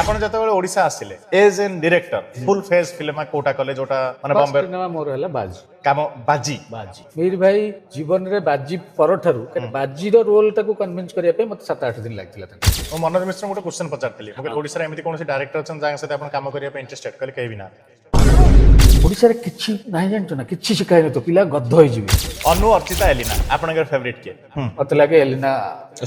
आपण যেতବେଳେ ওড়িশা আসলে as an director full phase film কোটা কলে जोटा माने बॉम्बे सिनेमा मोर है बाजी काम बाजी बाजी मीर भाई जीवन रे बाजी परठारु बाजी रो रोल टाको कन्विंस करिया पे मते 7-8 दिन लागतिला था ମୁଁ ମନୋଜ ମିଶ୍ର ଗୋଟେ କ୍ୱେଶ୍ଚନ ପଚାରିଥିଲି ମୁଁ କହିଲି ଓଡ଼ିଶାରେ ଏମିତି କୌଣସି ଡାଇରେକ୍ଟର ଅଛନ୍ତି ଯାଙ୍କ ସହିତ ଆପଣ କାମ କରିବା ପାଇଁ ଇଣ୍ଟରେଷ୍ଟେଡ କହିଲେ କେହି ବି ନା ओडिसा रे किछि नाही जानछो ना किछि शिखाइ न तो पिला गद्ध होई जिवे अनु अर्चिता एलिना आपनकर फेवरेट किए मते लागे एलिना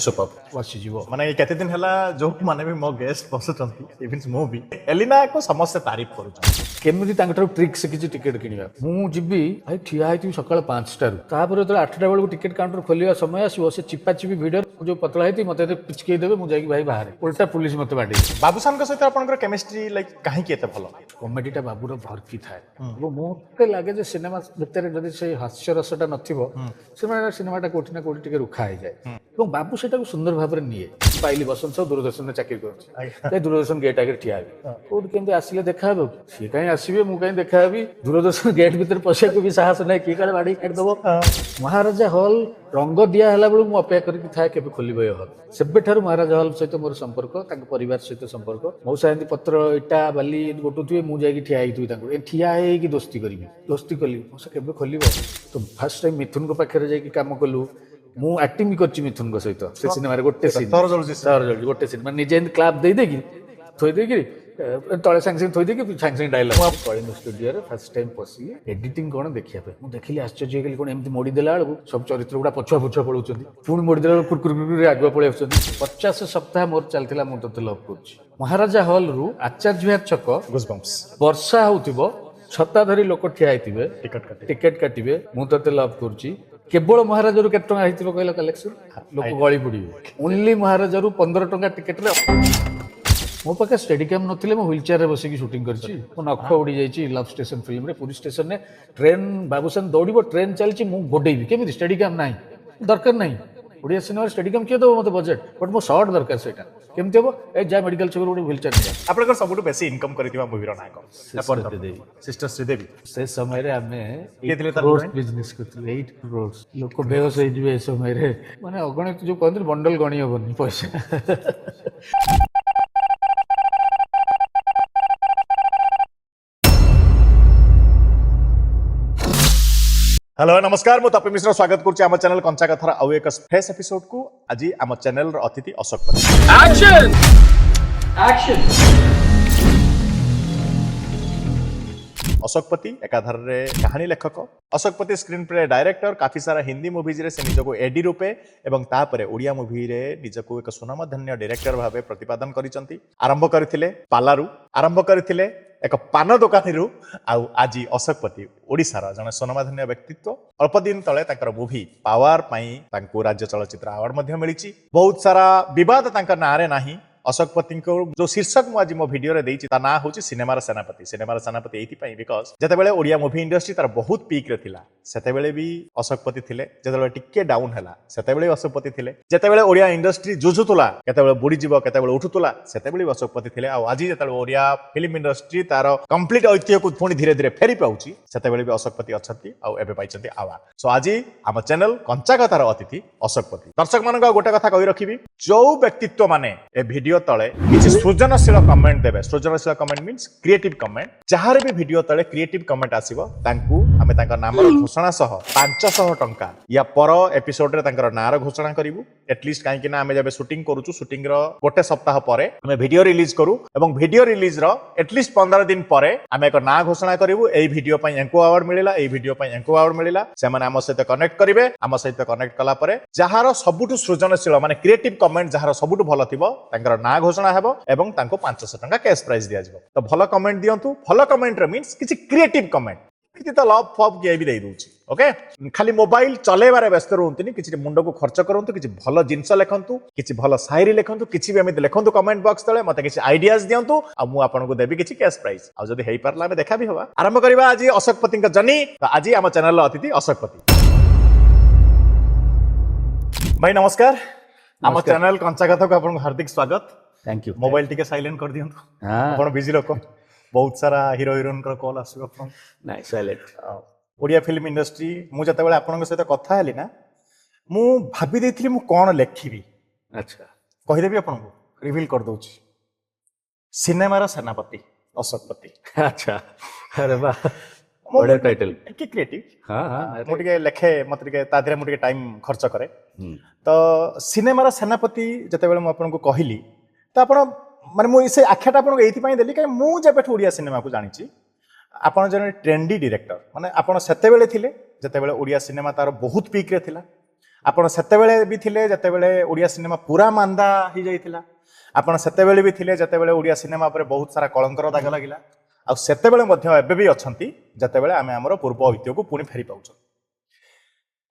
सुपर बसि जिवो माने केते दिन हला जो माने भी मो गेस्ट बसुचंती इवन मो भी एलिना को समस्त तारीफ करूछन केमिति तांगटर ट्रिक से किछि टिकट किनिबा मु जिबी भाई ठिया आइति सकाळ 5 टारु तापर तो 8 टा बेलको टिकट काउंटर खोलिया समय आसीबो से चिपा चिपी भिडियो जो पतला आइति मते पिचके देबे मु जाई भाई बाहर उल्टा पुलिस मते बाडी बाबूसान के सहित आपनकर केमिस्ट्री लाइक काहे की एते भलो कॉमेडीटा बाबूर भरती थाए मते लागे जे सिनेमा भितर जदि से हास्य रसटा नथिबो सिनेमाटा कोठी ना कोठी टिके रुखा हो जाए এবং বাবু সেটাকে সুন্দর ভাবে নিয়ে পাইলি বসন্ত সব দূরদর্শনে চাকরি করছে তাই দূরদর্শন গেট আগে ঠিয়া হবে কোটি কেমতি আসলে দেখা হবে সে কাই আসবে মু কাই দেখা হবি দূরদর্শন গেট ভিতর পশিବାକୁ ବି ସାହସ ନାହିଁ କିଏ କାଳେ ବାଡ଼ି କାଟିଦେବ ମହାରାଜା ହଲ୍ ରଙ୍ଗ ଦିଆ ହେଲା ବେଳକୁ ମୁଁ ଅପେକ୍ଷା କରିକି ଥାଏ କେବେ ଖୋଲିବ ଏ ହଲ୍ ସେବେଠାରୁ ମହାରାଜା ହଲ୍ ସହିତ ମୋର ସମ୍ପର୍କ ତାଙ୍କ ପରିବାର ସହିତ ସମ୍ପର୍କ ମଉସା ଏମିତି ପତ୍ର ଇଟା ବାଲି ଗୋଟୁଥିବେ ମୁଁ ଯାଇକି ଠିଆ ହେଇଥିବି ତାଙ୍କୁ ଏ ଠିଆ ହେଇକି ଦୋସ୍ତି କରିବି ଦୋସ୍ତି କଲି ମଉସା କେବେ ଖୋଲିବ ତ ଫାର୍ଷ୍ଟ ଟାଇମ୍ ମିଥୁନଙ୍କ ପାଖରେ ଯାଇକି କାମ କଲୁ ମୁଁ ଆକ୍ଟିଂ ବି କରିଛି ମିଥୁନଙ୍କ ସହିତ ସେ ସିନେମାରେ ଗୋଟେ ସିନ୍ ତର ଜଳୁଛି ଗୋଟେ ସିନ୍ ମାନେ ନିଜେ ଏମିତି କ୍ଲାପ୍ ଦେଇକି ଥୋଇ ଦେଇକି ତଳେ ସାଙ୍ଗେ ସାଙ୍ଗେ ଥୋଇ ଦେଇକି ସାଙ୍ଗେ ସାଙ୍ଗେ ଡାଇଲଗ୍ ମୁଁ କଳିଙ୍ଗ ଷ୍ଟୁଡିଓରେ ଫାର୍ଷ୍ଟ ଟାଇମ୍ ପଶିଲି ଏଡିଟିଂ କ'ଣ ଦେଖିବା ପାଇଁ ମୁଁ ଦେଖିଲି ଆଶ୍ଚର୍ଯ୍ୟ ହେଇଗଲି କ'ଣ ଏମିତି ମୋଡ଼ି ଦେଲା ବେଳକୁ ସବୁ ଚରିତ୍ର ଗୁଡ଼ା ପଛୁଆ ପଛୁଆ ପଳାଉଛନ୍ତି ପୁଣି ମୋଡ଼ି ଦେଲା ବେଳକୁ କୁରକୁରି ଆଗୁଆ ପଳେଇ ଆସୁଛନ୍ତି 50 ସପ୍ତାହ ମୋର ଚାଲିଥିଲା ମୁଁ ତତେ ଲଭ୍ କରୁଛି ମହାରାଜା ହଲ୍ରୁ ଆଚାର୍ଯ୍ୟ ବିହାର ଛକ ବର୍ଷା ହଉଥିବ ଛତା ଧରି ଲୋକ ଠିଆ ହେଇଥିବେ ଟିକେଟ କାଟିବେ ମୁଁ ତତେ ଲଭ୍ କରୁଛି କେବଳ ମହାରାଜାରୁ କେତେ ଟଙ୍କା ହେଇଥିବ କହିଲ କଲେକ୍ସନ ଲୋକ ଗଳି ପଡ଼ିବେ ଓନ୍ଲି ମହାରାଜାରୁ 15 ଟଙ୍କା ଟିକେଟରେ ମୋ ପାଖେ ଷ୍ଟେଡିକାମ୍ ନଥିଲେ ମୁଁ ହ୍ୱିଲ୍ ଚେୟାରରେ ବସିକି ସୁଟିଂ କରିଛି ମୋ ନଖ ଉଡ଼ି ଯାଇଛି ଲଭ୍ ଷ୍ଟେସନ ଫିଲ୍ମରେ ପୁରୀ ଷ୍ଟେସନରେ ଟ୍ରେନ୍ ବାବୁସାନ ଦୌଡ଼ିବ ଟ୍ରେନ୍ ଚାଲିଛି ମୁଁ ଗୋଡ଼େଇବି କେମିତି ଷ୍ଟେଡିକାମ୍ ନାହିଁ ଦରକାର ନାହିଁ ଓଡ଼ିଆ ସିନେମାରେ ଷ୍ଟେଡିକାମ୍ କିଏ ଦେବ ମୋତେ ବଜେଟ୍ ବଟ୍ ମୋ ସର୍ଟ ଦରକାର ସେଇଟା କେମିତି ହେବ ଏ ଯା ମେଡିକାଲ ଛକରୁ ଗୋଟେ ହ୍ୱିଲ୍ ଚେୟାର ନିଆ ଆପଣଙ୍କର ସବୁଠୁ ବେଶୀ ଇନକମ୍ କରିଥିବା ମୁଭିର ନାଁ କ'ଣ ସିଷ୍ଟର ଶ୍ରୀଦେବୀ ସେ ସମୟରେ ଆମେ ବିଜନେସ୍ କରୁଥିଲୁ 8 crores ଲୋକ ବେହୋସ ହେଇଯିବେ ଏ ସମୟରେ ମାନେ ଅଗଣିତ ଯୋଉ କହନ୍ତି ବଣ୍ଡଲ ଗଣି ହବନି ପଇସା हेलो नमस्कार मु तपी मिश्र स्वागत करुच्ची आम चैनल कंचा कथार आउ एक फ्रेश एपिसोड को आज आम चैनल अतिथि अशोक पति एक्शन एक्शन अशोक पति एकाधार रे कहानी लेखक अशोक पति स्क्रीन प्ले डायरेक्टर काफी सारा हिंदी मूवीज रे से निजको एडी रूपे एवं तापरे ओडिया मूवी रे निजको एक सुनामधन्य डायरेक्टर भाबे प्रतिपादन करिसंती आरंभ करथिले पालारू आरंभ करथिले एक पान दोकानी आउ आज अशोक पति ओडिशार जने सुनामधन्य व्यक्तित्व अल्प दिन तले तांकर मूवी पावर पाई तांको राज्य चलचित्र अवार्ड मध्ये मिलिछि बहुत सारा विवाद तांकर नारे नाही अशोक पति को जो शीर्षक मु आज मो वीडियो रे देछि ता ना होछि सिनेमार सेनापति एथि पई बिकॉज जतेबेले ओडिया मूवी इंडस्ट्री तार बहुत पीक रे थिला सेतेबेले भी अशोक पति थिले जतेबेले टिके डाउन हला सेतेबेले अशोक पति थिले जतेबेले ओडिया इंडस्ट्री जुझुतुला केतेबेले बुडी जीव केतेबेले उठुतुला सेतेबेले भी अशोक पति थिले आ आज जतेबेले ओडिया फिल्म इंडस्ट्री तार कंप्लीट ऐतिह्य को पुणी धीरे धीरे फेरी पाउछि सेतेबेले भी अशोक पति अछंती आ एबे पाइछंती आवा सो आज आम चैनल कंचा कथार अतिथि अशोक पति दर्शक मानक गोटे कथा कहि रखिबी जो व्यक्तित्व माने ए वीडियो तले किछि सृजनशील कमेंट देबे सृजनशील कमेंट मींस क्रिएटिव कमेंट जहार भी वीडियो तले क्रिएटिव कमेंट आसीबो तांकू हमें तांका नामर घोषणा सह 500 टंका या पर एपिसोड रे तांकर नार घोषणा करिवु एटलिस्ट काहे कि ना हमें जबे शूटिंग करूछु शूटिंग रो गोटे सप्ताह परे हमें वीडियो रिलीज करू एवं वीडियो रिलीज रो एटलिस्ट 15 दिन परे हमें एक ना घोषणा करिवु एई वीडियो पई एंको अवार्ड मिलिला एई वीडियो पई एंको अवार्ड मिलिला से माने हम सहित कनेक्ट करिवे हम सहित कनेक्ट कला परे जहार सबुटु सृजनशील माने क्रिएटिव कमेंट जहार सबुटु भलो थिबो तांकर ना घोषणा हेबो एवं तांको 500 टंका कैश प्राइस दिया जिवो तो भलो कमेंट दियंतु भलो कमेंट रे मींस किछि क्रिएटिव कमेंट किछि तो लव फॉब के भी दे दूची ओके खाली मोबाइल चलेबारे व्यस्त रहंतुनी किछि मुंडो को खर्च करंतु किछि भलो जिंस लेखंतु किछि भलो शायरी लेखंतु किछि भी एमिति लेखंतु कमेंट बॉक्स तळे मते किछि आइडियाज दियंतु आ मु आपन को देबी किछि कैश प्राइस आ जदी हेई परला हमें देखा भी होबा आरंभ करबा आज अशोक पति का जनी तो आज हम चैनल अतिथि अशोक पति भाई नमस्कार हम चैनल कंचा कथा को आपन हार्दिक स्वागत थैंक यू मोबाइल टिके साइलेंट कर दियंतु आपण बिजी लोक बहुत सारा हीरो हीरोइन कर कॉल आसो आपण नाइ साइलेंट ओडिया फिल्म इंडस्ट्री मु जतबेले आपन सहित कथा हेली ना मु भाबी देथिली मु कोन लेखिबी अच्छा कहि देबी आपन को रिवील कर दोछि ସିନେମାର ସେନାପତି ଅଶୋକପତି। ଆଚ୍ଛା, ଆରେ ବା, ବଢିଆ ଟାଇଟଲ। ଟିକେ କ୍ରିଏଟିଭ। ହଁ ହଁ, ମୁଁ ଟିକେ ଲେଖେ, ମତେ ଟିକେ ତା ଦେହରେ ମୁଁ ଟିକେ ଟାଇମ ଖର୍ଚ୍ଚ କରେ। ହୁଁ। ତ ସିନେମାର ସେନାପତି ଯେତେବେଳେ ମୁଁ ଆପଣଙ୍କୁ କହିଲି, ତ ଆପଣ ମାନେ ମୁଁ ସେ ଆଖ୍ୟାଟା ଆପଣଙ୍କୁ ଏଇଥିପାଇଁ ଦେଲି କାରଣ ମୁଁ ଯେବେଠୁ ଓଡ଼ିଆ ସିନେମାକୁ ଜାଣିଛି ଆପଣ ଜଣେ ଟ୍ରେଣ୍ଡି ଡିରେକ୍ଟର, ମାନେ ଆପଣ ସେତେବେଳେ ଥିଲେ ଯେତେବେଳେ ଓଡ଼ିଆ ସିନେମା ତାର ବହୁତ ପିକ୍ରେ ଥିଲା। ଆପଣ ସେତେବେଳେ ବି ଥିଲେ ଯେତେବେଳେ ଓଡ଼ିଆ ସିନେମା ପୁରା ମାନ୍ଦା ହେଇଯାଇଥିଲା। ଆପଣ ସେତେବେଳେ ବି ଥିଲେ ଯେତେବେଳେ ଓଡ଼ିଆ ସିନେମା ଉପରେ ବହୁତ ସାରା କଳଙ୍କର ଦାଗ ଲାଗିଲା। ଆଉ ସେତେବେଳେ ମଧ୍ୟ ଏବେ ବି ଅଛନ୍ତି ଯେତେବେଳେ ଆମେ ଆମର ପୂର୍ବ ଐତିହ୍ୟକୁ ପୁଣି ଫେରି ପାଉଛନ୍ତି।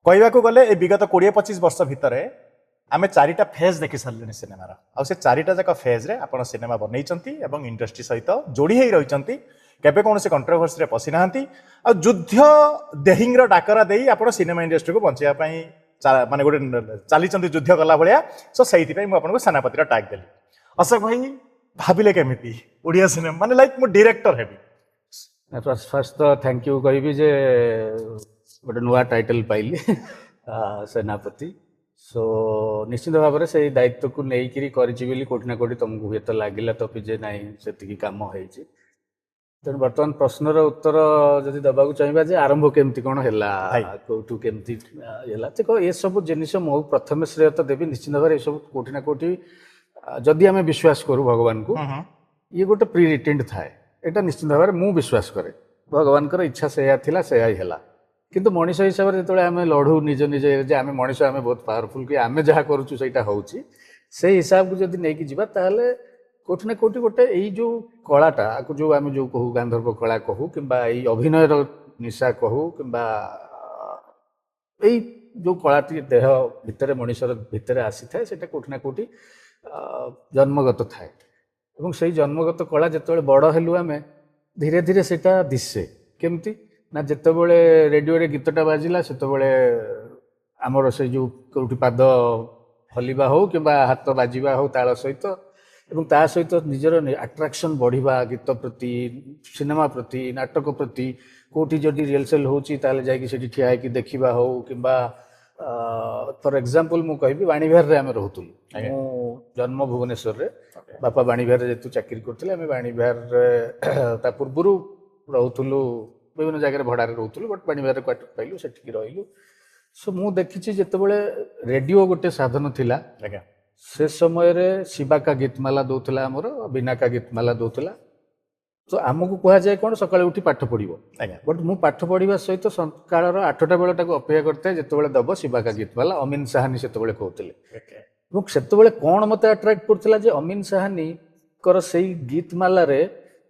କହିବାକୁ ଗଲେ ଏ ବିଗତ 20-25 ବର୍ଷ ଭିତରେ ଆମେ 4ଟା ଫେଜ୍ ଦେଖି ସାରିଲେଣି ସିନେମାର। ଆଉ ସେ 4ଟା ଯାକ ଫେଜ୍ରେ ଆପଣ ସିନେମା ବନେଇଛନ୍ତି ଏବଂ ଇଣ୍ଡଷ୍ଟ୍ରି ସହିତ ଯୋଡ଼ି ହେଇ ରହିଛନ୍ତି। କେବେ କୌଣସି କଣ୍ଟ୍ରୋଭର୍ସିରେ ପଶି ନାହାନ୍ତି। ଆଉ ଯୁଦ୍ଧ ଦେହିଂର ଡାକରା ଦେଇ ଆପଣ ସିନେମା ଇଣ୍ଡଷ୍ଟ୍ରିକୁ ବଞ୍ଚାଇବା ପାଇଁ ମାନେ ଗୋଟେ ଚାଲିଛନ୍ତି ଯୁଦ୍ଧ କଲା ଭଳିଆ। ସୋ ସେଇଥିପାଇଁ ମୁଁ ଆପଣଙ୍କୁ ସେନାପତିର ଟ୍ୟାଗ୍ ଦେଲି। ଅଶୋକ ଭାଇ ଭାବିଲେ କେମିତି ଓଡ଼ିଆ ସିନେମା ମାନେ ଲାଇକ୍ ମୁଁ ଡିରେକ୍ଟର ହେବି? ଫାର୍ଷ୍ଟ ତ ଥ୍ୟାଙ୍କ ୟୁ କହିବି ଯେ ଗୋଟେ ନୂଆ ଟାଇଟଲ ପାଇଲି ସେନାପତି। ସୋ ନିଶ୍ଚିତ ଭାବରେ ସେଇ ଦାୟିତ୍ୱକୁ ନେଇକିରି କରିଛି ବୋଲି କୋଉଠି ନା କୋଉଠି ତମକୁ ହୁଏତ ଲାଗିଲା ତ ଯେ ନାଇଁ ସେତିକି କାମ ହେଇଛି। ତେଣୁ ବର୍ତ୍ତମାନ ପ୍ରଶ୍ନର ଉତ୍ତର ଯଦି ଦେବାକୁ ଚାହିଁବା ଯେ ଆରମ୍ଭ କେମିତି କ'ଣ ହେଲା, କୋଉଠୁ କେମିତି ହେଲା, ଦେଖ ଏସବୁ ଜିନିଷ ମୁଁ ପ୍ରଥମେ ଶ୍ରେୟ ତ ଦେବି ନିଶ୍ଚିତ ଭାବରେ ଏସବୁ କୋଉଠି ନା କୋଉଠି ଯଦି ଆମେ ବିଶ୍ୱାସ କରୁ ଭଗବାନଙ୍କୁ, ଇଏ ଗୋଟେ ପ୍ରି ରିଟେଣ୍ଡ ଥାଏ। ଏଇଟା ନିଶ୍ଚିତ ଭାବରେ ମୁଁ ବିଶ୍ୱାସ କରେ ଭଗବାନଙ୍କର ଇଚ୍ଛା ସେଇଆ ଥିଲା, ସେଇଆ ହିଁ ହେଲା। କିନ୍ତୁ ମଣିଷ ହିସାବରେ ଯେତେବେଳେ ଆମେ ଲଢ଼ୁ ନିଜ ଯେ ଆମେ ମଣିଷ, ଆମେ ବହୁତ ପାୱାରଫୁଲ, କି ଆମେ ଯାହା କରୁଛୁ ସେଇଟା ହେଉଛି, ସେଇ ହିସାବକୁ ଯଦି ନେଇକି ଯିବା ତାହେଲେ କୋଉଠି ନା କୋଉଠି ଗୋଟେ ଏଇ ଯୋଉ କଳାଟା ଆକୁ ଯୋଉ ଆମେ ଯୋଉ କହୁ ଗାନ୍ଧର୍ବ କଳା କହୁ, କିମ୍ବା ଏଇ ଅଭିନୟର ନିଶା କହୁ, କିମ୍ବା ଏଇ ଯୋଉ କଳାଟି ଦେହ ଭିତରେ ମଣିଷର ଭିତରେ ଆସିଥାଏ, ସେଇଟା କୋଉଠି ନା କୋଉଠି ଜନ୍ମଗତ ଥାଏ। ଏବଂ ସେଇ ଜନ୍ମଗତ କଳା ଯେତେବେଳେ ବଡ଼ ହେଲୁ ଆମେ, ଧୀରେ ଧୀରେ ସେଇଟା ଦିଶେ। କେମିତି ନା, ଯେତେବେଳେ ରେଡ଼ିଓରେ ଗୀତଟା ବାଜିଲା ସେତେବେଳେ ଆମର ସେଇ ଯୋଉ କୋଉଠି ପାଦ ହଲିବା ହଉ କିମ୍ବା ହାତ ବାଜିବା ହଉ ତାଳ ସହିତ, ଏବଂ ତା ସହିତ ନିଜର ଆଟ୍ରାକ୍ସନ୍ ବଢ଼ିବା ଗୀତ ପ୍ରତି, ସିନେମା ପ୍ରତି, ନାଟକ ପ୍ରତି। କୋଉଠି ଯଦି ରିହର୍ସାଲ ହେଉଛି ତାହେଲେ ଯାଇକି ସେଠି ଠିଆ ହେଇକି ଦେଖିବା ହଉ, କିମ୍ବା ଫର ଏକ୍ଜାମ୍ପଲ ମୁଁ କହିବି ବାଣୀବିହାରରେ ଆମେ ରହୁଥିଲୁ। ମୁଁ ଜନ୍ମ ଭୁବନେଶ୍ୱରରେ, ବାପା ବାଣୀବିହାରରେ ଯେହେତୁ ଚାକିରି କରୁଥିଲେ, ଆମେ ବାଣୀବିହାରରେ ତା ପୂର୍ବରୁ ରହୁଥିଲୁ ବିଭିନ୍ନ ଜାଗାରେ ଭଡ଼ାରେ ରହୁଥିଲୁ, ବଟ୍ ବାଣୀବିହାରରେ କ୍ୱାର୍ଟର ପାଇଲୁ, ସେଠିକି ରହିଲୁ। ସୋ ମୁଁ ଦେଖିଛି ଯେତେବେଳେ ରେଡ଼ିଓ ଗୋଟେ ସାଧନ ଥିଲା, ସେ ସମୟରେ ଶିବାକା ଗୀତମାଲା ଦଉଥିଲା, ଆମର ବିନାକା ଗୀତମାଲା ଦଉଥିଲା। ତ ଆମକୁ କୁହାଯାଏ କ'ଣ, ସକାଳେ ଉଠି ପାଠ ପଢ଼ିବ। ବଟ୍ ମୁଁ ପାଠ ପଢ଼ିବା ସହିତ ସକାଳର 8ଟା ବେଳଟାକୁ ଅପେକ୍ଷା କରିଥାଏ ଯେତେବେଳେ ଦବ ଶିବାକା ଗୀତମାଲା। ଅମିନ ସାହାନୀ ସେତେବେଳେ କହୁଥିଲେ। ଏବଂ ସେତେବେଳେ କ'ଣ ମୋତେ ଆଟ୍ରାକ୍ଟ କରୁଥିଲା ଯେ ଅମିନ ସାହାନୀଙ୍କର ସେଇ ଗୀତମାଲାରେ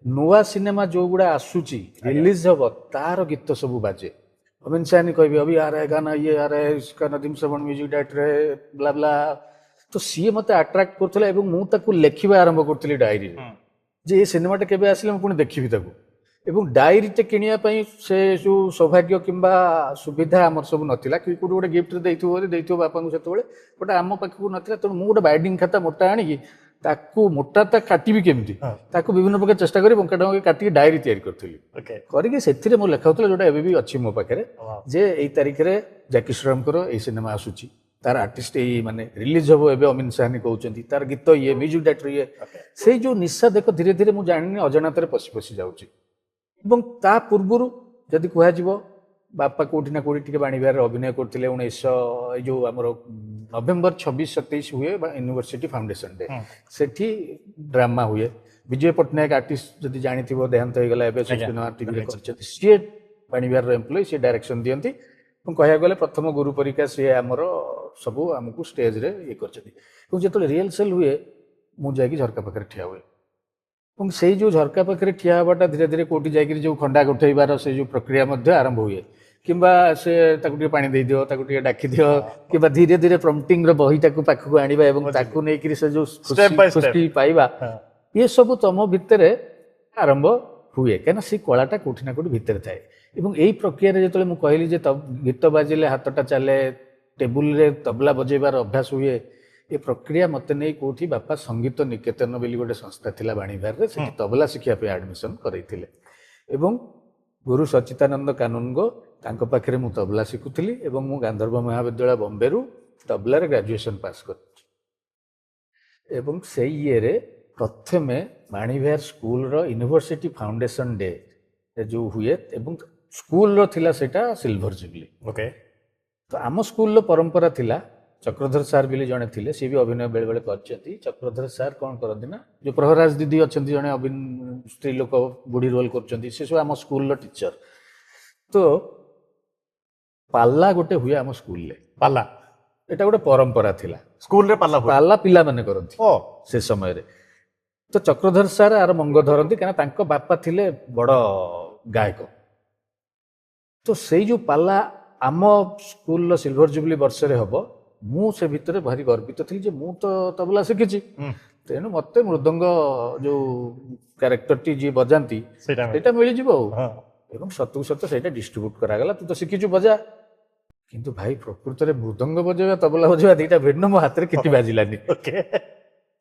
ନୂଆ ସିନେମା ଯୋଉଗୁଡ଼ା ଆସୁଛି, ରିଲିଜ ହବ, ତାର ଗୀତ ସବୁ ବାଜେ। ଅମିନ ସାହାନୀ କହିବି ଅଭି ଆ ରहा है गाना, ये आ रहा है, इसका नदीम श्रवण म्यूजिक डायरेक्टर है, ब्ला ब्ला। ତ ସିଏ ମୋତେ ଆଟ୍ରାକ୍ଟ କରୁଥିଲା ଏବଂ ମୁଁ ତାକୁ ଲେଖିବା ଆରମ୍ଭ କରୁଥିଲି ଡାଏରୀରେ, ଯେ ଏ ସିନେମାଟା କେବେ ଆସିଲେ ମୁଁ ପୁଣି ଦେଖିବି ତାକୁ। ଏବଂ ଡାଏରୀଟେ କିଣିବା ପାଇଁ ସେ ଯୋଉ ସୌଭାଗ୍ୟ କିମ୍ବା ସୁବିଧା ଆମର ସବୁ ନଥିଲା, କି କୋଉଠି ଗୋଟେ ଗିଫ୍ଟରେ ଦେଇଥିବ ବୋଲି ଦେଇଥିବ ବାପାଙ୍କୁ ସେତେବେଳେ, ବଟ୍ ଆମ ପାଖକୁ ନଥିଲା। ତେଣୁ ମୁଁ ଗୋଟେ ବାଇଡିଂ ଖାତା ମୋଟା ଆଣିକି ତାକୁ ମୋଟାଟା କାଟିବି କେମିତି, ତାକୁ ବିଭିନ୍ନ ପ୍ରକାର ଚେଷ୍ଟା କରି ବଙ୍କା ଟଙ୍କା କାଟିକି ଡାଏରୀ ତିଆରି କରିଥିଲି। କରିକି ସେଥିରେ ମୁଁ ଲେଖାଉଥିଲା, ଯୋଉଟା ଏବେ ବି ଅଛି ମୋ ପାଖରେ, ଯେ ଏଇ ତାରିଖରେ ଜ୍ୟାକି ଶ୍ରଫଙ୍କର ଏଇ ସିନେମା ଆସୁଛି, ତାର ଆର୍ଟିଷ୍ଟ ଏଇ ମାନେ ରିଲିଜ ହବ ଏବେ ଅମିନ ସାହାନୀ କହୁଛନ୍ତି, ତାର ଗୀତ ଇଏ, ମ୍ୟୁଜିକ ଡାଇରେକ୍ଟର ଇଏ। ସେଇ ଯୋଉ ନିଶା ଦେଖ ଧୀରେ ଧୀରେ ମୁଁ ଜାଣିନି ଅଜାଣତରେ ପଶି ପଶି ଯାଉଛି। ଏବଂ ତା ପୂର୍ବରୁ ଯଦି କୁହାଯିବ, ବାପା କୋଉଠି ନା କୋଉଠି ଟିକେ ବାଣୀବିହାରରେ ଅଭିନୟ କରୁଥିଲେ। 1900 ଏଇ ଯୋଉ ଆମର ନଭେମ୍ବର 26-27 ହୁଏ ୟୁନିଭର୍ସିଟି ଫାଉଣ୍ଡେସନ ଡେ, ସେଠି ଡ୍ରାମା ହୁଏ। ବିଜୟ ପଟ୍ଟନାୟକ ଆର୍ଟିଷ୍ଟ ଯଦି ଜାଣିଥିବ, ଦେହାନ୍ତ ହେଇଗଲା ଏବେ, ଟିଭିରେ କରିଛନ୍ତି। ସିଏ ବାଣୀବିହାରର ଏମ୍ପ୍ଲୟି, ସିଏ ଡାଇରେକ୍ସନ ଦିଅନ୍ତି। ଏବଂ କହିବାକୁ ଗଲେ ପ୍ରଥମ ଗୁରୁ ପରୀକ୍ଷା ସିଏ ଆମର ସବୁ ଆମକୁ ଷ୍ଟେଜରେ ଇଏ କରିଛନ୍ତି। ଏବଂ ଯେତେବେଳେ ରିହର୍ସାଲ ହୁଏ, ମୁଁ ଯାଇକି ଝରକା ପାଖରେ ଠିଆ ହୁଏ। ଏବଂ ସେଇ ଯୋଉ ଝରକା ପାଖରେ ଠିଆ ହେବାଟା ଧୀରେ ଧୀରେ କୋଉଠି ଯାଇକିରି ଯୋଉ ଖଣ୍ଡା ଗୋଠେଇବାର ସେ ଯୋଉ ପ୍ରକ୍ରିୟା ମଧ୍ୟ ଆରମ୍ଭ ହୁଏ। କିମ୍ବା ସେ ତାକୁ ଟିକେ ପାଣି ଦେଇଦିଅ, ତାକୁ ଟିକେ ଡାକିଦିଅ, କିମ୍ବା ଧୀରେ ଧୀରେ ପ୍ରମ୍ପଟିଂର ବହିଟାକୁ ପାଖକୁ ଆଣିବା ଏବଂ ତାକୁ ନେଇକିରି ସେ ଯୋଉ ଖୁସି ପାଇବା, ଇଏ ସବୁ ତମ ଭିତରେ ଆରମ୍ଭ ହୁଏ। କାହିଁକିନା ସେଇ କଳାଟା କୋଉଠି ନା କୋଉଠି ଭିତରେ ଥାଏ। ଏବଂ ଏଇ ପ୍ରକ୍ରିୟାରେ ଯେତେବେଳେ ମୁଁ କହିଲି ଯେ ଗୀତ ବାଜିଲେ ହାତଟା ଚାଲେ, ଟେବୁଲରେ ତବଲା ବଜେଇବାର ଅଭ୍ୟାସ ହୁଏ, ଏ ପ୍ରକ୍ରିୟା ମୋତେ ନେଇ କୋଉଠି ବାପା ସଙ୍ଗୀତ ନିକେତନ ବୋଲି ଗୋଟେ ସଂସ୍ଥା ଥିଲା ବାଣୀବିହାରରେ, ସେଠି ତବଲା ଶିଖିବା ପାଇଁ ଆଡମିସନ କରେଇଥିଲେ। ଏବଂ ଗୁରୁ ସଚ୍ଚିଦାନନ୍ଦ କାନୁନଗୋ, ତାଙ୍କ ପାଖରେ ମୁଁ ତବଲା ଶିଖୁଥିଲି। ଏବଂ ମୁଁ ଗାନ୍ଧର୍ବ ମହାବିଦ୍ୟାଳୟ ବମ୍ବେରୁ ତବଲାରେ ଗ୍ରାଜୁଏସନ ପାସ୍ କରିଛି। ଏବଂ ସେଇ ଇଏରେ ପ୍ରଥମେ ବାଣୀବିହାର ସ୍କୁଲର ୟୁନିଭର୍ସିଟି ଫାଉଣ୍ଡେସନ ଡେ ଯୋଉ ହୁଏ ଏବଂ ସ୍କୁଲର ଥିଲା ସେଇଟା ସିଲଭର ଜୁବଲି। ଓକେ। ତ ଆମ ସ୍କୁଲର ପରମ୍ପରା ଥିଲା, ଚକ୍ରଧର ସାର୍ ବୋଲି ଜଣେ ଥିଲେ, ସିଏ ବି ଅଭିନୟ ବେଳେ ବେଳେ କରିଛନ୍ତି। ଚକ୍ରଧର ସାର୍ କ'ଣ କରନ୍ତି ନା, ଯୋଉ ପ୍ରହରାଜ ଦିଦି ଅଛନ୍ତି ଜଣେ ସ୍ତ୍ରୀ ଲୋକ ବୁଢ଼ୀ ରୋଲ୍ କରୁଛନ୍ତି, ସେ ସବୁ ଆମ ସ୍କୁଲର ଟିଚର। ତ ପାଲା ଗୋଟେ ହୁଏ ଆମ ସ୍କୁଲରେ। ପାଲା ଏଟା ଗୋଟେ ପରମ୍ପରା ଥିଲା। ସ୍କୁଲରେ ପାଲା ହୁଏ? ପାଲା ପିଲାମାନେ କରନ୍ତି ଓ ସେ ସମୟରେ। ତ ଚକ୍ରଧର ସାର୍ ଆର ମଙ୍ଗ ଧରନ୍ତି, କାରଣ ତାଙ୍କ ବାପା ଥିଲେ ବଡ଼ ଗାୟକ। ତ ସେଇ ଯୋଉ ପାଲା ଆମ ସ୍କୁଲର ସିଲଭର ଜୁବଲି ବର୍ଷରେ ହବ, ମୁଁ ସେ ଭିତରେ ଭାରି ଗର୍ବିତ ଥିଲି ଯେ ମୁଁ ତ ତବଲା ଶିଖିଛି, ତେଣୁ ମତେ ମୃଦଙ୍ଗ ଯୋଉ କ୍ୟାରେକ୍ଟରଟି ଯିଏ ବଜାନ୍ତି ସେଇଟା ମିଳିଯିବ ଆଉ। ଏବଂ ସତକୁ ସତ ସେଇଟା ଡିଷ୍ଟ୍ରିବ୍ୟୁଟ କରାଗଲା, ତୁ ତ ଶିଖିଛୁ ବଜା। କିନ୍ତୁ ଭାଇ ପ୍ରକୃତରେ ମୃଦଙ୍ଗ ବଜେଇବା ତବଲା ବଜେଇବା ଦିଟା ଭିନ୍ନ, ମୋ ହାତରେ କିଛି ବାଜିଲାନି।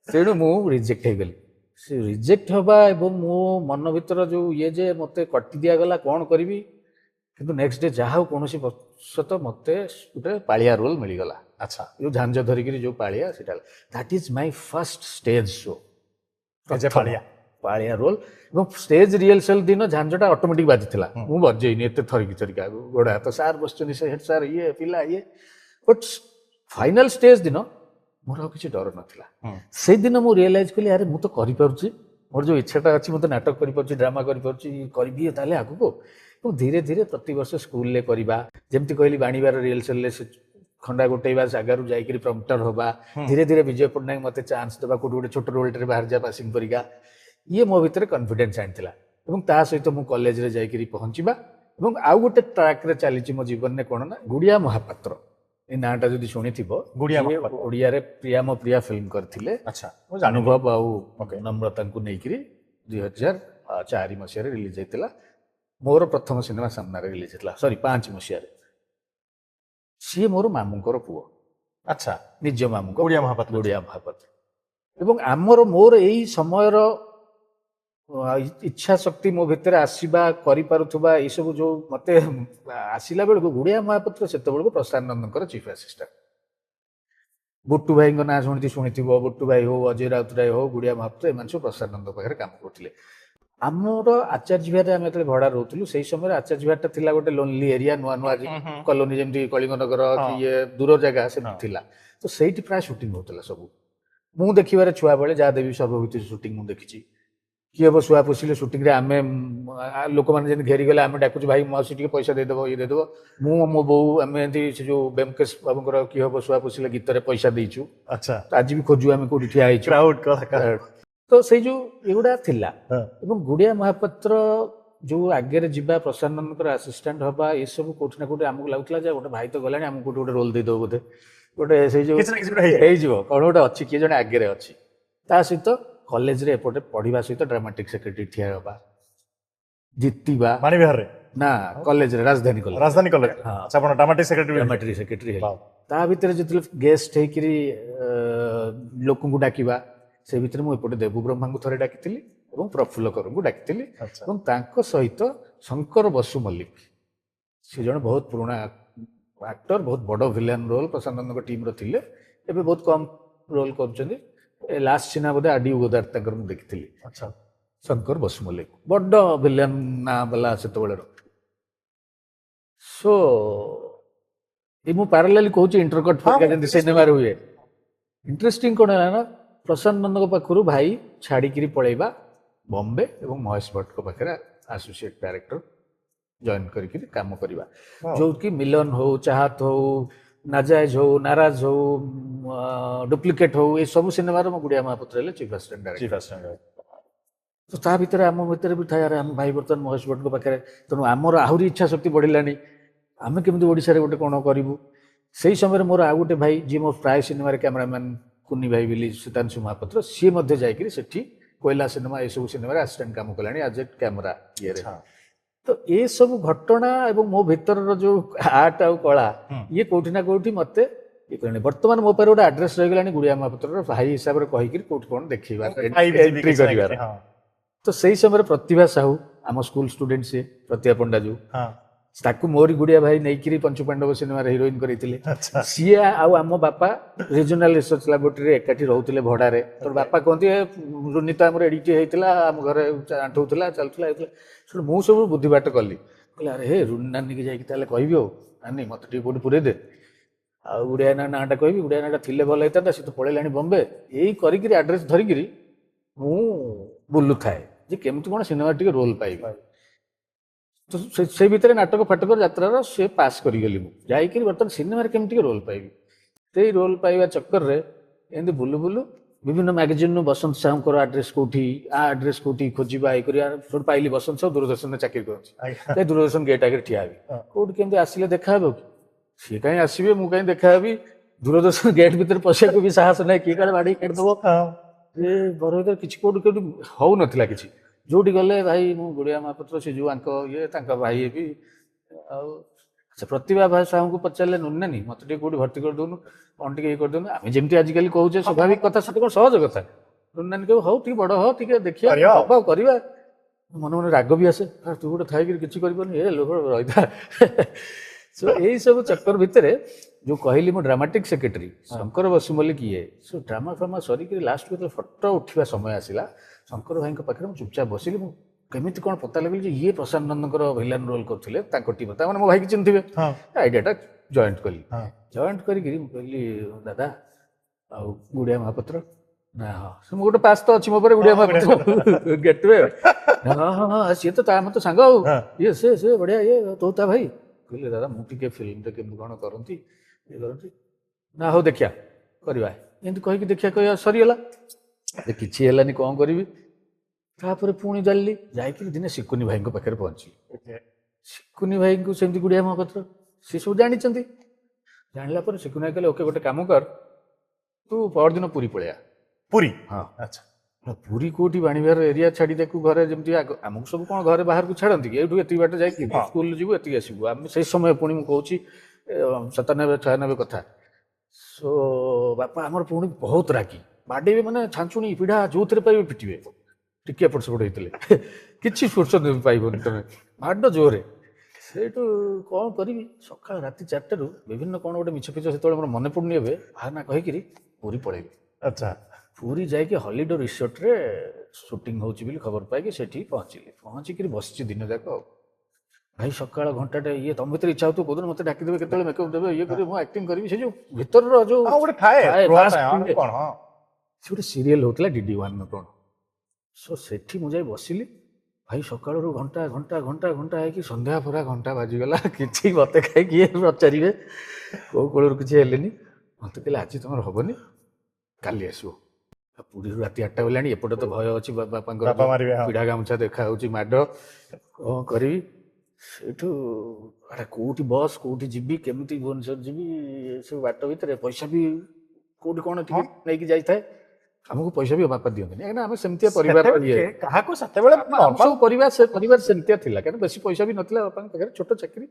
ତେଣୁ ମୁଁ ରିଜେକ୍ଟ ହେଇଗଲି। ସେ ରିଜେକ୍ଟ ହବା ଏବଂ ମୋ ମନ ଭିତର ଯୋଉ ଇଏ ଯେ ମତେ କଟି ଦିଆଗଲା କ'ଣ କରିବି, କିନ୍ତୁ ନେକ୍ସଟ ଡେ ଯାହା ହଉ କୌଣସି ବଶତ ମତେ ଗୋଟେ ପାଳିଆ ରୋଲ୍ ମିଳିଗଲା। ଆଚ୍ଛା। ଯୋଉ ଝାଞ୍ଜ ଧରିକିରି ଯୋଉ ପାଳିଆ, ସେଟା that is my first stage show. Palia roll. ଏବଂ ଷ୍ଟେଜ ରିହର୍ସାଲ ଦିନ ଝାଞ୍ଜଟା ଅଟୋମେଟିକ ବାଜିଥିଲା, ମୁଁ ବଜେଇନି ଏତେ ଥରିକା ଗୋଡ଼ ହାତ ସାର୍ ବସିଛନ୍ତି, ସେ ହେଡ୍ ସାର୍ ଇଏ ପିଲା ଇଏ। ବଟ୍ ଫାଇନାଲ ଷ୍ଟେଜ ଦିନ ମୋର ଆଉ କିଛି ଡର ନଥିଲା। ସେଇଦିନ ମୁଁ ରିଏଲାଇଜ କଲି, ଆରେ ମୁଁ ତ କରିପାରୁଛି, ମୋର ଯୋଉ ଇଚ୍ଛାଟା ଅଛି, ମୁଁ ତ ନାଟକ କରିପାରୁଛି, ଡ୍ରାମା କରିପାରୁଛି, କରିବି ତାହେଲେ ଆଗକୁ। ଏବଂ ଧୀରେ ଧୀରେ ପ୍ରତିବର୍ଷ ସ୍କୁଲରେ କରିବା, ଯେମିତି କହିଲି ବାଣୀବିହାର ରିହର୍ସାଲରେ ସେ ଖଣ୍ଡା ଗୋଟେଇବା ଜାଗାରୁ ଯାଇକିରି ପ୍ରମ୍ପଟର ହବା, ଧୀରେ ଧୀରେ ବିଜୟ ପଟ୍ଟନାୟକ ମତେ ଚାନ୍ସ ଦେବା, କୋଉଠି ଗୋଟେ ଛୋଟ ରୋଲଟେ ବାହାରି ଯା ପାସିଂ ପରିକା, ଇଏ ମୋ ଭିତରେ କନଫିଡେନ୍ସ ଆଣିଥିଲା। ଏବଂ ତା ସହିତ ମୁଁ କଲେଜରେ ଯାଇକିରି ପହଞ୍ଚିବା। ଏବଂ ଆଉ ଗୋଟେ ଟ୍ରାକରେ ଚାଲିଛି ମୋ ଜୀବନରେ କ'ଣ ନା, ଗୁଡ଼ିଆ ମହାପାତ୍ର, ଏ ନାଁଟା ଯଦି ଶୁଣିଥିବ, ଓଡ଼ିଆରେ ପ୍ରିୟା ମୋ ପ୍ରିୟା ଫିଲ୍ମ କରିଥିଲେ ଅନୁଭବ ଆଉ ନମ୍ରତାଙ୍କୁ ନେଇକିରି 2004 ମସିହାରେ ରିଲିଜ ହେଇଥିଲା। ମୋର ପ୍ରଥମ ସିନେମା ସାମ୍ନାରେ ରିଲିଜ ହେଇଥିଲା, 5 ମସିହାରେ। ସିଏ ମୋର ମାମୁଙ୍କର ପୁଅ। ଆଚ୍ଛା। ନିଜ ମାମୁଙ୍କ ଗୁଡ଼ିଆ ମହାପାତ୍ର। ଏବଂ ମୋର ଏଇ ସମୟର ଇଚ୍ଛା ଶକ୍ତି ମୋ ଭିତରେ ଆସିବା, କରିପାରୁଥିବା ଏଇସବୁ ଯୋଉ ମତେ ଆସିଲା ବେଳକୁ, ଗୁଡ଼ିଆ ମହାପାତ୍ର ସେତେବେଳକୁ ପ୍ରଶାନ୍ତ ନନ୍ଦଙ୍କର ଚିଫ୍ ଆସିଷ୍ଟାଣ୍ଟ। ବୁଟୁ ଭାଇଙ୍କ ନାଁ ଶୁଣିଥିବ, ବୁଟୁ ଭାଇ ହଉ, ଅଜୟ ରାଉତରାୟ ହଉ, ଗୁଡ଼ିଆ ମହାପାତ୍ର, ଏମାନେ ସବୁ ପ୍ରଶାନ୍ତ ନନ୍ଦଙ୍କ ପାଖରେ କାମ କରୁଥିଲେ। ଆମର ଆଚାର୍ଯ୍ୟ ବିହାରରେ ଆମେ ଯେତେବେଳେ ଭଡ଼ା ରହୁଥିଲୁ, ସେଇ ସମୟରେ ଆଚାର୍ଯ୍ୟ ବିହାରଟା ଥିଲା ଗୋଟେ ଲୋନଲି ଏରିଆ, ନୂଆ କଲୋନୀ, ଯେମିତି କଳିଙ୍ଗନଗର କି ଇଏ ଦୂର ଜାଗା ସେମିତି ଥିଲା। ତ ସେଇଠି ପ୍ରାୟ ସୁଟିଂ ହଉଥିଲା ସବୁ। ମୁଁ ଦେଖିବାରେ ଛୁଆବେଳେ ଯାହା ଦେବି ସର୍ବଭୂତି ସୁଟିଂ ମୁଁ ଦେଖିଛି। କିଏ ହବ ଶୁଆ ପୋଷିଲେ ସୁଟିଂରେ ଆମେ ଲୋକମାନେ ଯେମିତି ଘେରିଗଲେ ଆମେ ଡାକୁଛୁ, ଭାଇ ମାଉସୀ ଟିକେ ପଇସା ଦେଇଦେବ, ଇଏ ଦେଇଦେବ। ମୁଁ ମୋ ବୋଉ ଆମେ ଏମିତି ସେ ଯୋଉ ବ୍ୟୋମକେଶ ବାବୁଙ୍କର କିଏ ହବ ଶୁଆ ପୋଷିଲେ ଗୀତରେ ପଇସା ଦେଇଛୁ। ଆଚ୍ଛା। ଆଜି ବି ଖୋଜୁ ଆମେ କୋଉଠି ଠିଆ ହେଇଛୁ। ତ ସେଇ ଯୋଉ ଏଗୁଡା ଥିଲା। ଏବଂ ଗୁଡ଼ିଆ ମହାପାତ୍ର ଯୋଉ ଆଗରେ ଯିବା, ପ୍ରଶାନ୍ତ ନନ୍ଦଙ୍କର ଆସିଷ୍ଟାଣ୍ଟ ହବା, ଏସବୁ କୋଉଠି ନା କୋଉଠି ଆମକୁ ଲାଗୁଥିଲା ଯେ ଗୋଟେ ଭାଇ ତ ଗଲାଣି, ଆମକୁ କୋଉଠି ଗୋଟେ ରୋଲ ଦେଇଦବ ବୋଧେ, ଗୋଟେ ସେଇ ଯୋଉ ହେଇଯିବ, କ'ଣ ଗୋଟେ ଅଛି, କିଏ ଜଣେ ଆଗରେ ଅଛି। ତା ସହିତ କଲେଜରେ ଏପଟେ ପଢିବା ସହିତ ଡ୍ରାମାଟିକ ସେକ୍ରେଟାରୀ ଠିଆ ହେବା, ଜିତିବା। ବାଣୀବିହାରରେ ନା, କଲେଜରେ, ରାଜଧାନୀ କଲେଜ। ଆପଣ ଡ୍ରାମାଟିକ ସେକ୍ରେଟାରୀ ହେଲେ। ତା ଭିତରେ ଯେତେବେଳେ ଗେଷ୍ଟ ହେଇକିରି ଲୋକଙ୍କୁ ଡାକିବା, ସେ ଭିତରେ ମୁଁ ଏପଟେ ଦେବୁ ବ୍ରହ୍ମାଙ୍କୁ ଥରେ ଡାକିଥିଲି ଏବଂ ପ୍ରଫୁଲ୍ଲ କରଙ୍କୁ ଡାକିଥିଲି। ଏବଂ ତାଙ୍କ ସହିତ ଶଙ୍କର ବସୁ ମଲ୍ଲିକ, ସେ ଜଣେ ବହୁତ ପୁରୁଣା ଆକ୍ଟର, ବହୁତ ବଡ଼ ଭିଲିଆନ ରୋଲ ପ୍ରଶାନ୍ତ ନନ୍ଦଙ୍କ ଟିମର ଥିଲେ, ଏବେ ବହୁତ କମ୍ ରୋଲ କରୁଛନ୍ତି। ଲାଷ୍ଟ ସିନେମା ବୋଧେ ଆଡି ଉଗଦାର ତାଙ୍କର ମୁଁ ଦେଖିଥିଲି। ଶଙ୍କର ବସୁ ମଲ୍ଲିକ ବଡ଼ ଭିଲିଆନ ନାଁ ବାଲା ସେତେବେଳେର। ସୋ ଏ ମୁଁ ପାରାଲାଲି କହୁଛି, ଇଣ୍ଟରକଟ୍ ପରିକା ଯେମିତି ସିନେମାରେ ହୁଏ। ଇଣ୍ଟରେଷ୍ଟିଂ କ'ଣ ହେଲା ନା, ପ୍ରଶାନ୍ତ ନନ୍ଦଙ୍କ ପାଖରୁ ଭାଇ ଛାଡ଼ିକିରି ପଳେଇବା ବମ୍ବେ ଏବଂ ମହେଶ ଭଟ୍ଟଙ୍କ ପାଖରେ ଆସୋସିଏଟ୍ ଡାଇରେକ୍ଟର ଜଏନ୍ କରିକିରି କାମ କରିବା। ଯୋଉକି ମିଲନ ହଉ, ଚାହାତ ହଉ, ନାଜାୟଜ ହଉ, ନାରାଜ ହଉ, ଡୁପ୍ଲିକେଟ ହଉ, ଏ ସବୁ ସିନେମାର ମୋ ଗୁଡ଼ିଆ ମହାପାତ୍ର ହେଲେ ଚିଫ୍ ଆସିଷ୍ଟାଣ୍ଟ ଡାଇରେକ୍ଟର। ତ ତା ଭିତରେ ଆମ ଭିତରେ ବି ଥାଏ, ଆମ ଭାଇ ବର୍ତ୍ତମାନ ମହେଶ ଭଟ୍ଟଙ୍କ ପାଖରେ, ତେଣୁ ଆମର ଆହୁରି ଇଚ୍ଛା ଶକ୍ତି ବଢ଼ିଲାଣି, ଆମେ କେମିତି ଓଡ଼ିଶାରେ ଗୋଟେ କ'ଣ କରିବୁ। ସେଇ ସମୟରେ ମୋର ଆଉ ଗୋଟେ ଭାଇ, ଯିଏ ମୋ ପ୍ରାୟ ସିନେମାରେ କ୍ୟାମେରାମ୍ୟାନ୍, କୁନି ଭାଇ ବୋଲି ସୁତାଂଶୁ ମହାପାତ୍ର, ସିଏ ମଧ୍ୟ ଯାଇକିରି ସେଠି କୋଇଲା ସିନେମା, ଏସବୁ ସିନେମାରେ ଆସିଷ୍ଟାଣ୍ଟ କାମ କଲାଣି ଆଜ ଏ କ୍ୟାମେରା ଇଏରେ। ତ ଏସବୁ ଘଟଣା ଏବଂ ମୋ ଭିତରର ଯୋଉ ଆର୍ଟ ଆଉ କଳା, ଇଏ କୋଉଠି ନା କୋଉଠି ମତେ ଇଏ କଲାଣି। ବର୍ତ୍ତମାନ ମୋ ପାଖରେ ଗୋଟେ ଆଡ୍ରେସ ରହିଗଲାଣି, ଗୁଡ଼ିଆ ମହାପାତ୍ରର ଭାଇ ହିସାବରେ କହିକିରି କୋଉଠି କ'ଣ ଦେଖେଇବା, ଏଣ୍ଟ୍ରି କରିବାର। ତ ସେଇ ସମୟରେ ପ୍ରତିଭା ସାହୁ, ଆମ ସ୍କୁଲ ଷ୍ଟୁଡେଣ୍ଟ, ସିଏ ପ୍ରତିଭା ପଣ୍ଡା ଯୋଉ, ତାକୁ ମୋରି ଗୁଡିଆ ଭାଇ ନେଇକିରି ପଞ୍ଚୁ ପାଣ୍ଡବ ସିନେମାରେ ହିରୋଇନ କରିଥିଲେ। ଆଚ୍ଛା ସିଏ ଆଉ ଆମ ବାପା ରିଜନାଲ ରିସର୍ଚ୍ଚ ଲାବୋରେଟୋରୀରେ ଏକାଠି ରହୁଥିଲେ ଭଡାରେ। তোর ବାପା କହନ୍ତି ଏ ରୁନି ତ ଆମର ଏଡିଟି ହେଇଥିଲା, ଆମ ଘରେ ଆଣ୍ଠଉଥିଲା ଚାଲୁଥିଲା ହେଇଥିଲା। ଶୁଣ ମୁଁ ସବୁ ବୁଦ୍ଧି ବାଟ କଲି, କହିଲେ ଆରେ ହେ ରୁନି ନାନୀକି ଯାଇକି ତାହେଲେ କହିବି, ଆଉ ନାନୀ ମତେ ଟିକେ କୋଉଠି ପୁରେଇ ଦେ, ଆଉ ଗୁଡିଆ ନାଁଟା କହିବି, ଗୁଡିଆ ନାଁଟା ଥିଲେ ଭଲ ହେଇଥାନ୍ତା, ସେ ତ ପଳେଇଲାଣି ବମ୍ବେ। ଏଇ କରିକିରି ଆଡ୍ରେସ ଧରିକିରି ମୁଁ ବୁଲୁଥାଏ ଯେ କେମିତି କଣ ସିନେମା ଟିକେ ରୋଲ ପାଇବି। ତ ସେଇ ଭିତରେ ନାଟକ ଫାଟକ ଯାତ୍ରାର ସେ ପାସ୍ କରିଗଲି। ମୁଁ ଯାଇକିରି ବର୍ତ୍ତମାନ ସିନେମାରେ କେମିତି ଟିକେ ରୋଲ ପାଇବି, ସେଇ ରୋଲ ପାଇବା ଚକ୍କରରେ ଏମିତି ବୁଲୁ ବୁଲୁ ବିଭିନ୍ନ ମ୍ୟାଗାଜିନ୍ରୁ ବସନ୍ତ ସାହୁଙ୍କର ଆଡ୍ରେସ କୋଉଠି, ଆଡ୍ରେସ କୋଉଠି ଖୋଜିବା ଏଇ କରିବା ସେଠୁ ପାଇଲି। ବସନ୍ତ ସାହୁ ଦୂରଦର୍ଶନରେ ଚାକିରି କରନ୍ତି, ଆଜ୍ଞା ଯାଇ ଦୂରଦର୍ଶନ ଗେଟ୍ ଆଗରେ ଠିଆ ହେବି, କୋଉଠି କେମିତି ଆସିଲେ ଦେଖାହେବ କି? ସିଏ କାହିଁ ଆସିବେ, ମୁଁ କାହିଁ ଦେଖାହେବି, ଦୂରଦର୍ଶନ ଗେଟ୍ ଭିତରେ ପଶିବାକୁ ବି ସାହସ ନାହିଁ, କିଏ କାଳେ ବାଡେଇ କାଢିଦବ। ଏ ଘର ଭିତରେ କିଛି କୋଉଠି କୋଉଠି ହଉନଥିଲା କିଛି। ଯୋଉଠି ଗଲେ ଭାଇ ମୁଁ ଗୁଡିଆ ମହାପାତ୍ର, ସେ ଯୋଉ ଆଙ୍କ ଇଏ ତାଙ୍କ ଭାଇ ବି, ଆଉ ସେ ପ୍ରତିଭା ସାହୁଙ୍କୁ ପଚାରିଲେ ନୁନି ନାନୀ ମତେ ଟିକେ କୋଉଠି ଭର୍ତ୍ତି କରିଦଉନୁ, କଣ ଟିକେ ଇଏ କରିଦଉନୁ। ଆମେ ଯେମିତି ଆଜିକାଲି କହୁଛେ ସ୍ୱାଭାବିକ କଥା, ସେଟା କଣ ସହଜ କଥା। ନୁନି ନାନୀ କହିବ ହଉ ଟିକେ ବଡ ହ, ଟିକେ ଦେଖିବା ହବ କରିବା। ମନେ ମନେ ରାଗ ବି ଆସେ, ତୁ ଗୋଟେ ଥାଇକିରି କିଛି କରିପାରୁନି, ଏ ଲୋକ ରହିଥା। ଏଇ ସବୁ ଚକ୍କର ଭିତରେ ଯୋଉ କହିଲି ମୁଁ ଡ୍ରାମାଟିକ୍ ସେକ୍ରେଟାରୀ ଶଙ୍କର ବସୁମଲ୍ଲି କିଏ, ସେ ଡ୍ରାମା ଫ୍ରାମା ସରିକିରି ଲାଷ୍ଟକୁ ଯେତେବେଳେ ଫଟୋ ଉଠିବା ସମୟ ଆସିଲା, ଶଙ୍କର ଭାଇଙ୍କ ପାଖରେ ମୁଁ ଚୁପଚାପ ବସିଲି। ମୁଁ କେମିତି କଣ ପତା ଲାଗିଲି ଯେ ଇଏ ପ୍ରଶାନ୍ତ ନନ୍ଦଙ୍କର ଭିଲାନ ରୋଲ କରୁଥିଲେ ତାଙ୍କ ଟିମ୍, ତାମାନେ ମୋ ଭାଇକି ଚିହ୍ନିଥିବେ। ଆଇଡିଆଟା ଜଏଣ୍ଟ କଲି, ଜଏଣ୍ଟ କରିକିରି ମୁଁ କହିଲି ଦାଦା ଆଉ ଗୁଡିଆ ମହାପାତ୍ର ନା, ହଁ ମୁଁ ଗୋଟେ ପାସ୍ ତ ଅଛି ମୋ ଉପରେ, ଗୁଡିଆ ମହାପାତ୍ର ଗେଟୱେ। ହଁ ହଁ ହଁ ସିଏ ତ ଆମ ତ ସାଙ୍ଗ, ଆଉ ଇଏ ସେ ବଢିଆ, ଇଏ ତୋ ତା ଭାଇ। କହିଲେ ଦାଦା ମୁଁ ଟିକେ ଫିଲ୍ମରେ କେମିତି କଣ କରନ୍ତି, ଇଏ କରନ୍ତି ନା, ହଉ ଦେଖିଆ କରିବା, ଏମିତି କହିକି ଦେଖିଆ କହିବା ସରିଗଲା। କିଛି ହେଲାନି, କଣ କରିବି। ତାପରେ ପୁଣି ଚାଲିଲି, ଯାଇକିରି ଦିନେ ଶିକୁନି ଭାଇଙ୍କ ପାଖରେ ପହଞ୍ଚିଲି। ଶିକୁନି ଭାଇଙ୍କୁ ସେମିତି ଗୁଡିଆ ମହାପାତ୍ର ସେ ସବୁ ଜାଣିଛନ୍ତି। ଜାଣିଲା ପରେ ଶିକୁନି ଭାଇ କହିଲେ ଓକେ ଗୋଟେ କାମ କର, ତୁ ପରଦିନ ପୁରୀ ପଳେଇଆ। ପୁରୀ? ହଁ ଆଚ୍ଛା। ପୁରୀ କୋଉଠି, ବାଣିବାର ଏରିଆ ଛାଡି ଦେଖୁ ଘରେ ଯେମିତି ଆମକୁ ସବୁ କଣ ଘରେ ବାହାରକୁ ଛାଡନ୍ତି କି, ଏଇଠୁ ଏତିକି ବାଟ ଯାଇକି ସ୍କୁଲ ଯିବୁ ଏତିକି ଆସିବୁ। ଆମେ ସେଇ ସମୟ ପୁଣି ମୁଁ କହୁଛି 97 96 କଥା। ସୋ ବାପା ଆମର ପୁଣି ବହୁତ ରାଗି, ବାଡେଇବେ ମାନେ ଛାଞ୍ଚୁଣି ପିଢା ଯୋଉଥିରେ ପାଇବେ ପିଟିବେ, ଟିକେ ଏପଟ ସେପଟ ହେଇଥିଲେ କିଛି ଫୁର୍ସତ ପାଇବନି ତମେ, ମାଡ ଜୋରେ। ସେଇଠୁ କଣ କରିବି, ସକାଳ ରାତି 4ଟାରୁ ବିଭିନ୍ନ କଣ ଗୋଟେ ମିଛ ଫିଛ ସେତେବେଳେ ମୋର ମନେ ପଡୁନି ଏବେ, ବାହାନା କହିକିରି ପୁରୀ ପଳେଇବି। ଆଚ୍ଛା। ପୁରୀ ଯାଇକି ହଲିଡେ ରିସୋର୍ଟରେ ସୁଟିଂ ହଉଛି ବୋଲି ଖବର ପାଇକି ସେଠି ପହଞ୍ଚିଲି। ପହଞ୍ଚିକିରି ବସିଛି ଦିନ ଯାକ। ଆଉ ଭାଇ ସକାଳ ଘଣ୍ଟାଟେ ଇଏ ତମ ଭିତରେ ଇଚ୍ଛା ହଉଥିବ କୋଉଦିନ ମତେ ଡାକିଦେବେ, କେତେବେଳେ ମେକଅପ୍ ଦେବେ, ଇଏ କରିବେ, ମୁଁ ଆକ୍ଟିଂ କରିବି। ସେ ଯୋଉ ଭିତରର ଯୋଉ ଗୋଟେ ଥାଏ କଣ, ସେ ଗୋଟେ ସିରିଏଲ ହଉଥିଲା DD1 କଣ। ସୋ ସେଠି ମୁଁ ଯାଇ ବସିଲି। ଭାଇ ସକାଳରୁ ଘଣ୍ଟା ଘଣ୍ଟା ଘଣ୍ଟା ଘଣ୍ଟା ହେଇକି ସନ୍ଧ୍ୟା ପୁରା ଘଣ୍ଟା ବାଜିଗଲା, କିଛି ମତେ କାହିଁ କିଏ ପଚାରିବେ, କୋଉ କୋଳରୁ କିଛି ହେଲେନି। ମତେ କହିଲେ ଆଜି ତମର ହବନି, କାଲି ଆସିବ। ପୁରୀରୁ ରାତି 8ଟା ହେଲାଣି, ଏପଟେ ତ ଭୟ ଅଛି ବାପାଙ୍କର ପିଢା ଗାମୁଛା ଦେଖା ହଉଛି, ମାଡ କଣ କରିବି। ସେଇଠୁ କୋଉଠି ବସ୍, କୋଉଠି ଯିବି, କେମିତି ଭୁବନେଶ୍ୱର ଯିବି, ଏସବୁ ବାଟ ଭିତରେ ପଇସା ବି କୋଉଠି କଣ ଟିକେ ନେଇକି ଯାଇଥାଏ। ଆମକୁ ପଇସା ବି ବାପା ଦିଅନ୍ତିନି, କାହିଁକିନା ଆମେ ସେମିତିଆ ପରିବାର, କାହାକୁ ସେତେବେଳେ ସବୁ ପରିବାର ସେମିତିଆ ଥିଲା, କାରଣ ବେଶୀ ପଇସା ବି ନଥିଲା ବାପାଙ୍କ ପାଖରେ, ଛୋଟ ଚାକିରି।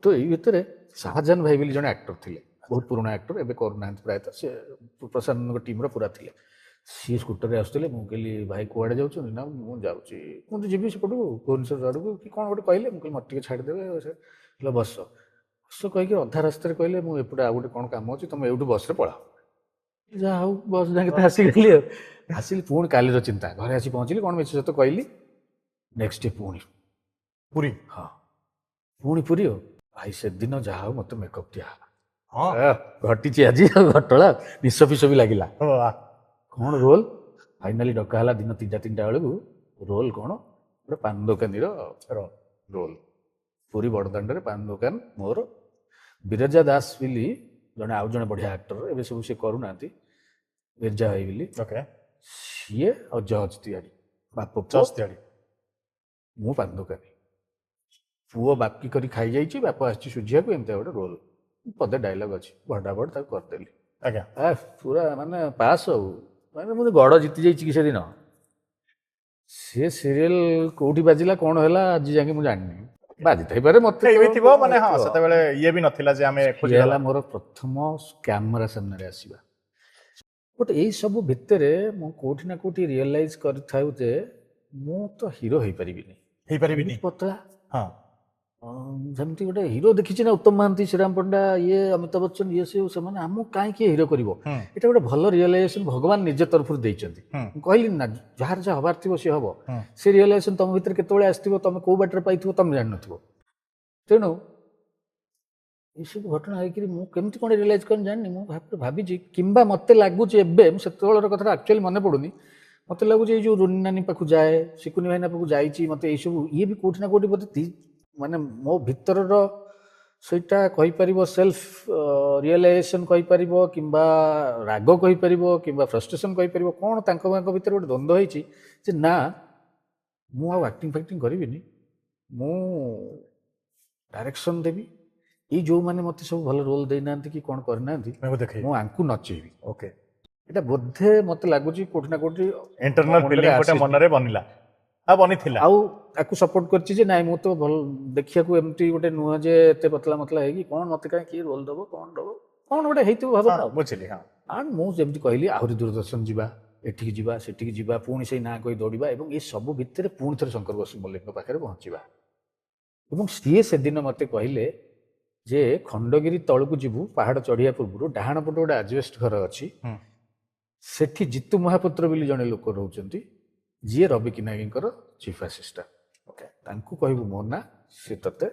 ତ ଏଇ ଭିତରେ ଶାହଜାହାନ ଭାଇ ବୋଲି ଜଣେ ଆକ୍ଟର ଥିଲେ, ବହୁତ ପୁରୁଣା ଆକ୍ଟର, ଏବେ କରୁନାହାନ୍ତି ପ୍ରାୟତଃ, ସେ ପ୍ରଶାନ୍ତଙ୍କ ଟିମ୍ର ପୁରା ଥିଲେ। ସିଏ ସ୍କୁଟରରେ ଆସୁଥିଲେ। ମୁଁ କହିଲି ଭାଇ କୁଆଡେ ଯାଉଛନ୍ତି, ନା ମୁଁ ଯାଉଛି, ମୁଁ ତ ଯିବି ସେପଟକୁ ଭୁବନେଶ୍ୱର ଆଡ଼କୁ କି କଣ ଗୋଟେ କହିଲେ। ମୁଁ କହିଲି ମତେ ଟିକେ ଛାଡ଼ିଦେବେ, ବସ ବସ କହିକି ଅଧା ରାସ୍ତାରେ କହିଲେ ମୁଁ ଏପଟେ ଆଉ ଗୋଟେ କଣ କାମ ଅଛି, ତମେ ଏଇଠୁ ବସରେ ପଳାଅ। ଯାହା ହଉ ବସ୍ ଯାକେ ତ ଆସିଗଲି। ଆଉ ଆସିଲି, ପୁଣି କାଲିର ଚିନ୍ତା, ଘରେ ଆସି ପହଞ୍ଚିଲି, କଣ ମିଛ ସତ କହିଲି। ନେକ୍ସଟ ଡେ ପୁଣି ପୁରୀ। ହଁ ପୁଣି ପୁରୀ। ଆଉ ଭାଇ ସେଦିନ ଯାହା ହଉ ମତେ ମେକଅପ୍ ଦିଆହେଲା, ଘଟିଛି ଆଜି ଘଟଣା, ନିଶ ଫିସ ବି ଲାଗିଲା। କଣ ରୋଲ, ଫାଇନାଲି ଡକା ହେଲା ଦିନ 3ଟା ବେଳକୁ। ରୋଲ କଣ, ଗୋଟେ ପାନ ଦୋକାନୀର ରୋଲ। ପୁରୀ ବଡ଼ଦାଣ୍ଡରେ ପାନ ଦୋକାନ ମୋର। ବିରଜା ଦାସ ବୋଲି ଆଉ ଜଣେ ବଢିଆ ଆକ୍ଟର, ଏବେ ସବୁ ସେ କରୁନାହାନ୍ତି, ବିରଜା ଭାଇ ବୋଲି, ସିଏ ଆଉ ଜଜ ତିଆଡ଼ି, ବାପ ପୁଅ। ମୁଁ ପାନ ଦୋକାନୀ, ପୁଅ ବାକି କରି ଖାଇଯାଇଛି, ବାପ ଆସିଛି ସୁଝିବାକୁ, ଏମିତିଆ ଗୋଟେ ରୋଲ। ପଦେ ଡାଇଲଗ ଅଛି, ଭଡାଭଡ ତାକୁ କରିଦେଲି। ପୁରା ମାନେ ପାସ୍। ଆଉ ମାନେ ମୁଁ ଗଡ଼ ଜିତି ଯାଇଛି କି ସେଦିନ। ସେ ସିରିଏଲ କୋଉଠି ବାଜିଲା, କଣ ହେଲା, ଆଜି ଯାକେ ମୁଁ ଜାଣିନି। ବାଜିଥାଇପାରେ, ମତେ ମାନେ ହଁ ସେତେବେଳେ ଇଏ ବି ନଥିଲା ଯେ ଆମେ ହେଲା ମୋର ପ୍ରଥମ କ୍ୟାମେରା ସାମ୍ନାରେ ଆସିବା। ବଟ୍ ଏଇ ସବୁ ଭିତରେ ମୁଁ କୋଉଠି ନା କୋଉଠି ରିଏଲାଇଜ କରିଥାଉ ଯେ ମୁଁ ତ ହିରୋ ହେଇପାରିବିନି, ପତଳା। ଯେମିତି ଗୋଟେ ହିରୋ ଦେଖିଛି ନା ଉତ୍ତମ ମହାନ୍ତି ଶ୍ରୀରାମ ପଣ୍ଡା ଇଏ ଅମିତାଭ ବଚ୍ଚନ ଇଏ ସେ ସେମାନେ ଆମକୁ କାହିଁକି ହିରୋ କରିବ ଏଇଟା ଗୋଟେ ଭଲ ରିଅଲାଇଜେସନ ଭଗବାନ ନିଜ ତରଫରୁ ଦେଇଛନ୍ତି ମୁଁ କହିଲି ନା ଯାହାର ଯାହା ହବାର ଥିବ ସିଏ ହବ ସେ ରିଅଲାଇଜେସନ ତମ ଭିତରେ କେତେବେଳେ ଆସିଥିବ ତମେ କୋଉ ବାଟରେ ପାଇଥିବ ତମେ ଜାଣିନଥିବ ତେଣୁ ଏସବୁ ଘଟଣା ହେଇକିରି ମୁଁ କେମିତି କ'ଣ ରିଅଲାଇଜ୍ କରି ଜାଣିନି ମୁଁ ଭାବିଛି କିମ୍ବା ମୋତେ ଲାଗୁଛି ଏବେ ମୁଁ ସେତେବେଳର କଥାଟା ଆକ୍ଚୁଆଲି ମନେ ପଡ଼ୁନି ମୋତେ ଲାଗୁଛି ଏଇ ଯେଉଁ ରୁନି ନାନୀ ପାଖକୁ ଯାଏ ଶିକୁନି ଭାଇନା ପାଖକୁ ଯାଇଛି ମୋତେ ଏଇସବୁ ଇଏ ବି କେଉଁଠି ନା କେଉଁଠି ମୋତେ ମାନେ ମୋ ଭିତରର ସେଇଟା କହିପାରିବ ସେଲ୍ଫ ରିଅଲାଇଜେସନ୍ କହିପାରିବ କିମ୍ବା ରାଗ କହିପାରିବ କିମ୍ବା ଫ୍ରଷ୍ଟ୍ରେସନ୍ କହିପାରିବ କ'ଣ ତାଙ୍କ ଭିତରେ ଗୋଟେ ଦ୍ୱନ୍ଦ୍ୱ ହେଇଛି ଯେ ନା ମୁଁ ଆଉ ଆକ୍ଟିଂ ଫାକ୍ଟିଂ କରିବିନି ମୁଁ ଡାଇରେକ୍ସନ୍ ଦେବି ଏଇ ଯେଉଁମାନେ ମୋତେ ସବୁ ଭଲ ରୋଲ୍ ଦେଇନାହାନ୍ତି କି କ'ଣ କରିନାହାନ୍ତି ମୁଁ ଆଙ୍କୁ ନଚେଇବି ଓକେ ଏଇଟା ବୋଧେ ମୋତେ ଲାଗୁଛି କୋଉଠି ନା କୋଉଠି ଇଣ୍ଟରନାଲ ଫିଲିଂ ଗୋଟେ ମନରେ ବନିଲା ଆଉ ବନିଥିଲା ଆଉ ତାକୁ ସପୋର୍ଟ କରିଛି ଯେ ନାଇଁ ମୁଁ ତ ଭଲ ଦେଖିବାକୁ ଏମିତି ଗୋଟେ ନୁହଁ ଯେ ଏତେ ପତଲା ମତଲା ହେଇକି କ'ଣ ମୋତେ କାହିଁ କିଏ ରୋଲ୍ ଦେବ କ'ଣ ଗୋଟେ ହେଇଥିବ ଭାବନା ବୁଝିଲି ହଁ ଆଣ୍ଡ ମୁଁ ଯେମିତି କହିଲି ଆହୁରି ଦୂରଦର୍ଶନ ଯିବା ଏଠିକି ଯିବା ସେଠିକି ଯିବା ପୁଣି ସେଇ ନାଁ କହି ଦୌଡ଼ିବା ଏବଂ ଏ ସବୁ ଭିତରେ ପୁଣି ଥରେ ଶଙ୍କର ବସୁ ମଲ୍ଲିକଙ୍କ ପାଖରେ ପହଞ୍ଚିବା ଏବଂ ସିଏ ସେଦିନ ମୋତେ କହିଲେ ଯେ ଖଣ୍ଡଗିରି ତଳକୁ ଯିବୁ ପାହାଡ଼ ଚଢ଼ିବା ପୂର୍ବରୁ ଡାହାଣ ପଟେ ଗୋଟେ ଆଜବେଷ୍ଟ ଘର ଅଛି ସେଠି ଜିତୁ ମହାପାତ୍ର ବୋଲି ଜଣେ ଲୋକ ରହୁଛନ୍ତି ଯିଏ ରବି କିନାଗୀଙ୍କର ଚିଫ୍ ଆସିଷ୍ଟାଣ୍ଟ ଓକେ ତାଙ୍କୁ କହିବୁ ମୋ ନା ସେ ତତେ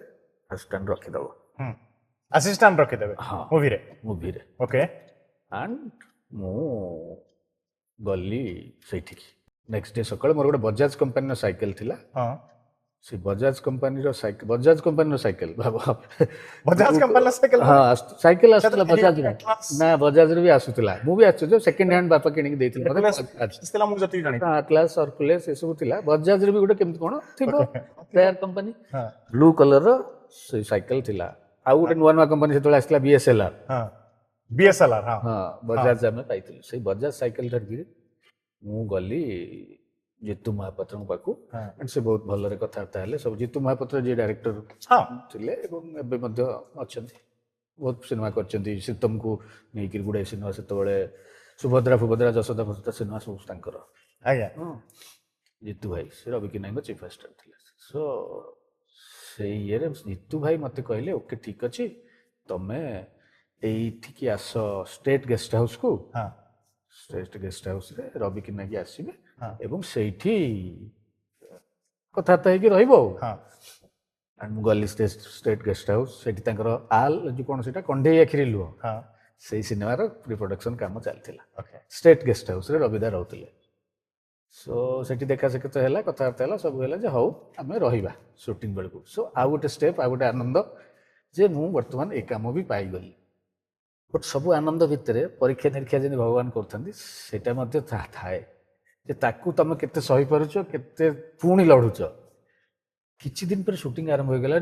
ଆସିଷ୍ଟାଣ୍ଟ ରଖିଦେବ ଆସିଷ୍ଟାଣ୍ଟ ରଖିଦେବେ ହଁ ମୁଭିରେ ଓକେ ଆଣ୍ଡ ମୁଁ ଗଲି ସେଇଠିକି ନେକ୍ସଟ ଡେ ସକାଳେ ମୋର ଗୋଟେ ବଜାଜ କମ୍ପାନୀର ସାଇକେଲ ଥିଲା ହଁ ସେ ବଜାଜ କମ୍ପାନୀର ସାଇକେଲ ଭାବ ବଜାଜ କମ୍ପାନୀର ସାଇକେଲ ହଁ ସାଇକେଲ ଆସୁଥିଲା ବଜାଜର ନା ବଜାଜରେ ବି ଆସୁଥିଲା ମୁଁ ବି ଆସୁଛି ସେକେଣ୍ଡ ହ୍ୟାଣ୍ଡ ବାପା କିଣିକି ଦେଇଥିଲେ ମୁଁ ଯେତିକି ଜାଣି କ୍ଲାସ୍ ସର୍କୁଲେସ୍ ଏସବୁ ଥିଲା ବଜାଜରେ ବି ଗୋଟେ କେମିତି କ'ଣ ଥିବ ପ୍ରେୟାର କମ୍ପାନୀ ବ୍ଲୁ କଲରର ସେ ସାଇକେଲ ଥିଲା ଆଉ ଗୋଟେ ନୂଆ କମ୍ପାନୀ ସେତେବେଳେ ଆସିଥିଲା ବିଏସ୍ଏଲ୍ଆର୍ ହଁ ବଜାଜ ଆମେ ପାଇଥିଲୁ ସେଇ ବଜାଜ ସାଇକେଲ ଧରିକିରି ମୁଁ ଗଲି ଜିତୁ ମହାପାତ୍ରଙ୍କ ପାଖକୁ ସେ ବହୁତ ଭଲରେ କଥାବାର୍ତ୍ତା ହେଲେ ସବୁ ଜିତୁ ମହାପାତ୍ର ଯିଏ ଡାଇରେକ୍ଟର ଥିଲେ ଏବଂ ଏବେ ମଧ୍ୟ ଅଛନ୍ତି ବହୁତ ସିନେମା କରିଛନ୍ତି ଶୀତମକୁ ନେଇକିରି ଗୁଡ଼ାଏ ସିନେମା ସେତେବେଳେ ସୁଭଦ୍ରା ଯଶୋଦା ସିନେମା ସବୁ ତାଙ୍କର ଆଜ୍ଞା ଜିତୁ ଭାଇ ସେ ରବି କିନାଇଙ୍କ ଚିଫ୍ ଆସିଷ୍ଟାଣ୍ଟ ଥିଲେ ସୋ ସେଇ ଇଏରେ ଜିତୁ ଭାଇ ମୋତେ କହିଲେ ଓକେ ଠିକ୍ ଅଛି ତମେ ଏଇଠିକି ଆସ ଷ୍ଟେଟ୍ ଗେଷ୍ଟ ହାଉସ୍କୁ ଷ୍ଟେଟ୍ ଗେଷ୍ଟ ହାଉସ୍ରେ ରବି କିନାଗୀ ଆସିବେ ଏବଂ ସେଇଠି କଥାବାର୍ତ୍ତା ହେଇକି ରହିବ ଆଉ ମୁଁ ଗଲି ଷ୍ଟେଟ୍ ଗେଷ୍ଟ ହାଉସ୍ ସେଠି ତାଙ୍କର ଯେଉଁ କ'ଣ ସେଇଟା କଣ୍ଢେଇ ଆଖିରେ ଲୁହ ସେଇ ସିନେମାର ପ୍ରିପ୍ରଡକ୍ସନ୍ କାମ ଚାଲିଥିଲା ଷ୍ଟେଟ୍ ଗେଷ୍ଟ ହାଉସ୍ରେ ରବିଦା ରହୁଥିଲେ ସୋ ସେଠି ଦେଖା ସାକ୍ଷାତ ହେଲା କଥାବାର୍ତ୍ତା ହେଲା ସବୁ ହେଲା ଯେ ହଉ ଆମେ ରହିବା ସୁଟିଂ ବେଳକୁ ସୋ ଆଉ ଗୋଟେ ଷ୍ଟେପ୍ ଆଉ ଗୋଟେ ଆନନ୍ଦ ଯେ ମୁଁ ବର୍ତ୍ତମାନ ଏ କାମ ବି ପାଇଗଲି ବଟ୍ ସବୁ ଆନନ୍ଦ ଭିତରେ ପରୀକ୍ଷା ନିରୀକ୍ଷା ଯେମିତି ଭଗବାନ କରୁଥାନ୍ତି ସେଇଟା ମଧ୍ୟ ଥାଏ ଯେ ତାକୁ ତମେ କେତେ ସହିପାରୁଛ କେତେ ପୁଣି ଲଢ଼ୁଛ କିଛି ଦିନ ପରେ ସୁଟିଂ ଆରମ୍ଭ ହୋଇଗଲା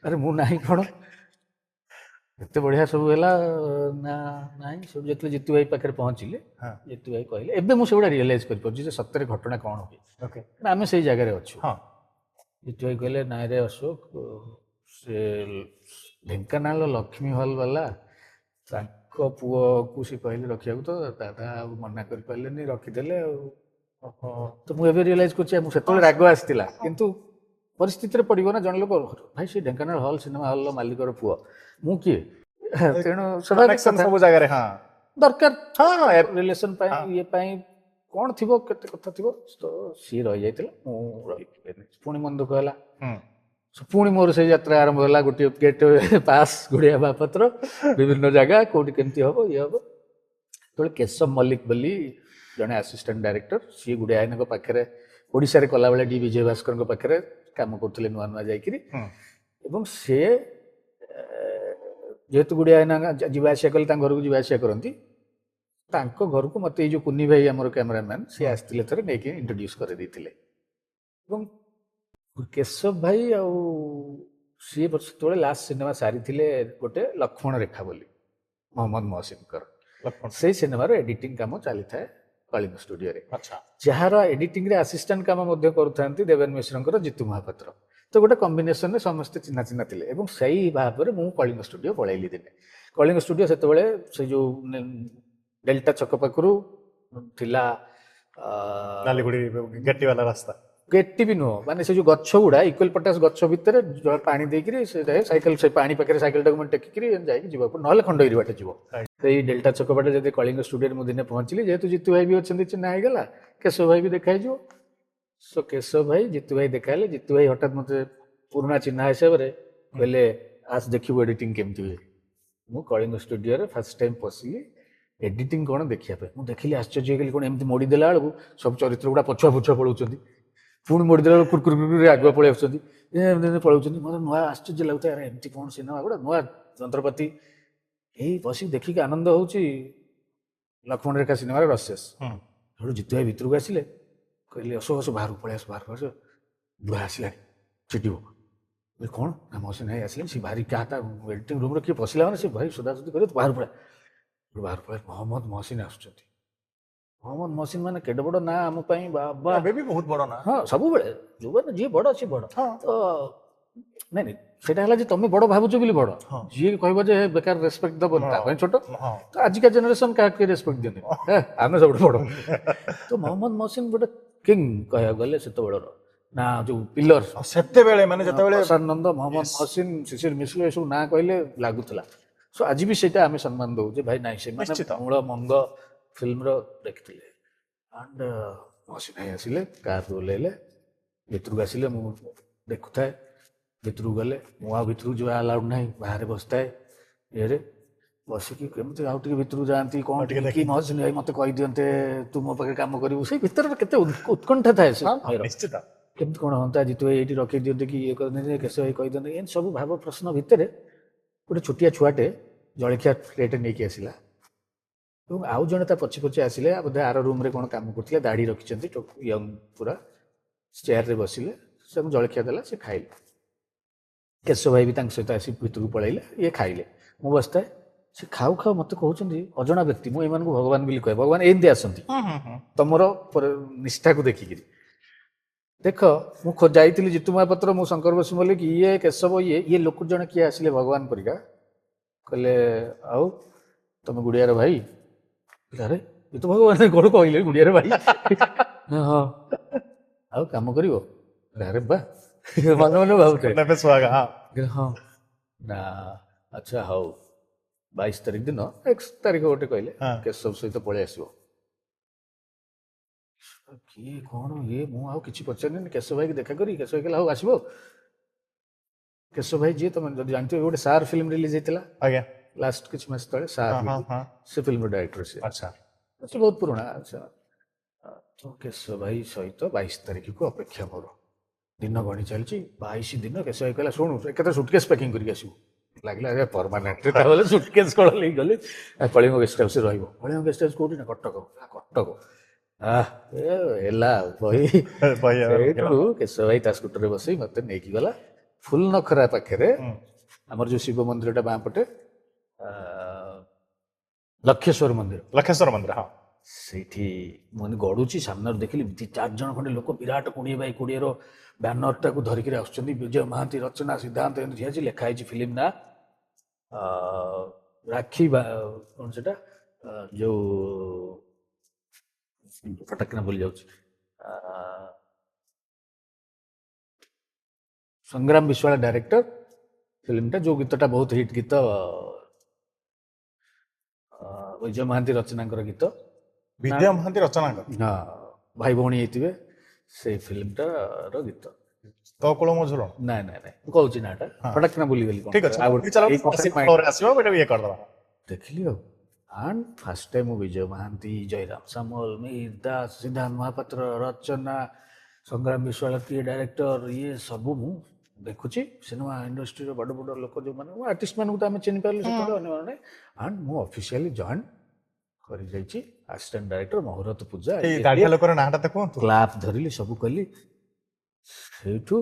ଆରେ ମୁଁ ନାହିଁ କ'ଣ ଏତେ ବଢ଼ିଆ ସବୁ ହେଲା ନା ନାହିଁ ସବୁ ଯେତେବେଳେ ଜିତୁ ଭାଇ ପାଖରେ ପହଞ୍ଚିଲେ ଜିତୁ ଭାଇ କହିଲେ ଏବେ ମୁଁ ସେଗୁଡ଼ା ରିଅଲାଇଜ୍ କରିପାରୁଛି ଯେ ସତରେ ଘଟଣା କ'ଣ ହୁଏ ଆମେ ସେଇ ଜାଗାରେ ଅଛୁ ଜିତୁ ଭାଇ କହିଲେ ନାଇଁ ରେ ଅଶୋକ ସେ ଢେଙ୍କାନାଳ ଲକ୍ଷ୍ମୀ ହଲ୍ ବାଲା ତାଙ୍କ ପୁଅକୁ ସେ କହିଲେ ରଖିବାକୁ ତ ଦାଦା ଆଉ ମନା କରିପାରିଲେନି ରଖିଦେଲେ ଆଉ ତ ମୁଁ ଏବେ ରିଅଲାଇଜ୍ କରୁଛି ମୁଁ ସେତେବେଳେ ରାଗ ଆସିଥିଲା କିନ୍ତୁ ପରିସ୍ଥିତିରେ ପଡ଼ିବ ନା ଜଣେ ଲୋକ ଭାଇ ସେ ଢେଙ୍କାନାଳ ହଲ୍ ସିନେମା ହଲ୍ର ମାଲିକର ପୁଅ ମୁଁ କିଏ ତେଣୁ ସବୁ ଜାଗାରେ ଦରକାର ରିଲେସନ୍ ପାଇଁ ଇଏ ପାଇଁ କ'ଣ ଥିବ କେତେ କଥା ଥିବ ତ ସିଏ ରହିଯାଇଥିଲା ମୁଁ ରହିପାରିନି ପୁଣି ମନ ଦୁଃଖ ହେଲା ପୁଣି ମୋର ସେଇ ଯାତ୍ରା ଆରମ୍ଭ ହେଲା ଗୋଟିଏ ଗେଟ୍ ପାସ୍ ଗୁଡ଼ିଆ ବାପତ୍ର ବିଭିନ୍ନ ଜାଗା କୋଉଠି କେମିତି ହବ ଇଏ ହବ ଯେତେବେଳେ କେଶବ ମଲ୍ଲିକ ବୋଲି ଜଣେ ଆସିଷ୍ଟାଣ୍ଟ ଡାଇରେକ୍ଟର ସିଏ ଗୁଡ଼ିଆ ଆଇନଙ୍କ ପାଖରେ ଓଡ଼ିଶାରେ କଲାବେଳେ ଡି ବିଜୟ ଭାସ୍କରଙ୍କ ପାଖରେ କାମ କରୁଥିଲେ ନୂଆ ଯାଇକିରି ଏବଂ ସେ ଯେହେତୁ ଗୁଡ଼ିଆ ଆଇନା ଯିବା ଆସିବା କଲେ ତାଙ୍କ ଘରକୁ ଯିବା ଆସିବା କରନ୍ତି ତାଙ୍କ ଘରକୁ ମୋତେ ଏଇ ଯେଉଁ କୁନି ଭାଇ ଆମର କ୍ୟାମେରାମ୍ୟାନ୍ ସିଏ ଆସିଥିଲେ ଥରେ ନେଇକି ଇଣ୍ଟ୍ରୋଡ୍ୟୁସ୍ କରିଦେଇଥିଲେ ଏବଂ କେଶବ ଭାଇ ଆଉ ସିଏ ସେତେବେଳେ ଲାଷ୍ଟ ସିନେମା ସାରିଥିଲେ ଗୋଟେ ଲକ୍ଷ୍ମଣ ରେଖା ବୋଲି ମହମ୍ମଦ ମହସିନଙ୍କର ସେଇ ସିନେମାର ଏଡିଟିଂ କାମ ଚାଲିଥାଏ କଳିଙ୍ଗ ଷ୍ଟୁଡିଓରେ ଯାହାର ଏଡିଟିଂରେ ଆସିଷ୍ଟାଣ୍ଟ କାମ ମଧ୍ୟ କରୁଥାନ୍ତି ଦେବେନ ମିଶ୍ରଙ୍କର ଜିତୁ ମହାପାତ୍ର ତ ଗୋଟେ କମ୍ବିନେସନରେ ସମସ୍ତେ ଚିହ୍ନା ଚିହ୍ନା ଥିଲେ ଏବଂ ସେଇ ଭାବରେ ମୁଁ କଳିଙ୍ଗ ଷ୍ଟୁଡିଓ ପଳେଇଲି ଦିନେ କଳିଙ୍ଗ ଷ୍ଟୁଡିଓ ସେତେବେଳେ ସେ ଯେଉଁ ଡେଲ୍ଟା ଛକ ପାଖରୁ ଥିଲା ନାଲିଗୁଡ଼ି ଗେଟିବାଲା ରାସ୍ତା କେଟି ବି ନୁହଁ ମାନେ ସେ ଯୋଉ ଗଛ ଗୁଡା ଇକ୍ୱାଲ ପଟାସ ଗଛ ଭିତରେ ପାଣି ଦେଇକିରି ସେ ଯାଏ ସାଇକେଲ ସେ ପାଣି ପାଖରେ ସାଇକେଲଟାକୁ ମାନେ ଟେକିକିରି ଯାଇକି ଯିବାକୁ ନହେଲେ ଖଣ୍ଡଗିରି ବାଟେ ଯିବ। ସେଇ ଡେଲ୍ଟା ଛକ ବାଟେ ଯଦି କଳିଙ୍ଗ ଷ୍ଟୁଡିଓରେ ମୁଁ ଦିନେ ପହଞ୍ଚିଲି ଯେହେତୁ ଜିତୁ ଭାଇ ବି ଅଛନ୍ତି ଚିହ୍ନା ହେଇଗଲା କେଶବ ଭାଇ ବି ଦେଖା ହେଇଯିବ। ସୋ କେଶବ ଭାଇ ଜିତୁ ଭାଇ ଦେଖା ହେଲେ ଜିତୁ ଭାଇ ହଠାତ୍ ମତେ ପୁରୁଣା ଚିହ୍ନା ହିସାବରେ କହିଲେ ଆସ ଦେଖିବୁ ଏଡିଟିଂ କେମିତି ହୁଏ। ମୁଁ କଳିଙ୍ଗ ଷ୍ଟୁଡିଓରେ ଫାର୍ଷ୍ଟ ଟାଇମ୍ ପଶିଲି ଏଡିଟିଂ କ'ଣ ଦେଖିବା ପାଇଁ ମୁଁ ଦେଖିଲି ଆଶ୍ଚର୍ଯ୍ୟ ହେଇଗଲି କ'ଣ ଏମିତି ମୋଡ଼ି ଦେଲା ବେଳକୁ ସବୁ ଚରିତ୍ର ଗୁଡ଼ା ପଛୁଆ ପଛୁଆ ପଳାଉଛନ୍ତି ପୁଣି ମୋଡ଼ି ଦେଲା ବେଳକୁ କୁରକୁରି ଆଗୁଆ ପଳେଇ ଆସୁଛନ୍ତି ଏମିତି ପଳାଉଛନ୍ତି ମୋତେ ନୂଆ ଆଶ୍ଚର୍ଯ୍ୟ ଲାଗୁଥାଏ ଆରେ ଏମିତି କ'ଣ ସିନେମା ଗୁଡ଼ା ନୂଆ ଯନ୍ତ୍ରପାତି ଏଇ ବସିକି ଦେଖିକି ଆନନ୍ଦ ହେଉଛି ଲକ୍ଷ୍ମଣ ରେଖା ସିନେମାର ରସେସ୍। ସେଠୁ ଜିତୁ ଭାଇ ଭିତରକୁ ଆସିଲେ କହିଲେ ଅଶୋକ ଆସ ବାହାରକୁ ପଳେଇ ଆସ ବାହାରକୁ ଆସ ବୁଢ଼ା ଆସିଲାଣି ଚିଟିବ କ'ଣ ନା ମହସିନ ଭାଇ ଆସିଲାଣି ସେ ଭାରି କାହା ତା ଏଡିଟିଂ ରୁମ୍ରେ କିଏ ପଶିଲା ମାନେ ସେ ଭାରି ସଦାସଦି କରିବ ବାହାର ପଳା ବାହାର ପଳା ମହମ୍ମଦ ମହସିନ ଆସୁଛନ୍ତି। ମହମ୍ମଦ ମହସିନ ମାନେ କେଡ଼େ ବଡ଼ ନା ଆମ ପାଇଁ ବାବା ଏବେ ବି ବହୁତ ବଡ ନା। ହଁ ସବୁବେଳେ ଯୋଉମାନେ ଯିଏ ବଡ଼ ସିଏ ବଡ଼ ତ ନାଇଁ ନାଇଁ ସେଇଟା ହେଲା ଯେ ତମେ ବଡ଼ ଭାବୁଛ ବୋଲି ବଡ଼ ଯିଏ କହିବ ଯେ ବେକାର ରେସପେକ୍ଟ ଦବନି ତା ପାଇଁ ଛୋଟ ତ ଆଜିକା ଜେନେରେସନ କାହାକୁ କେହି ରେସପେକ୍ଟ ଦିଅନ୍ତି ଆମେ ସବୁଠୁ ବଡ଼ ତ ମହମ୍ମଦ ମହସିନ ଗୋଟେ କିଙ୍ଗ କହିବାକୁ ଗଲେ ସେତେବେଳର ନା ଯୋଉ ପିଲର ସେତେବେଳେ ମାନେ ଯେତେବେଳେ ପ୍ରସାନନ୍ଦ ମହମ୍ମଦ ମହସିନ ଶିଶିର ମିଶ୍ର ଏସବୁ ନାଁ କହିଲେ ଲାଗୁଥିଲା। ସୋ ଆଜି ବି ସେଇଟା ଆମେ ସମ୍ମାନ ଦଉ ଯେ ଭାଇ ନାଇଁ ସେମାନେ ମୂଳ ମଙ୍ଗ ଫିଲ୍ମର ଦେଖିଥିଲେ। ଆଣ୍ଡ ମହସିନ ଭାଇ ଆସିଲେ କାର୍ ଓହ୍ଲେଇଲେ ଭିତରକୁ ଆସିଲେ ମୁଁ ଦେଖୁଥାଏ ଭିତରକୁ ଗଲେ ମୁଁ ଆଉ ଭିତରକୁ ଯିବା ଆଲାଉଡ୍ ନାହିଁ ବାହାରେ ବସିଥାଏ ଇଏରେ ବସିକି କେମିତି ଆଉ ଟିକେ ଭିତରକୁ ଯାଆନ୍ତି କ'ଣ କି ମହସିନ ଭାଇ ମତେ କହିଦିଅନ୍ତେ ତୁ ମୋ ପାଖରେ କାମ କରିବୁ ସେଇ ଭିତରେ କେତେ ଉତ୍କଣ୍ଠା ଥାଏ ସେ ନିଶ୍ଚିତ କେମିତି କ'ଣ ହୁଅନ୍ତା ଜିତୁ ଭାଇ ଏଇଠି ରଖେଇ ଦିଅନ୍ତେ କି ଇଏ କରିଦିଅନ୍ତେ କେଶ ଭାଇ କହିଦିଅନ୍ତେ ଏମିତି ସବୁ ଭାବ ପ୍ରଶ୍ନ ଭିତରେ ଗୋଟେ ଛୋଟିଆ ଛୁଆଟେ ଜଳଖିଆ ପ୍ଲେଟ୍ ନେଇକି ଆସିଲା ଏବଂ ଆଉ ଜଣେ ତା ପଛେ ପଛେ ଆସିଲେ ବୋଧେ ଆର ରୁମ୍ରେ କ'ଣ କାମ କରୁଥିଲେ ଦାଢ଼ି ରଖିଛନ୍ତି ୟଙ୍ଗ ପୁରା ଚେୟାରରେ ବସିଲେ ସେ ଜଳଖିଆ ଦେଲା ସେ ଖାଇଲେ କେଶ ଭାଇ ବି ତାଙ୍କ ସହିତ ଆସି ଭିତରକୁ ପଳେଇଲେ ଇଏ ଖାଇଲେ ମୁଁ ବସିଥାଏ ସେ ଖାଉ ଖାଉ ମତେ କହୁଛନ୍ତି ଅଜଣା ବ୍ୟକ୍ତି ମୁଁ ଏମାନଙ୍କୁ ଭଗବାନ ବୋଲି କହେ ଭଗବାନ ଏମିତି ଆସନ୍ତି ତମର ନିଷ୍ଠାକୁ ଦେଖିକିରି ଦେଖ ମୁଁ ଯାଇଥିଲି ଜିତୁ ମହାପାତ୍ର ମୁଁ ଶଙ୍କର ବସୁ ମଲ୍ଲିକ ଇଏ କେଶବ ଇଏ ଲୋକ ଜଣେ କିଏ ଆସିଲେ ଭଗବାନ ପରିକା କହିଲେ ଆଉ ତମେ ଗୁଡିଆର ଭାଇ ଆରେ ଏ ତ ଭଗବାନ କ'ଣ କହିଲେ ଗୁଡିଆର ଭାଇ ହଁ ଆଉ କାମ କରିବ ଆରେ ବା ମନେ ମନେ ଭାବୁଥାଏ ହଁ ନା ଆଚ୍ଛା ହଉ 22 ତାରିଖ ଦିନ X ତାରିଖ ଗୋଟେ କହିଲେ କେଶବ ସହିତ ପଳେଇ ଆସିବ କିଏ କ'ଣ ଇଏ ମୁଁ ଆଉ କିଛି ପଚାରିନି କେଶବ ଭାଇକି ଦେଖା କରି କେଶବ ଭାଇ କହିଲା ହଉ ଆସିବ କେଶବ ଭାଇ ଯିଏ ତମେ ଯଦି ଜାଣିଥିବ ଗୋଟେ ସାର୍ ଫିଲ୍ମ ରିଲିଜ ହେଇଥିଲା ଆଜ୍ଞା ଲାଷ୍ଟ କିଛି ମାସ ତଳେ ସାର୍ ସେ ଫିଲ୍ମର ଡାଇରେକ୍ଟର ସିଏ ଆଚ୍ଛା ସେ ବହୁତ ପୁରୁଣା ଆଚ୍ଛା ତ କେଶବ ଭାଇ ସହିତ 22 ତାରିଖକୁ ଅପେକ୍ଷା ମୋର ଦିନ ଗଣି ଚାଲିଛି 22 ଦିନ କେଶବ ଭାଇ କହିଲା ଶୁଣୁ ଏକାଥରେ ସୁଟକେସ୍ ପ୍ୟାକିଂ କରିକି ଆସିବୁ ଲାଗିଲା ଆରେ ପରମାନେଣ୍ଟ ତାହେଲେ ସୁଟକେସ୍ କ'ଣ ନେଇଗଲି କଳିଙ୍ଗ ଗେଷ୍ଟ ହାଉସରେ ରହିବ କଳିଙ୍ଗ ଗେଷ୍ଟ ହାଉସ କୋଉଠି ନା କଟକ କଟକ ହେଲା ବହି ସେଇଠୁ କେଶବ ଭାଇ ତା ସ୍କୁଟରରେ ବସେଇ ମତେ ନେଇକି ଗଲା ଫୁଲ ନଖରା ପାଖରେ ଆମର ଯୋଉ ଶିବ ମନ୍ଦିରଟା ବାଁ ପଟେ ଲକ୍ଷେଶ୍ୱର ମନ୍ଦିର ହଁ ସେଇଠି ମୁଁ ଗଡୁଛି ସାମ୍ନାରୁ ଦେଖିଲି 4 ଜଣ ଖଣ୍ଡେ ଲୋକ ବିରାଟ 20 ବାଇ 20ର ବ୍ୟାନରଟାକୁ ଧରିକିରି ଆସୁଛନ୍ତି ବିଜୟ ମହାନ୍ତି ରଚନା ସିଦ୍ଧାନ୍ତ ଏମିତି ଦିଆଯାଇଛି ଲେଖା ହେଇଛି ଫିଲ୍ମ ନା ରାକ୍ଷୀ କ'ଣ ସେଟା ଯୋଉ ଫଟାକିନା ଭୁଲି ଯାଉଛି ସଂଗ୍ରାମ ବିଶ୍ୱାଳ ଡାଇରେକ୍ଟର ଫିଲ୍ମଟା ଯୋଉ ଗୀତଟା ବହୁତ ହିଟ୍ ଗୀତ ବିଜୟ ମହାନ୍ତି ରଚନାଙ୍କର ଗୀତ ବିଜୟ ମହାନ୍ତି ରଚନାଙ୍କର ହଁ ଭାଇ ଭଉଣୀ ହେଇଥିବେ ସେଇ ଫିଲ୍ମଟାର ଗୀତ ତ କୋଳ ମୋ ଝୁଲଣ ନାଇଁ ନାଇଁ ନାଇଁ ମୁଁ କହୁଛି ନା ଏଟା ଫଟାକିନା ଭୁଲିଗଲି ଠିକ ଅଛି ଦେଖିଲି ଆଉ ଆଣ୍ଡ ଫାର୍ଷ୍ଟ ଟାଇମ୍ ମୁଁ ବିଜୟ ମହାନ୍ତି ଜୟରାମ ସାମଲ ମିହିର ଦାସ ସିଦ୍ଧାନ୍ତ ମହାପାତ୍ର ରଚନା ସଂଗ୍ରାମ ବିଶ୍ୱାଳ କିଏ ଡାଇରେକ୍ଟର ଇଏ ସବୁ ମୁଁ ଦେଖୁଛି ସିନେମା ଇଣ୍ଡଷ୍ଟ୍ରିର ବଡ଼ ବଡ଼ ଲୋକ ଯେଉଁମାନେ ଆର୍ଟିଷ୍ଟ ମାନଙ୍କୁ ତ ଆମେ ଚିହ୍ନି ପାରିଲୁ ସେତେବେଳେ ଅନ୍ୟମାନେ ଆଣ୍ଡ ମୁଁ ଅଫିସିଆଲି ଜଏନ୍ କରିଯାଇଛି ଆସିଷ୍ଟାଣ୍ଟ ଡାଇରେକ୍ଟର ମହୁରତ ପୂଜା କ୍ଲାପ୍ ଧରିଲି ସବୁ କଲି ସେଇଠୁ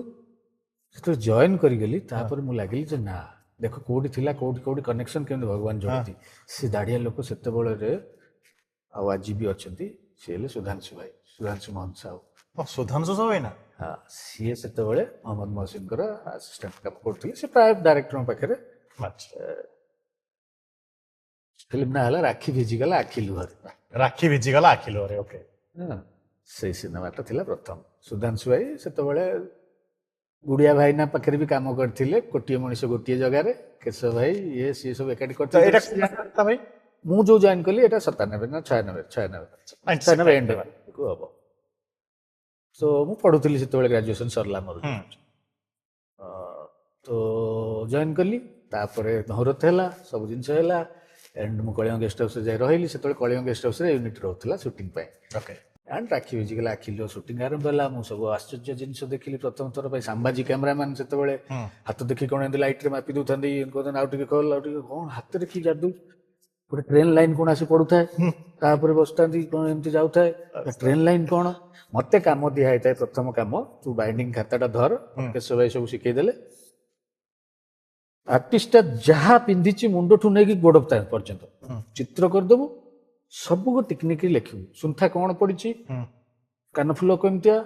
ଯେତେବେଳେ ଜଏନ୍ କରିଗଲି ତାପରେ ମୁଁ ଲାଗିଲି ଯେ ନା ଦେଖ କୋଉଠି ଥିଲା କୋଉଠି କନେକ୍ସନ କେମିତି ଭଗବାନ ଯୋଡ଼ନ୍ତି ସେ ଦାଢ଼ିଆ ଲୋକ ସେତେବେଳରେ ଆଉ ଆଜି ବି ଅଛନ୍ତି ସିଏ ହେଲେ ସୁଧାଂଶୁ ଭାଇ ସୁଧାଂଶୁ ମହନ୍ତ ସାହୁ ସୁଧାଂଶୁ ସାହୁ ଭାଇ ନା ହଁ ସିଏ ସେତେବେଳେ ମହମ୍ମଦ ମହସିନଙ୍କର ଆସିଷ୍ଟାଣ୍ଟ କାମ କରୁଥିଲେ ସେ ପ୍ରାୟ ଡାଇରେକ୍ଟରଙ୍କ ପାଖରେ ଫିଲ୍ମ ନା ହେଲା ରାକ୍ଷୀ ଭିଜିଗଲା ଆଖି ଲୁହରେ ଓକେ ସେଇ ସିନେମାଟା ଥିଲା ପ୍ରଥମ। ସୁଧାଂଶୁ ଭାଇ ସେତେବେଳେ ଗୁଡିଆ ଭାଇନା ପାଖରେ ବି କାମ କରିଥିଲେ, ଗୋଟିଏ ମଣିଷ ଗୋଟିଏ ଜାଗାରେ, କେଶବ ଭାଇ ଇଏ ସିଏ ସବୁ ଏକାଠି ତ ଏଇଟା କରିଥିଲେ। ଭାଇ ମୁଁ ଯୋଉ ଜଏନ୍ କଲି ଏଇଟା 97 ନା 96 ଏଣ୍ଡ କୁ ହବ। ତ ମୁଁ ପଢୁଥିଲି ସେତେବେଳେ, ଗ୍ରାଜୁଏସନ ସରିଲା ମୋର। ତ ଜଏନ୍ କଲି, ତାପରେ ମୁହୂର୍ତ୍ତ ହେଲା, ସବୁ ଜିନିଷ ହେଲା। ଏଣ୍ଡ ମୁଁ କଳିଙ୍ଗ ଗେଷ୍ଟ ହାଉସରେ ଯାଇ ରହିଲି। ସେତେବେଳେ କଳିଙ୍ଗ ଗେଷ୍ଟ ହାଉସରେ ୟୁନିଟ୍ ରହୁଥିଲା ସୁଟିଂ ପାଇଁ। ଓକେ ଆଣ୍ଡ ରାକ୍ଷୀ ଭିଜିଗଲା, ଆଖିଲ ସୁଟିଂ ଆରମ୍ଭ ହେଲା। ମୁଁ ସବୁ ଆଶ୍ଚର୍ଯ୍ୟ ଜିନିଷ ଦେଖିଲି ପ୍ରଥମ ଥର ପାଇଁ। ସାମ୍ବାଜି କ୍ୟାମେରାମ୍ୟାନ୍ ସେତେବେଳେ ହାତ ଦେଖି କଣ ଏମିତି ଲାଇଟ୍ରେ ମାପି ଦଉଥାନ୍ତି, କହୁଥାନ୍ତି ଆଉ ଟିକେ କଲ, ଆଉ ଟିକେ କଣ ହାତରେ କି ଯାଦୁ। ଗୋଟେ ଟ୍ରେନ୍ ଲାଇନ୍ କଣ ଆସି ପଡୁଥାଏ, ତାପରେ ବସିଥାନ୍ତି କଣ ଏମିତି ଯାଉଥାଏ। ଟ୍ରେନ୍ ଲାଇନ୍ କଣ, ମତେ କାମ ଦିଆ ହେଇଥାଏ। ପ୍ରଥମ କାମ, ତୁ ବାଇଣ୍ଡିଙ୍ଗ ଖାତାଟା ଧର, କେଶବ ଭାଇ ସବୁ ଶିଖେଇଦେଲେ। ଆର୍ଟିଷ୍ଟଟା ଯାହା ପିନ୍ଧିଛି ମୁଣ୍ଡଠୁ ନେଇକି ଗୋଡ ପର୍ଯ୍ୟନ୍ତ ଚିତ୍ର କରିଦେବୁ, ସବୁ ଟିକନିକ ଲେଖିବୁ। ସୁନ୍ଥା କଣ ପଡିଛି, କାନଫୁଲ କେମିତିଆ,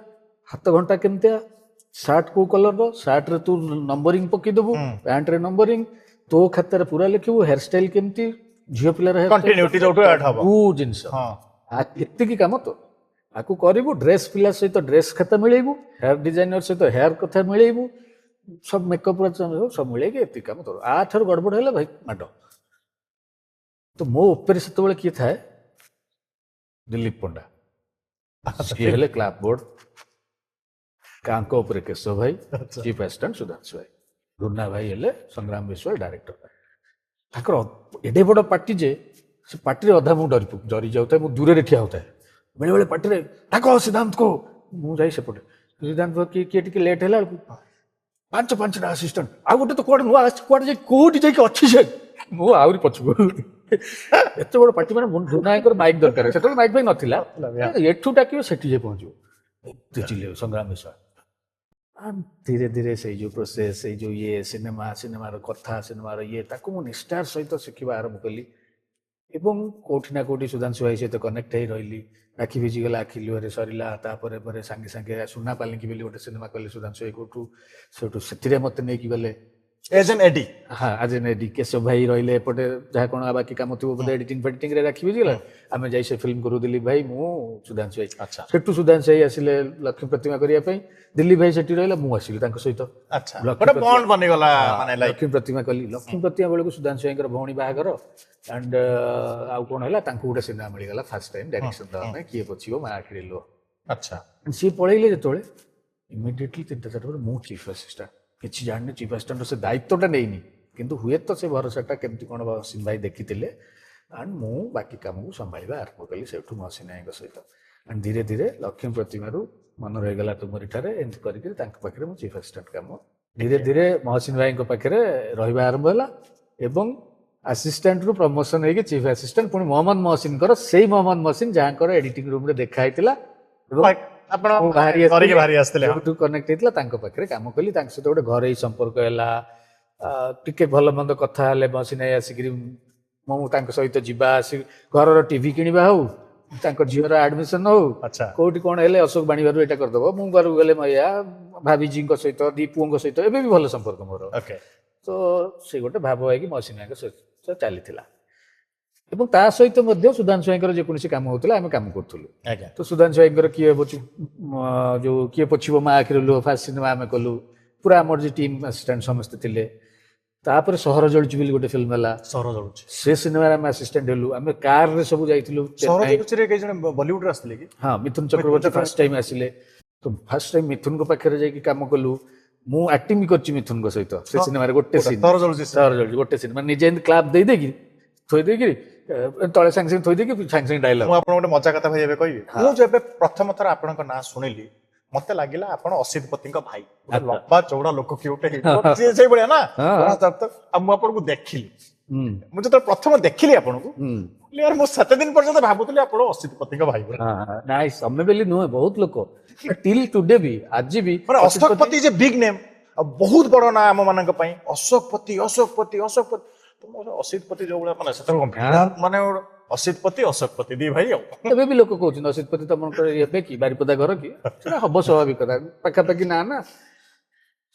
ହାତ ଘଣ୍ଟା କେମିତିଆ, ସାର୍ଟ କୋଉ କଲରର, ସାର୍ଟରେ ତୁ ନମ୍ବରିଂ ପକେଇଦେବୁ, ପ୍ୟାଣ୍ଟରେ ନମ୍ବରିଂ, ତୋ ଖାତାରେ ପୁରା ଲେଖିବୁ। ହେୟାର ଷ୍ଟାଇଲ କେମିତି, ଝିଅ ପିଲାର କଣ୍ଟିନ୍ୟୁଟି ଯୋଉଠୁ ଆଡ୍ ହବ କୋଉ ଜିନିଷ, ଏତିକି କାମ ତ ଆକୁ କରିବୁ। ଡ୍ରେସ୍ ପିଲା ସହିତ ଡ୍ରେସ୍ ଖାତା ମିଳେଇବୁ, ହେୟାର ଡିଜାଇନର ସହିତ ହେୟାର କଥା ମିଳେଇବୁ, ସବୁ ମେକଅପ୍ ସବୁ ମିଳେଇକି ଏତିକି କାମ କରୁ। ଆଠାରୁ ଗଡ଼ବଡ଼ ହେଲେ ଭାଇ ମାଡ। ତ ମୋ ଉପରେ ସେତେବେଳେ କିଏ ଥାଏ, ଦିଲ୍ଲୀପ ପଣ୍ଡା, ସିଏ ହେଲେ କ୍ଲାପ୍ ବୋର୍ଡ, କାଙ୍କ ଉପରେ କେଶବ ଭାଇ, ଚିଫ୍ ଆସିଷ୍ଟାଣ୍ଟ ସୁଧାଂଶୁ ଭାଇ, ଗୁରୁନା ଭାଇ ହେଲେ ସଂଗ୍ରାମ ବିଶ୍ୱାଳ ଡାଇରେକ୍ଟର। ତାଙ୍କର ଏଡେ ବଡ ପାର୍ଟି ଯେ, ସେ ପାର୍ଟିରେ ଅଧା ମୁଁ ଡରି ଯାଉଥାଏ, ମୁଁ ଦୂରରେ ଠିଆ ହଉଥାଏ। ବେଳେବେଳେ ପାର୍ଟିରେ ଡାକ ସିଦ୍ଧାନ୍ତକୁ, ମୁଁ ଯାଇ ସେପଟେ, ସିଦ୍ଧାନ୍ତ କିଏ ଟିକେ ଲେଟ୍ ହେଲା ବେଳକୁ ପାଞ୍ଚଟା ଆସିଷ୍ଟାଣ୍ଟ, ଆଉ ଗୋଟେ ତ କୁଆଡେ ନୂଆ ଆସିଛି, କୁଆଡେ ଯାଇ କୋଉଠି ଯାଇକି ଅଛି ସେ, ମୁଁ ଆହୁରି ପଛକୁ। ଏତେ ବଡ ପାର୍ଟି ମାନେ ଦୁନାଙ୍କର ମାଇକ୍ ଦରକାର, ସେତେବେଳେ ମାଇକ୍ ଫାଇକ୍ ନଥିଲା। ଏଠୁ ଡାକିବ ସେଠି ଯାଇ ପହଞ୍ଚିବ, ଏତେ ଚିଲେଇବ ସଂଗ୍ରାମ ବିଶ୍ୱାଳ। ଧୀରେ ଧୀରେ ସେଇ ଯୋଉ ପ୍ରୋସେସ, ସେଇ ଯୋଉ ଇଏ ସିନେମାର କଥା, ସିନେମାର ଇଏ, ତାକୁ ମୁଁ ନିଷ୍ଠାର ସହିତ ଶିଖିବା ଆରମ୍ଭ କଲି। ଏବଂ କୋଉଠି ନା କୋଉଠି ସୁଧାଂଶୁ ଭାଇ ସହିତ କନେକ୍ଟ ହେଇ ରହିଲି। ଆଖି ଭିଜିଗଲା, ଆଖି ଲୁହରେ ସରିଲା, ତାପରେ ପରେ ସାଙ୍ଗେ ସାଙ୍ଗେ ସୁନା ପାଲିଙ୍କି ବୋଲି ଗୋଟେ ସିନେମା କଲି ସୁଧାଂଶୁ ଭାଇ କୋଉଠୁ, ସେଠୁ ସେଥିରେ ମତେ ନେଇକି ଗଲେ ଏଜ୍ ଏନ୍ ଏଡି। ହଁ ଆଜ ଏନ୍ ଏଡି। କେଶବ ଭାଇ ରହିଲେ ଏପଟେ, ଯାହା କଣ ବାକି କାମ ଥିବ ବୋଧେ ଏଡିଟିଂ ଫେଡିଟିଂରେ ରାଖି ଭିଜିଗଲା। ଆମେ ଯାଇ ସେ ଫିଲ୍ମ କରୁ, ଦିଲ୍ଲୀପ ଭାଇ, ମୁଁ, ସୁଧାଂଶୁ ଭାଇ। ସେଠୁ ସୁଧାଂଶୁ ଭାଇ ଆସିଲେ ଲକ୍ଷ୍ମୀ ପ୍ରତିମା କରିବା ପାଇଁ, ଦିଲ୍ଲୀପ ଭାଇ ସେଠି ରହିଲା, ମୁଁ ଆସିଲି ତାଙ୍କ ସହିତ। ଲକ୍ଷ୍ମୀ ପ୍ରତିମା କଲି। ଲକ୍ଷ୍ମୀ ପ୍ରତିମା ବେଳକୁ ସୁଧାଂଶୁ ଭାଇଙ୍କର ଭଉଣୀ ବାହାଘର, ଆଣ୍ଡ ଆଉ କଣ ହେଲା, ତାଙ୍କୁ ଗୋଟେ ସିନେମା ମିଳିଗଲା ଫାର୍ଷ୍ଟ ଟାଇମ୍ ଡାଇରେକ୍ସନ ଦେବା ପାଇଁ, କିଏ ପୋଛିବ ମା ଆଖିରେ ଲୁହ। ଆଚ୍ଛା, ସିଏ ପଳେଇଲେ ଯେତେବେଳେ, ଇମିଡିଏଟଲି 3ଟା 4ଟା ପରେ ମୁଁ ଚିଫ୍ ଆସିଷ୍ଟାଣ୍ଟ। କିଛି ଜାଣିନି, ଚିଫ୍ ଆସିଷ୍ଟାଣ୍ଟର ସେ ଦାୟିତ୍ୱଟା ନେଇନି, କିନ୍ତୁ ହୁଏତ ସେ ଭରସାଟା କେମିତି କଣ ମହସିନ ଭାଇ ଦେଖିଥିଲେ। ଆଣ୍ଡ ମୁଁ ବାକି କାମକୁ ସମ୍ଭାଳିବା ଆରମ୍ଭ କଲି ସେଇଠୁ ମହସିନ ଭାଇଙ୍କ ସହିତ। ଆଣ୍ଡ ଧୀରେ ଧୀରେ ଲକ୍ଷ୍ମୀ ପ୍ରତିମାରୁ ମନ ରହିଗଲା ତୁମରିଠାରେ, ଏମିତି କରିକି ତାଙ୍କ ପାଖରେ ମୁଁ ଚିଫ୍ ଆସିଷ୍ଟାଣ୍ଟ କାମ ଧୀରେ ଧୀରେ ମହସିନ ଭାଇଙ୍କ ପାଖରେ ରହିବା ଆରମ୍ଭ ହେଲା। ଏବଂ ଆସିଷ୍ଟାଣ୍ଟରୁ ପ୍ରମୋସନ ହେଇକି ଚିଫ୍ ଆସିଷ୍ଟାଣ୍ଟ, ପୁଣି ମହମ୍ମଦ ମହସିନଙ୍କର, ସେଇ ମହମ୍ମଦ ମହସିନ ଯାହାଙ୍କର ଏଡିଟିଂ ରୁମରେ ଦେଖା ହେଇଥିଲା ଏବଂ ବାହାରି ଆସିଥିଲେ, କନେକ୍ଟ ହେଇଥିଲା, ତାଙ୍କ ପାଖରେ କାମ କଲି। ତାଙ୍କ ସହିତ ଗୋଟେ ଘରୋଇ ସମ୍ପର୍କ ହେଲା, ଟିକେ ଭଲ ମନ୍ଦ କଥା ହେଲେ ମହସିନ ଭାଇ ଆସିକିରି, ମୁଁ ତାଙ୍କ ସହିତ ଯିବା ଆସି, ଘରର ଟିଭି କିଣିବା ହଉ, ତାଙ୍କ ଝିଅର ଆଡମିସନ ହଉ, କୋଉଠି କଣ ହେଲେ ଅଶୋକ ବାଣିବାରୁ ଏଇଟା କରିଦବ, ମୁଁ ଘରକୁ ଗଲେ ମୟା ଭାବିଜୀଙ୍କ ସହିତ, ଦି ପୁଅଙ୍କ ସହିତ ଏବେ ବି ଭଲ ସମ୍ପର୍କ ମୋର। ତ ସେ ଗୋଟେ ଭାବ ହେଇକି ମହସିନ ଭାଇଙ୍କ ସହିତ ଚାଲିଥିଲା। ଏବଂ ତା ସହିତ ମଧ୍ୟ ସୁଧାଂଶୁ ଭାଇଙ୍କର ଯେକୌଣସି କାମ ହଉଥିଲା ଆମେ କାମ କରୁଥିଲୁ। ତ ସୁଧାଂଶୁ ଭାଇଙ୍କର ଯୋଉ କିଏ ପୋଛିବ ମା ଆଖିରେ ଲୁହ ଫାର୍ଷ୍ଟ ସିନେମା ଆମେ କଲୁ, ପୁରା ଆମର ଯେ ଟିମ୍ ଆସିଷ୍ଟାଣ୍ଟ ସମସ୍ତେ ଥିଲେ। ତାପରେ ସହର ଜଳୁଛି ବୋଲି ଗୋଟେ ଫିଲ୍ମ ହେଲା, ସହର ଜଳୁଛି, ସେ ସିନେମାରେ ଆମେ ଆସିଷ୍ଟାଣ୍ଟ ହେଲୁ। ଆମେ କାରରେ ସବୁ ଯାଇଥିଲୁ। ବଲିଉଡରେ ଆସିଥିଲେ କି? ହଁ, ମିଥୁନ ଚକ୍ରବର୍ତ୍ତୀ ଫାର୍ଷ୍ଟ ଟାଇମ୍ ଆସିଲେ। ତ ଫାର୍ଷ୍ଟ ଟାଇମ୍ ମିଥୁନଙ୍କ ପାଖରେ ଯାଇକି କାମ କଲୁ। ମୁଁ ଆକ୍ଟିଂ ବି କରିଛି ମିଥୁନଙ୍କ ସହିତ ସେ ସିନେମାରେ, ଗୋଟେ ସିନ୍, ସହର ଜଳୁଛି ଗୋଟେ ସିନ୍, ମାନେ ନିଜେ ଏମିତି କ୍ଲାପ୍ ଦେଇକି ଥୋଇ ଦେଇକି ତଳେ ସାଙ୍ଗେ ସାଙ୍ଗେ ଥୋଇ ଦେଇକି ସାଙ୍ଗେ ସାଙ୍ଗେ ଡାଇଲଗ। ମୁଁ ଆପଣଙ୍କୁ ଗୋଟେ ମଜା କଥା ଭାଇ ଏବେ କହିବି। ମୁଁ ଯେବେ ପ୍ରଥମ ଥର ଆପଣଙ୍କ ନାଁ ଶୁଣିଲି, ମତେ ଲାଗିଲା ଆପଣ ଅସିତପତିଙ୍କ ଭାଇ, ଲମ୍ବା ଚଉଡା ଲୋକ କିଏ ଗୋଟେ ହେଇଥିବ ସେଇଭଳିଆ ନା। ଆଉ ମୁଁ ଆପଣଙ୍କୁ ଦେଖିଲି, ମୁଁ ଯେତେବେଳେ ପ୍ରଥମ ଦେଖିଲି ଆପଣଙ୍କୁ, ମୁଁ 7 ଦିନ ପର୍ଯ୍ୟନ୍ତ ଭାବୁଥିଲି ଆପଣ ଅସିତପତିଙ୍କ ଭାଇ। ନାଇଁ, ତମେ ବୋଲି ନୁହେଁ, ବହୁତ ଲୋକ ଟିଲ୍ ଟୁଡେ ବି, ଆଜି ବି। ମାନେ ଅଶୋକପତି ଯେ ବିଗ୍ ନେମ୍, ଆଉ ବହୁତ ବଡ ନାଁ ଆମ ମାନଙ୍କ ପାଇଁ। ଅଶୋକପତି ଅସିତପତି ଯୋଉ ଭଳିଆ, ମାନେ ସେତେବେଳେ ମାନେ ଅସିତପତି ଅଶୋକପତି ଦି ଭାଇ। ଆଉ ଏବେ ବି ଲୋକ କହୁଛନ୍ତି ଅସିତପତି ତମଙ୍କର ଏବେ କି ବାରିପଦା ଘର କି, ସେଟା ହବ ସ୍ୱାଭାବିକ କଥା, ପାଖାପାଖି ନା ନା।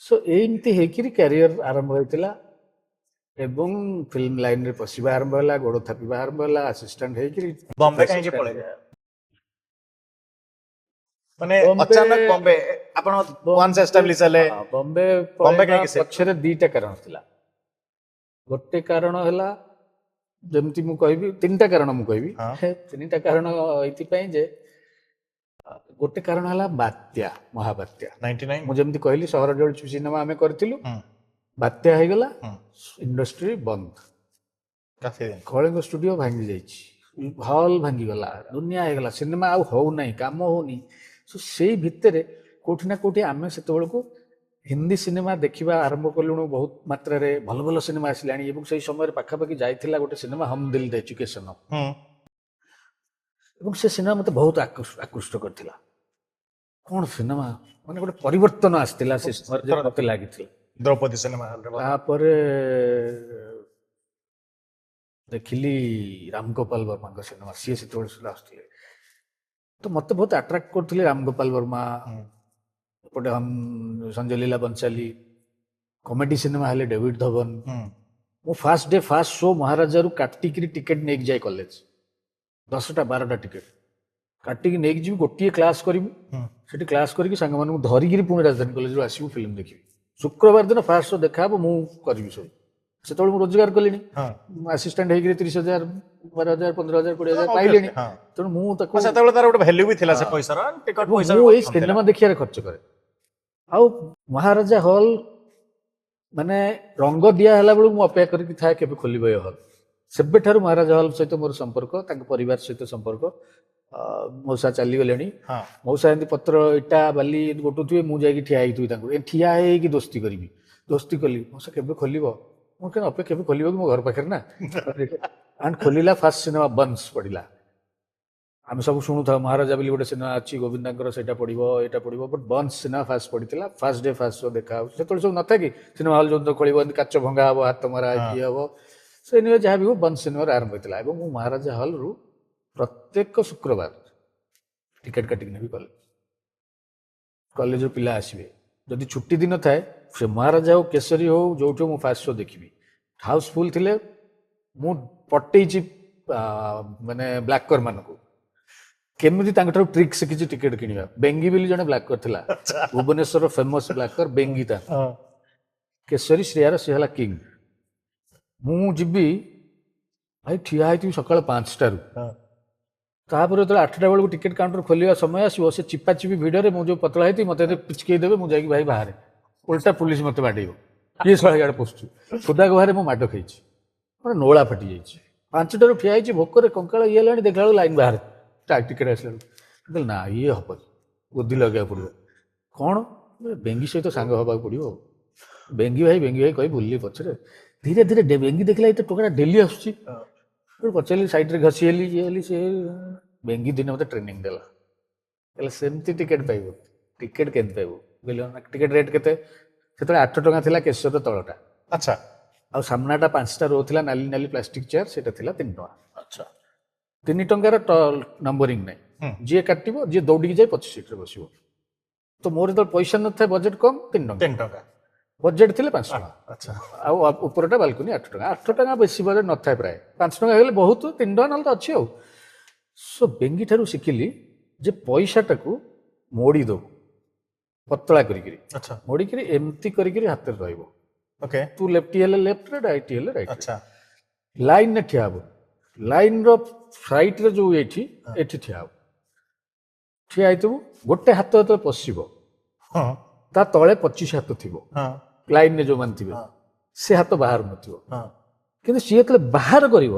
ସୋ ଏମିତି ହେଇକିରି କ୍ୟାରିୟର ଆରମ୍ଭ ହେଇଥିଲା ଏବଂ ଫିଲ୍ମ ଲାଇନରେ ପଶିବା ଆରମ୍ଭ ହେଲା, ଗୋଡ ଥାପିବା ଆରମ୍ଭ ହେଲା, ଆସିଷ୍ଟାଣ୍ଟ ହେଇକିରି। ବମ୍ବେ କାହିଁକି ପଳେଇଲେ? ମାନେ ଅଚାନକ ବମ୍ବେ ଆପଣ ୱାନ୍ସ ଏଷ୍ଟାବ୍ଲିଶ ହେଲେ ବମ୍ବେ ବମ୍ବେ ପଳେଇବା କାହିଁକି ପଛରେ ଦିଟା କାରଣ ଥିଲା। ଗୋଟେ କାରଣ ହେଲା, ଯେମିତି ମୁଁ କହିବି ତିନିଟା କାରଣ ମୁଁ କହିବି। ହଁ। ତିନିଟା କାରଣ ଏଇଥିପାଇଁ ଯେ ଗୋଟେ କାରଣ ହେଲା ବାତ୍ୟା, ମହାବାତ୍ୟା। 99 ମୁଁ ଯେମିତି କହିଲି ସହର ଜଳୁଛି ସିନେମା ଆମେ କରିଥିଲୁ, ହୁଁ ବାତ୍ୟା ହେଇଗଲା, ହୁଁ ଇଣ୍ଡଷ୍ଟ୍ରି ବନ୍ଦ, କାଫି ଦିନ କଳିଙ୍ଗ ଷ୍ଟୁଡିଓ ଭାଙ୍ଗି ଯାଇଛି, ହଲ୍ ଭାଙ୍ଗିଗଲା, ଦୁନିଆ ହେଇଗଲା, ସିନେମା ଆଉ ହଉନାହିଁ, କାମ ହଉନି। ସେଇ ଭିତରେ କୋଉଠି ନା କୋଉଠି ଆମେ ସେତେବେଳକୁ ହିନ୍ଦୀ ସିନେମା ଦେଖିବା ଆରମ୍ଭ କଲୁଣୁ, ବହୁତ ମାତ୍ରାରେ ଭଲ ଭଲ ସିନେମା ଆସିଲାଣି। ଏବଂ ସେଇ ସମୟରେ ପାଖାପାଖି ଯାଇଥିଲା ଗୋଟେ ସିନେମା ହମ୍ ଦିଲ୍ ଦେ ଚୁକେ ସନମ, ହୁଁ ଏବଂ ସେ ସିନେମା ମୋତେ ବହୁତ ଆକୃଷ୍ଟ କରିଥିଲା। କଣ ସିନେମା, ମାନେ ଗୋଟେ ପରିବର୍ତ୍ତନ ଆସିଥିଲା ସେ ସମୟରେ ଯେ ମତେ ଲାଗିଥିଲା। ଦ୍ରୌପଦୀ ସିନେମା ହଲରେ ତାପରେ ଦେଖିଲି ରାମ ଗୋପାଳ ବର୍ମାଙ୍କ ସିନେମା, ସିଏ ସେତେବେଳେ ସୁଦ୍ଧା ଆସୁଥିଲେ, ତ ମତେ ବହୁତ ଆଟ୍ରାକ୍ଟ କରୁଥିଲେ ରାମ ଗୋପାଳ ବର୍ମା। ଏପଟେ ସଞ୍ଜୟ ଲୀଲା ବଂଶାଲି, କମେଡି ସିନେମା ହେଲେ ଡେଭିଡ ଧବନ। ମୁଁ ଫାର୍ଷ୍ଟ ଡେ ଫାର୍ଷ୍ଟ ଶୋ ମହାରାଜାରୁ କାଟିକିରି ଟିକେଟ୍ ନେଇକି ଯାଏ କଲେଜ, 10ଟା 12ଟା ଟିକେଟ୍ କାଟିକି ନେଇକି ଯିବି, ଗୋଟିଏ କ୍ଲାସ୍ କରିବି, ସେଠି କ୍ଲାସ୍ କରିକି ସାଙ୍ଗମାନଙ୍କୁ ଧରିକିରି ପୁଣି ରାଜଧାନୀ କଲେଜରୁ ଆସିବୁ ଫିଲ୍ମ ଦେଖିବି। ଶୁକ୍ରବାର ଦିନ ଫାର୍ଷ୍ଟ ଶୋ ଦେଖାହବ, ମୁଁ କରିବି ସବୁ। ସେତେବେଳେ ମୁଁ ରୋଜଗାର କଲିଣି, ଆସିଷ୍ଟାଣ୍ଟ ହେଇକିରି 30,000 12,000 15,000 20,000 ପାଇଲିଣି। ତେଣୁ ମୁଁ ତାକୁ ସେତେବେଳେ ତାର ଗୋଟେ ଭ୍ୟାଲ୍ୟୁ ବି ଥିଲା ସେ ପଇସାର, ଟିକଟ ପଇସା ମୁଁ ଏଇ ସିନେମା ଦେଖିବାରେ ଖର୍ଚ୍ଚ କରେ। ଆଉ ମହାରାଜା ହଲ୍ ମାନେ ରଙ୍ଗ ଦିଆ ହେଲା ବେଳକୁ ମୁଁ ଅପେକ୍ଷା କରିକି ଥାଏ କେବେ ଖୋଲିବ ଏ ହଲ୍। ସେବେଠାରୁ ମହାରାଜା ହଲ୍ ସହିତ ମୋର ସମ୍ପର୍କ, ତାଙ୍କ ପରିବାର ସହିତ ସମ୍ପର୍କ। ମଉସା ଚାଲିଗଲେଣି, ମଉସା ଏମିତି ପତ୍ର ଇଟା ବାଲି ଗୋଟୁଥିବେ, ମୁଁ ଯାଇକି ଠିଆ ହେଇଥିବି, ତାଙ୍କୁ ଠିଆ ହେଇକି ଦୋସ୍ତି କରିବି। ଦୋସ୍ତି କଲି, ମଉସା କେବେ ଖୋଲିବ, ମୁଁ କେବେ ଅପେକ୍ଷା କେବେ ଖୋଲିବ କି, ମୋ ଘର ପାଖରେ ନା। ଆଣ୍ଡ ଖୋଲିଲା, ଫାର୍ଷ୍ଟ ସିନେମା ବନ୍ସ ପଡ଼ିଲା। ଆମେ ସବୁ ଶୁଣୁଥାଉ ମହାରାଜା ବୋଲି ଗୋଟେ ସିନେମା ଅଛି ଗୋବିନ୍ଦାଙ୍କର, ସେଇଟା ପଡ଼ିବ ଏଇଟା ପଡ଼ିବ, ବଟ୍ ବନ୍ସ ସିନେମା ଫାର୍ଷ୍ଟ ପଡ଼ିଥିଲା। ଫାର୍ଷ୍ଟ ଡେ ଫାର୍ଷ୍ଟ ଶୋ ଦେଖା ହଉଛି। ସେତେବେଳେ ସବୁ ନଥାଏ କି ସିନେମା ହଲ୍ ଯୋଉ ଖୋଳିବ, ଏମିତି କାଚ ଭଙ୍ଗା ହବ, ହାତ ମରା ଇଏ ହବ, ସେ ନିଏ ଯାହା ବି ହଉ ବନ୍ସ ସିନେମାର ଆରମ୍ଭ ହେଇଥିଲା। ଏବଂ ମୁଁ ମହାରାଜା ହଲ୍ରୁ ପ୍ରତ୍ୟେକ ଶୁକ୍ରବାର ଟିକେଟ୍ କାଟିକି ନେବି କଲେଜ। କଲେଜରୁ ପିଲା ଆସିବେ, ଯଦି ଛୁଟି ଦିନ ଥାଏ, ସେ ମହାରାଜା ହଉ କେଶରୀ ହଉ ଯୋଉଠି ମୁଁ ଫାର୍ଷ୍ଟ ଶୋ ଦେଖିବି। ହାଉସଫୁଲ୍ ଥିଲେ ମୁଁ ପଟେଇଛି ମାନେ ବ୍ଲାକର ମାନଙ୍କୁ, କେମିତି ତାଙ୍କଠାରୁ ଟ୍ରିକ୍ ଶିଖିଛି ଟିକେଟ୍ କିଣିବା। ବେଙ୍ଗି ବୋଲି ଜଣେ ବ୍ଲାକର ଥିଲା, ଭୁବନେଶ୍ୱରର ଫେମସ୍ ବ୍ଲାକର ବେଙ୍ଗି। ତା କେଶରୀ ଶ୍ରେୟାର ସିଏ ହେଲା କିଙ୍ଗ। ମୁଁ ଯିବି ଭାଇ, ଠିଆ ହେଇଥିବି ସକାଳ 5ଟାରୁ, ତାପରେ ଯେତେବେଳେ 8ଟା ବେଳକୁ ଟିକେଟ୍ କାଉଣ୍ଟର ଖୋଲିବା ସମୟ ଆସିବ, ସେ ଚିପା ଚିପି ଭିଡ଼ରେ ମୁଁ ଯୋଉ ପତଳା ହେଇଥିବି ମତେ ପିଚକେଇ ଦେବେ, ମୁଁ ଯାଇକି ଭାଇ ବାହାରେ, ଓଲଟା ପୁଲିସ ମତେ ବାଡ଼େଇବ, କିଏ ଶଳା ଇଆଡ଼େ ପଶୁଛୁ। ଖୋଦା ଗୁହାରେ ମୁଁ ମାଡ଼ ଖାଇଛି, ମୋର ନୋଳା ଫାଟି ଯାଇଛି। 5ଟାରୁ ଠିଆ ହେଇଛି, ଭୋକରେ କଙ୍କାଳ ଇଏ ହେଲାଣି, ଦେଖିଲା ବେଳକୁ ଲାଇନ୍ ବାହାରେ ଟିକେଟ୍ ଆସିଲା ବେଳକୁ। ନା ଇଏ ହବନି, ବୁଦ୍ଧି ଲଗେଇବାକୁ ପଡ଼ିବ। କ'ଣ, ବେଙ୍ଗି ସହିତ ସାଙ୍ଗ ହବାକୁ ପଡ଼ିବ। ବେଙ୍ଗି ଭାଇ କହି ବୁଲିଲି ପଛରେ, ଧୀରେ ଧୀରେ ବେଙ୍ଗି ଦେଖିଲା ଏତେ ଟୋକାଟା ଡେଲି ଆସୁଛି, ପଚାରିଲି, ସାଇଡ୍ରେ ଘଷି ହେଲି, ଇଏ ହେଲି, ସେ ବେଙ୍ଗି ଦିନେ ମତେ ଟ୍ରେନିଂ ଦେଲା, କହିଲା ସେମିତି ଟିକେଟ୍ ପାଇବୁ, ଟିକେଟ୍ କେମିତି ପାଇବୁ, କହିଲେ ଟିକେଟ୍ ରେଟ୍ କେତେ? ସେତେବେଳେ 8 ଟଙ୍କା ଥିଲା କେଶରର ତଳଟା, ଆଚ୍ଛା, ଆଉ ସାମ୍ନାଟା 5ଟା ରୋ ଥିଲା, ନାଲି ନାଲି ପ୍ଲାଷ୍ଟିକ ଚେୟାର, ସେଇଟା ଥିଲା 3 ଟଙ୍କା। ଆଚ୍ଛା, 3 ଟଙ୍କାର ନମ୍ବରିଂ ନାହିଁ, ଯିଏ କାଟିବ, ଯିଏ ଦୌଡ଼ିକି ଯାଇ 25 ସିଟ୍ରେ ବସିବ। ତ ମୋର ଯେତେବେଳେ ପଇସା ନଥାଏ, ବଜେଟ୍ କମ୍, 3 ଟଙ୍କା, ବଜେଟ୍ ଥିଲେ 5 ଟଙ୍କା, ଆଉ ଉପରଟା ବାଲକୁନି 8 ଟଙ୍କା। 8 ଟଙ୍କା ବେଶୀ ବଜେଟ୍ ନଥାଏ, ପ୍ରାୟ 5 ଟଙ୍କା ହେଇଗଲେ ବହୁତ, 3 ଟଙ୍କା ନହେଲେ ତ ଅଛି ଆଉ। ସୋ ବେଙ୍ଗି ଠାରୁ ଶିଖିଲି ଯେ ପଇସାଟାକୁ ମୋଡ଼ି ଦବୁ, ପତଳା କରିକିରି, ମୋଡ଼ିକିରି ଏମିତି କରିକିରି ହାତରେ ରହିବ। ତୁ ଲେଫ୍ଟି ହେଲେ ଲେଫ୍ଟରେ, ରାଇଟି ହେଲେ ରାଇଟ୍, ଲାଇନରେ ଠିଆ ହବ, ଲାଇନର ସାଇଟରେ ଯୋଉ ଏଠି ଠିଆ ହବ, ଠିଆ ହେଇଥିବୁ, ଗୋଟେ ହାତ ଯେତେବେଳେ ପଶିବ ତା ତଳେ 25 ହାତ ଥିବ, ଲାଇନରେ ଯୋଉମାନେ ଥିବେ, ସେ ହାତ ବାହାରୁ ନଥିବ। କିନ୍ତୁ ସିଏ ଯେତେବେଳେ ବାହାର କରିବ,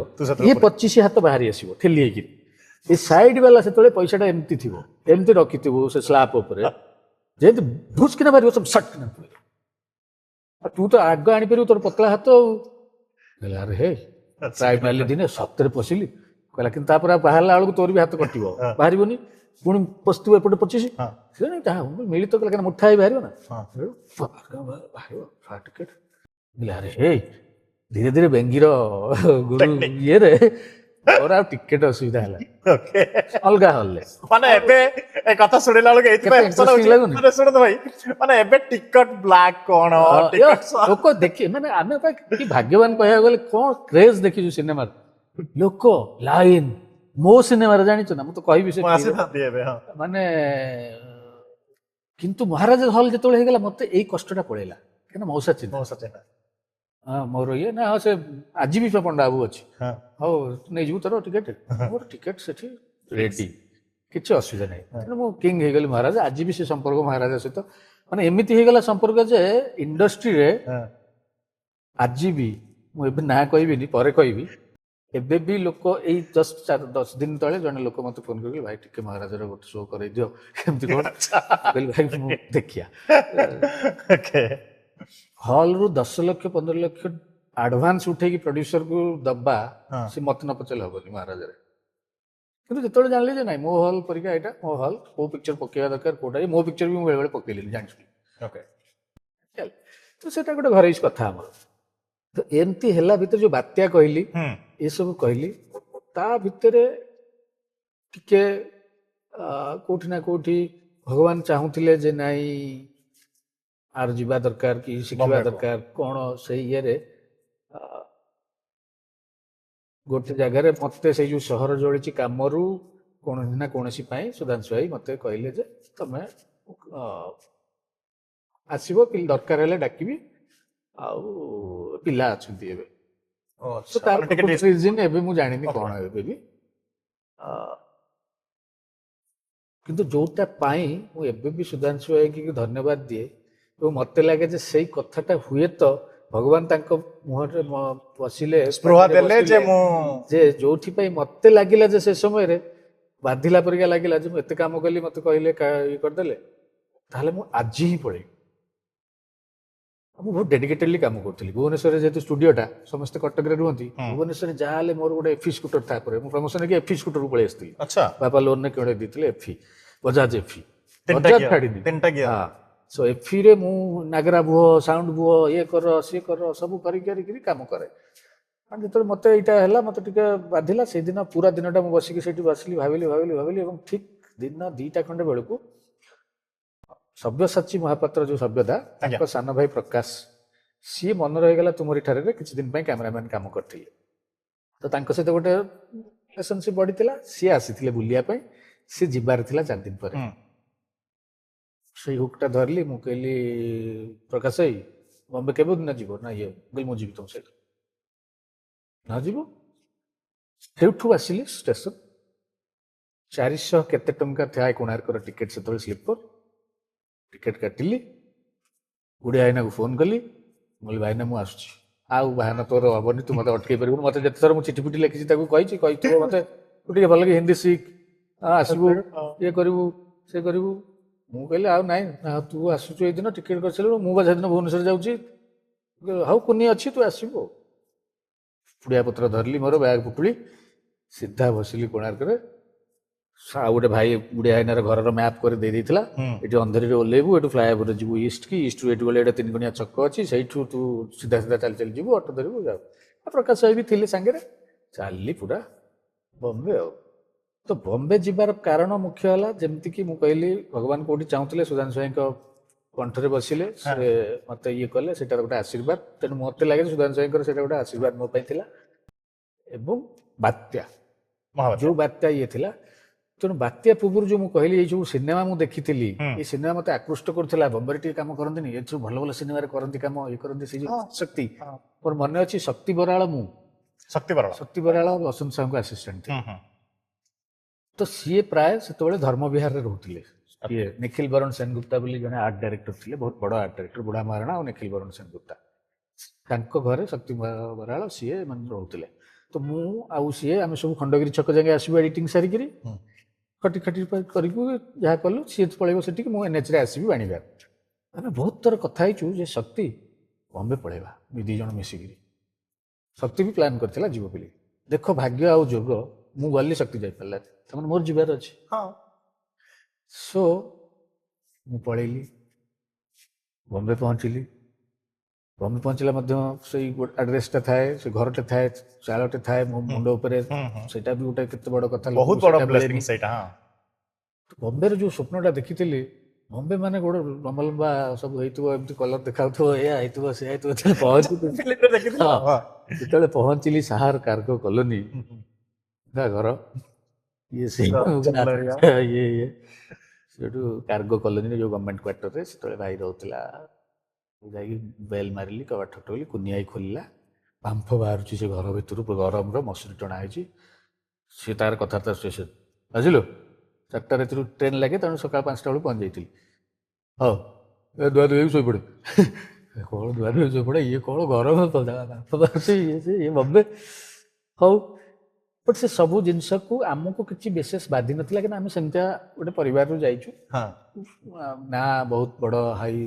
ଇଏ 25 ହାତ ବାହାରି ଆସିବ ଠେଲି ହେଇକିରି। ଏ ସାଇଡ ବାଲା ସେତେବେଳେ ପଇସାଟା ଏମିତି ଥିବ, ଏମିତି ରଖିଥିବୁ ସେ ସ୍ଲାବ ଉପରେ, ଯେମିତି ଭୁସ୍ କିନା ବାହାରିବ, ସବୁ ସଟ୍ କିନା। ଆଉ ତୁ ତ ଆଗ ଆଣିପାରିବୁ, ତୋର ପତଳା ହାତ ଆଉ। ଆରେ ହେ ଟ୍ରାଏ ମାରିଲି ଦିନେ, ସତରେ ପଶିଲି। କହିଲା କିନ୍ତୁ ତାପରେ ବାହାରିଲା ବେଳକୁ ତୋର ବି ହାତ କଟିବ, ବାହାରିବନି, ପୁଣି ପଶିଥିବ ଏପଟେ 25, ସେ ଯାହା ମିଳିତ କଲା, କାହିଁକିନା ମୁଠା ହେଇ ବାହାରିବ ନା, ବାହାରିବ ଟିକେଟ୍। ଆରେ ହେ, ଧୀରେ ଧୀରେ ବେଙ୍ଗିର ଗୁରୁ ଇଏରେ ମୋର ଆଉ ଟିକେଟ ଅସୁବିଧା ହେଲା, ଅଲଗା ହଲରେ। ମାନେ ଏବେ ଏ କଥା ଶୁଣିଲା ବେଳକୁ ଏଇଥିପାଇଁ ହସ ଲାଗୁଛି, ମାନେ ଶୁଣନ୍ତୁ ଭାଇ, ମାନେ ଏବେ ଟିକଟ ବ୍ଲାକ୍ କ'ଣ, ଲୋକ ଦେଖି, ମାନେ ଆମେ କି ଭାଗ୍ୟବାନ କହିବାକୁ ଗଲେ, କ'ଣ କ୍ରେଜ ଦେଖିଛୁ ସିନେମାର, ଲୋକ ଲାଇନ। ମୋ ସିନେମାରେ ଜାଣିଛୁ ନା, ମୁଁ ତ କହିବି ସେ, ମାନେ କିନ୍ତୁ ମହାରାଜା ହଲ୍ ଯେତେବେଳେ ହେଇଗଲା ମତେ ଏଇ କଷ୍ଟଟା ପଳେଇଲା କାହିଁକିନା ମଉସା ଚିହ୍ନା ମୋ ସଚେନା ହଁ ମୋର ଇଏ ନା ହଁ ସେ ଆଜି ବି ପଣ୍ଡା ବାବୁ ଅଛି ହଁ ହଉ ନେଇଯିବୁ ତୋର ଟିକେଟ୍ ମୋର ଟିକେଟ୍ ସେଠି ରେଡି କିଛି ଅସୁବିଧା ନାହିଁ ତେଣୁ ମୁଁ କିଙ୍ଗ ହେଇଗଲି ମହାରାଜା ଆଜି ବି ସେ ସମ୍ପର୍କ ମହାରାଜା ସହିତ ମାନେ ଏମିତି ହେଇଗଲା ସମ୍ପର୍କ ଯେ ଇଣ୍ଡଷ୍ଟ୍ରିରେ ହଁ ଆଜି ବି ମୁଁ ଏବେ ନାଁ କହିବିନି ପରେ କହିବି ଏବେ ବି ଲୋକ ଏଇ ଜଷ୍ଟ 10 ଦିନ ତଳେ ଜଣେ ଲୋକ ମତେ ଫୋନ କରିକି ଭାଇ ଟିକେ ମହାରାଜାର ଗୋଟେ ଶୋ କରେଇ ଦିଅ କେମିତି କଣ ମୁଁ କହିଲି ଭାଇ ମୁଁ ଦେଖିଆ ଓକେ ହଲ୍ରୁ 10 ଲକ୍ଷ 15 ଲକ୍ଷ ଆଡଭାନ୍ସ ଉଠେଇକି ପ୍ରଡ୍ୟୁସରକୁ ଦବା ହଁ। ସେ ମତେ ନ ପଚାରିଲେ ହବନି ମହାରାଜାରେ କିନ୍ତୁ ଯେତେବେଳେ ଜାଣିଲି ଯେ ନାଇଁ ମୋ ହଲ୍ ପରୀକ୍ଷା ଏଇଟା ମୋ ହଲ୍ କୋଉ ପିକ୍ଚର ପକେଇବା ଦରକାର କୋଉଟା ମୋ ପିକ୍ଚର ବି ମୁଁ ବେଳେବେଳେ ପକେଇଲିନି ଜାଣିଛୁ ଓକେ ତ ସେଟା ଗୋଟେ ଘରୋଇ କଥା ଆମର ତ ଏମିତି ହେଲା ଭିତରେ ଯୋଉ ବାତ୍ୟା କହିଲି ହୁଁ ଏସବୁ କହିଲି ତା ଭିତରେ ଟିକେ କୋଉଠି ନା କୋଉଠି ଭଗବାନ ଚାହୁଁଥିଲେ ଯେ ନାଇଁ ଆର ଯିବା ଦରକାର କି ଶିଖିବା ବମ୍ବେକୁ। ଦରକାର କଣ ସେଇ ଇଏରେ ଆ, ଗୋଟେ ଜାଗାରେ ମତେ ସେଇ ଯୋଉ ସହର ଜଳିଛି କାମରୁ କୌଣସି ନା କୌଣସି ପାଇଁ ସୁଧାଂଶୁ ଭାଇ ମତେ କହିଲେ ଯେ ତମେ ଅ, ଆସିବ ଦରକାର ହେଲେ ଡାକିବି ଆଉ ପିଲା ଅଛନ୍ତି ଏବେ ଓ ତ ତାର ମାନେ ଟିକେ ରିଜିନ ଏବେ ମୁଁ ଜାଣିନି Okay. କଣ ଏବେ ବି ଆ, କିନ୍ତୁ ଯୋଉଟା ପାଇଁ ମୁଁ ଏବେ ବି ସୁଧାଂଶୁ ଭାଇକି ଧନ୍ୟବାଦ ଦିଏ ଏବଂ ମତେ ଲାଗେ ଯେ ସେଇ କଥାଟା ହୁଏତ ଭଗବାନ ତାଙ୍କ ମୁହଁରେ ବସିଲେ ସ୍ପୃହା ପାଟିରେ ଦେଲେ ଯେ ବସିଲେ, ମୁଁ ଯେ ଯୋଉଥିପାଇଁ ମତେ ଲାଗିଲା ଯେ ସେ ସମୟରେ ବାଧିଲା ପରିକା ଲାଗିଲା ଯେ ମୁଁ ଏତେ କାମ କଲି ମତେ କହିଲେ ଇଏ କରିଦେଲେ ତାହେଲେ ମୁଁ ଆଜି ହିଁ ପଳେଇବି ମୁଁ ବହୁତ ଡେଡିକେଟେଡଲି କାମ କରୁଥିଲି ଭୁବନେଶ୍ୱରରେ ଯେହେତୁ ଷ୍ଟୁଡିଓଟା ସମସ୍ତେ କଟକରେ ରୁହନ୍ତି ଭୁବନେଶ୍ୱରରେ ଯାହା ହେଲେ ମୋର ଗୋଟେ ଏଫି ସ୍କୁଟର ତା ପରେ ମୁଁ ପ୍ରମୋସନ ହେଇକି ଏଫି ସ୍କୁଟରକୁ ପଳେଇ ଆସିଥିଲି ଆଚ୍ଛା ବାପା ଲୋନରେ କିଣି ଦେଇଥିଲେ ଏଫି ବଜାଜ ଏଫି ତିନିଟା ବଜାଜ gear, ଛାଡ଼ିନି ତିନିଟା gear। ହଁ ସୋ ଏଫିରେ ମୁଁ ନାଗରା ବୁହ ସାଉଣ୍ଡ ବୁହ ଇଏ କର ସିଏ କର ସବୁ କରିକିରି କାମ କରେ ଆଉ ଯେତେବେଳେ ମତେ ଏଇଟା ହେଲା ମତେ ଟିକେ ବାଧିଲା ସେଇଦିନ ପୁରା ଦିନଟା ମୁଁ ବସିକି ସେଇଠି ବସିଲି ଭାବିଲି ଏବଂ ଠିକ ଦିନ 2ଟା ଖଣ୍ଡେ ବେଳକୁ ସବ୍ୟସାଚୀ ମହାପାତ୍ର ଯୋଉ ସଭ୍ୟତା ତାଙ୍କ ସାନ ଭାଇ ପ୍ରକାଶ ସିଏ ମନେ ରହିଗଲା ତୁମରି ଠାରେ କିଛି ଦିନ ପାଇଁ କ୍ୟାମେରାମ୍ୟାନ କାମ କରିଥିଲେ ତ ତାଙ୍କ ସହିତ ଗୋଟେ ରିଲେସନସିପ ବଢିଥିଲା ସିଏ ଆସିଥିଲେ ବୁଲିବା ପାଇଁ ସିଏ ଯିବାର ଥିଲା 4 ଦିନ ପରେ ହୁଁ ସେଇ ହୁକଟା ଧରିଲି ମୁଁ କହିଲି ପ୍ରକାଶ ଭାଇ ବମ୍ବେ କେବେ ଦିନ ଯିବ ନା ଇଏ ମୁଁ କହିଲି ମୁଁ ଯିବି ତମ ସହିତ ନା ଯିବ ସେଇଠୁ ଆସିଲି ଷ୍ଟେସନ 400 କେତେ ଟଙ୍କା ଥାଏ କୋଣାର୍କର ଟିକେଟ ସେତେବେଳେ ସ୍ଲିପର ଟିକେଟ କାଟିଲି ଗୁଡିଆ ଭାଇନାକୁ ଫୋନ କଲି ମୁଁ କହିଲି ଭାଇନା ମୁଁ ଆସୁଛି ଆଉ ବାହାନା ତୋର ହବନି ତୁ ମତେ ଅଟକେଇ ପାରିବୁନି ମତେ ଯେତେଥର ମୁଁ ଚିଠି ଫିଠି ଲେଖିଛି ତାକୁ କହିଥିବ ମତେ ତୁ ଟିକେ ଭଲକି ହିନ୍ଦୀ ଶିଖ ଆସିବୁ ଇଏ କରିବୁ ସେ କରିବୁ ମୁଁ କହିଲି ଆଉ ନାଇଁ ତୁ ଆସୁଛୁ ଏଇଦିନ ଟିକେଟ କରିସାରିଲୁ ମୁଁ ବା ସେଦିନ ଭୁବନେଶ୍ୱର ଯାଉଛି ହଉ କୁନି ଅଛି ତୁ ଆସିବୁ ପୁଡ଼ିଆ ପତ୍ର ଧରିଲି ମୋର ବ୍ୟାଗ ପୁଟୁଳି ସିଧା ବସିଲି କୋଣାର୍କରେ ଆଉ ଗୋଟେ ଭାଇ ଗୁଡିଆ ଭାଇନାର ଘରର ମ୍ୟାପ କରି ଦେଇଥିଲା ଏଠି ଅନ୍ଧେରିରେ ଓହ୍ଲେଇବୁ ଏଠୁ ଫ୍ଲାଏଓଭରରେ ଯିବୁ ଇଷ୍ଟ କି ଇଷ୍ଟରୁ ଏଠି ଗଲେ ଏଠି 3 କୋଣିଆ ଛକ ଅଛି ସେଇଠୁ ତୁ ସିଧା ସିଧା ଚାଲି ଚାଲି ଯିବୁ ଅଟୋ ଧରିବୁ ଯାଉ ପ୍ରକାଶ ଭାଇ ବି ଥିଲେ ସାଙ୍ଗରେ ଚାଲିଲି ପୁରା ବମ୍ବେ ଆଉ ତ ବମ୍ବେ ଯିବାର କାରଣ ମୁଖ୍ୟ ହେଲା ଯେମିତିକି ମୁଁ କହିଲି ଭଗବାନ କୋଉଠି ଚାହୁଁଥିଲେ ସୁଧାଂଶୁ ଭାଇଙ୍କ କଣ୍ଠରେ ବସିଲେ ସେ ମତେ ଇଏ କଲେ ସେଟାର ଗୋଟେ ଆଶୀର୍ବାଦ ତେଣୁ ମତେ ଲାଗେ ସୁଧାଂଶୁ ଭାଇଙ୍କର ସେଇଟା ଗୋଟେ ଆଶୀର୍ବାଦ ମୋ ପାଇଁ ଥିଲା ଏବଂ ବାତ୍ୟା ଯୋଉ ବାତ୍ୟା ଇଏ ଥିଲା ତେଣୁ ବାତ୍ୟା ପୂର୍ବରୁ ଯୋଉ ମୁଁ କହିଲି ଏଇ ଯୋଉ ସିନେମା ମୁଁ ଦେଖିଥିଲି ଏଇ ସିନେମା ମତେ ଆକୃଷ୍ଟ କରୁଥିଲା ବମ୍ବେରେ ଟିକେ କାମ କରନ୍ତିନି ଏ ସବୁ ଭଲ ଭଲ ସିନେମାରେ କରନ୍ତି କାମ ଇଏ କରନ୍ତି ସେଇ ଯୋଉ ଶକ୍ତି ମୋର ମନେ ଅଛି ଶକ୍ତି ବରାଳ ମୁଁ ଶକ୍ତି ବରାଳ ବସନ୍ତ ସାହୁଙ୍କ ଆସିଷ୍ଟାଣ୍ଟ ଥିଲେ ତ ସିଏ ପ୍ରାୟ ସେତେବେଳେ ଧର୍ମବିହାରରେ ରହୁଥିଲେ ଇଏ ନିଖିଲ ବରଣ ସେନଗୁପ୍ତା ବୋଲି ଜଣେ ଆର୍ଟ ଡାଇରେକ୍ଟର ଥିଲେ ବହୁତ ବଡ ଆର୍ଟ ଡାଇରେକ୍ଟର ବୁଢା ମହାରଣା ଆଉ ନିଖିଲ ବରଣ ସେନଗୁପ୍ତା ତାଙ୍କ ଘରେ ଶକ୍ତି ବରାଳ ସିଏ ମାନେ ରହୁଥିଲେ ତ ମୁଁ ଆଉ ସିଏ ଆମେ ସବୁ ଖଣ୍ଡଗିରି ଛକ ଯାକେ ଆସିବୁ ଏଡିଟିଂ ସାରିକିରି ଖଟି କରିବୁ ଯାହା କଲୁ ସିଏ ପଳେଇବ ସେଠିକି ମୁଁ ଏନ୍ଏଚରେ ଆସିବି ଆଣିବା ଆମେ ବହୁତ ଥର କଥା ହେଇଛୁ ଯେ ଶକ୍ତି ବମ୍ବେ ପଳେଇବା 2 ଜଣ ମିଶିକିରି ଶକ୍ତି ବି ପ୍ଲାନ୍ କରିଥିଲା ଯିବ ବୋଲି ଦେଖ ଭାଗ୍ୟ ଆଉ ଯୋଗ ମୁଁ ଗଲି ଶକ୍ତି ଯାଇପାରିଲା ତାମାନେ ମୋର ଯିବାର ଅଛି ସୋ ମୁଁ ପଳେଇଲି ବମ୍ବେ ପହଞ୍ଚିଲା ମଧ୍ୟ ସେଇ ଆଡ୍ରେସଟା ଥାଏ ସେ ଘରଟେ ଥାଏ ଚାଳଟେ ଥାଏ ମୋ ମୁଣ୍ଡ ଉପରେ ସେଇଟା ବି ଗୋଟେ କେତେ ବଡ କଥା ବହୁତ ବଡ ବ୍ଲେସିଂ ସେଇଟା ବମ୍ବେର ଯୋଉ ସ୍ୱପ୍ନଟା ଦେଖିଥିଲି ବମ୍ବେ ମାନେ ଗୋଟେ ଲମ୍ବା ଲମ୍ବା ସବୁ ହେଇଥିବ ଏମିତି କଲର ଦେଖାଉଥିବ ଏଇଆ ହେଇଥିବ ସେ ହେଇଥିବ ଯେତେବେଳେ ପହଞ୍ଚିଲି ସାହାର କାର୍ଗୋ କଲୋନୀ ଘର ଇଏ ଇଏ ସେଠୁ କାର୍ଗୋ କଲୋନୀରେ ଯେଉଁ ଗଭର୍ଣ୍ଣମେଣ୍ଟ କ୍ୱାର୍ଟରରେ ସେତେବେଳେ ଭାଇ ରହୁଥିଲା, ଯାଇକି ବେଲ୍ ମାରିଲି, କବାଟ ଠଟକଲି, କୁନିଆଇ ଖୋଲିଲା, ବାମ୍ଫ ବାହାରୁଛି ସେ ଘର ଭିତରୁ, ଗରମର ମସୁରୀ ଟଣା ହେଇଛି। ସିଏ ତାର କଥାବାର୍ତ୍ତା ଷ୍ଟେସନ ଆସିଲୁ 4ଟା ରାତିରୁ ଟ୍ରେନ୍ ଲାଗେ, ତେଣୁ ସକାଳ 5ଟା ବେଳକୁ ପହଞ୍ଚି ଯାଇଥିଲି। ହଉ ଏ ଧୁଆ ଧୁଆ ହେଇକି ଶୋଇପଡ଼େ। କ'ଣ ଧୁଆ ଧୁଆ ଶୋଇପଡ଼େ, ଇଏ କ'ଣ ଗରମ ବାମ୍ଫ ବାହାରୁଛି, ଇଏ ବମ୍ବେ। ହଉ, ବଟ୍ ସେ ସବୁ ଜିନିଷକୁ ଆମକୁ କିଛି ବିଶେଷ ବାଧି ନଥିଲା, କିନ୍ତୁ ଆମେ ସେମିତିଆ ଗୋଟେ ପରିବାରରୁ ଯାଇଛୁ ନା, ବହୁତ ବଡ଼ ହାଇ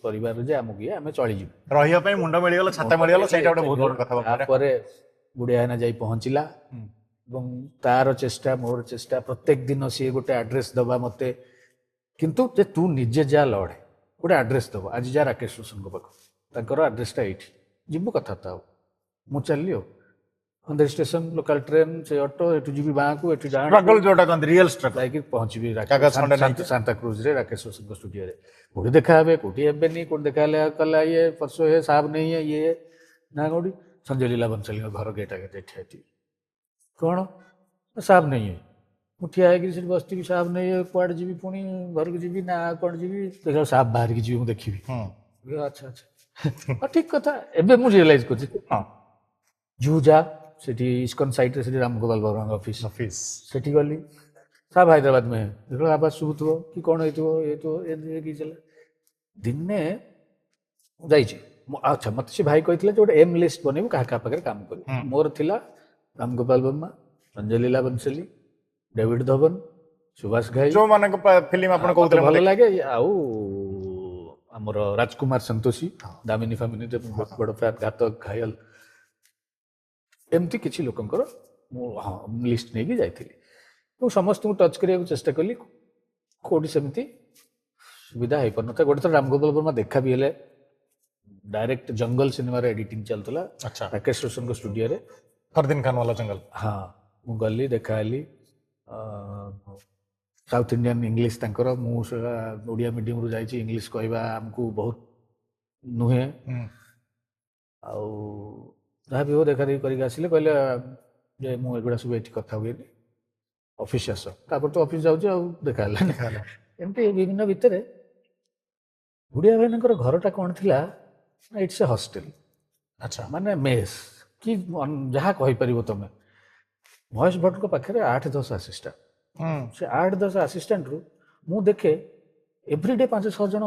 ପରିବାରରୁ ଯେ ଆମକୁ ଇଏ ଆମେ ଚଳିଯିବୁ, ରହିବା ପାଇଁ ମୁଣ୍ଡ ମିଳିଗଲା, ଛାତ ମିଳିଗଲା, ସେଇଟା ଗୋଟେ ବହୁତ ବଡ଼ କଥା। ତାପରେ ବୁଢ଼ିଆ ଭାଇନା ଯାଇ ପହଞ୍ଚିଲା ଏବଂ ତାର ଚେଷ୍ଟା, ମୋର ଚେଷ୍ଟା, ପ୍ରତ୍ୟେକ ଦିନ ସିଏ ଗୋଟେ ଆଡ୍ରେସ୍ ଦେବା ମୋତେ, କିନ୍ତୁ ଯେ ତୁ ନିଜେ ଯା ଲଢ଼େ, ଗୋଟେ ଆଡ୍ରେସ୍ ଦେବ, ଆଜି ଯା ରାକେଶ ରୋଶନଙ୍କ ପାଖକୁ, ତାଙ୍କର ଆଡ୍ରେସ୍ଟା ଏଇଠି, ଯିବୁ କଥାବାର୍ତ୍ତା ହବ। ମୁଁ ଚାଲିଲି ଆଉ ଖଣ୍ଡେରୀ ଷ୍ଟେସନ, ଲୋକାଲ ଟ୍ରେନ୍, ସେ ଅଟୋ, ଏଠୁ ଯିବି ବାଁକୁ, ଏଠୁ ଷ୍ଟ୍ରଗଲ ଯୋଉଟା କହନ୍ତି ରିଅଲ ଷ୍ଟ୍ରଗଲ, ଯାଇକି ପହଞ୍ଚିବି କାଗଜ ଖଣ୍ଡେ ନେଇକି। ସାନ୍ତା କ୍ରୁଜରେ ରାକେଶ ରୋଶନଙ୍କ ଷ୍ଟୁଡିଓରେ। କୋଉଠି ଦେଖା ହେବେ, କୋଉଠି ହେବେନି, କୋଉଠି ଦେଖା ହେଲେ କଲା ଇଏ ପରସୋ ହେ ସାହବ ନେଇ ଇଏ ନା, କୋଉଠି ସଞ୍ଜୟ ଲୀଲା ବଂଶାଲୀଙ୍କ ଘର ଗେଟ୍ ଆଗରେ ଠିଆ ହେଇଥିବି। କ'ଣ ସାହବ ନେଇ ମୁଁ ଠିଆ ହେଇକିରି ସେଠି ବସିଥିବି, ସାହବ ନେଇ କୁଆଡ଼େ ଯିବି, ପୁଣି ଘରକୁ ଯିବି ନା କ'ଣ ଯିବି, ଦେଖିଲା ସାହବ ବାହାରିକି ଯିବି, ମୁଁ ଦେଖିବି। ଆଚ୍ଛା ଆଚ୍ଛା, ହଁ ଠିକ କଥା। ଏବେ ମୁଁ ରିଏଲାଇଜ କରୁଛି। ଜୁ ଯା, ସେଠି ଇସ୍କନ ସାଇଟ୍ରେ ସେଠି ରାମଗୋପାଳ ବର୍ମାଙ୍କ ଅଫିସ୍, ସେଠି ଗଲି। ସାହବ ହାଇଦ୍ରାବାଦ ମେ ଦେଖିଲ ଆବାଜ ଶୁଭୁଥିବ କି କ'ଣ ହେଇଥିବ, ଏମିତି ଚାଲେ। ଦିନେ ଯାଇଛି, ଆଚ୍ଛା, ମୋତେ ସେ ଭାଇ କହିଥିଲେ ଯେ ଗୋଟେ ଏମ୍ ଲିଷ୍ଟ ବନେଇବୁ, କାହା କାହା ପାଖରେ କାମ କରିବୁ। ମୋର ଥିଲା ରାମଗୋପାଳ ବର୍ମା, ସଞ୍ଜୟ ଲୀଲା ବଂଶାଲୀ, ଡେଭିଡ ଧବନ, ସୁଭାଷ ଘାଇ, ଯୋଉମାନଙ୍କ ଫିଲ୍ମ ଆପଣ କହୁଥିଲେ ଭଲ ଲାଗେ, ଆଉ ଆମର ରାଜକୁମାର ସନ୍ତୋଷୀ, ଦାମିନୀ ଫାମିନୀ ବହୁତ ବଡ଼ ଫ୍ୟାନ୍, ଘାତକ, ଘାୟଲ, ଏମିତି କିଛି ଲୋକଙ୍କର ମୁଁ ଲିଷ୍ଟ ନେଇକି ଯାଇଥିଲି ଏବଂ ସମସ୍ତଙ୍କୁ ଟଚ୍ କରିବାକୁ ଚେଷ୍ଟା କଲି। କେଉଁଠି ସେମିତି ସୁବିଧା ହେଇପାରୁନଥାଏ। ଗୋଟେ ଥର ରାମଗୋପାଳ ବର୍ମା ଦେଖା ବି ହେଲେ, ଡାଇରେକ୍ଟ ଜଙ୍ଗଲ ସିନେମାର ଏଡିଟିଂ ଚାଲୁଥିଲା ରାକେଶ ରୋଶନଙ୍କ ଷ୍ଟୁଡିଓରେ, ଫରଦିନ ଖାନ वाला ଜଙ୍ଗଲ। ହଁ, ମୁଁ ଗଲି, ଦେଖା ହେଲି। ସାଉଥ ଇଣ୍ଡିଆନ୍ ଇଂଲିଶ ତାଙ୍କର, ମୁଁ ସେଟା ଓଡ଼ିଆ ମିଡ଼ିୟମରୁ ଯାଇଛି, ଇଂଲିଶ କହିବା ଆମକୁ ବହୁତ ନୁହେଁ। ଆଉ ଯାହା ବି ହଉ ଦେଖା ଦେଖି କରିକି ଆସିଲେ, କହିଲେ ଯେ ମୁଁ ଏଗୁଡ଼ା ସବୁ ଏଠି କଥା ହୁଏନି, ଅଫିସ୍ ଆସ। ତାପରେ ତ ଅଫିସ୍ ଯାଉଛି ଆଉ ଦେଖା ହେଲାନି। ଏମିତି ବିଭିନ୍ନ ଭିତରେ ବୁଢ଼ିଆ ଭାଇନାଙ୍କର ଘରଟା କ'ଣ ଥିଲା ନା, ଇଟ୍ସ ଏ ହଷ୍ଟେଲ, ମାନେ ମେସ୍ କି ଯାହା କହିପାରିବ ତମେ। ମହେଶ ଭଟ୍ଟଙ୍କ ପାଖରେ 8-10 ଆସିଷ୍ଟାଣ୍ଟ, ସେ 8-10 ଆସିଷ୍ଟାଣ୍ଟରୁ ମୁଁ ଦେଖେ ଏଭ୍ରିଡେ 5-6 ଜଣ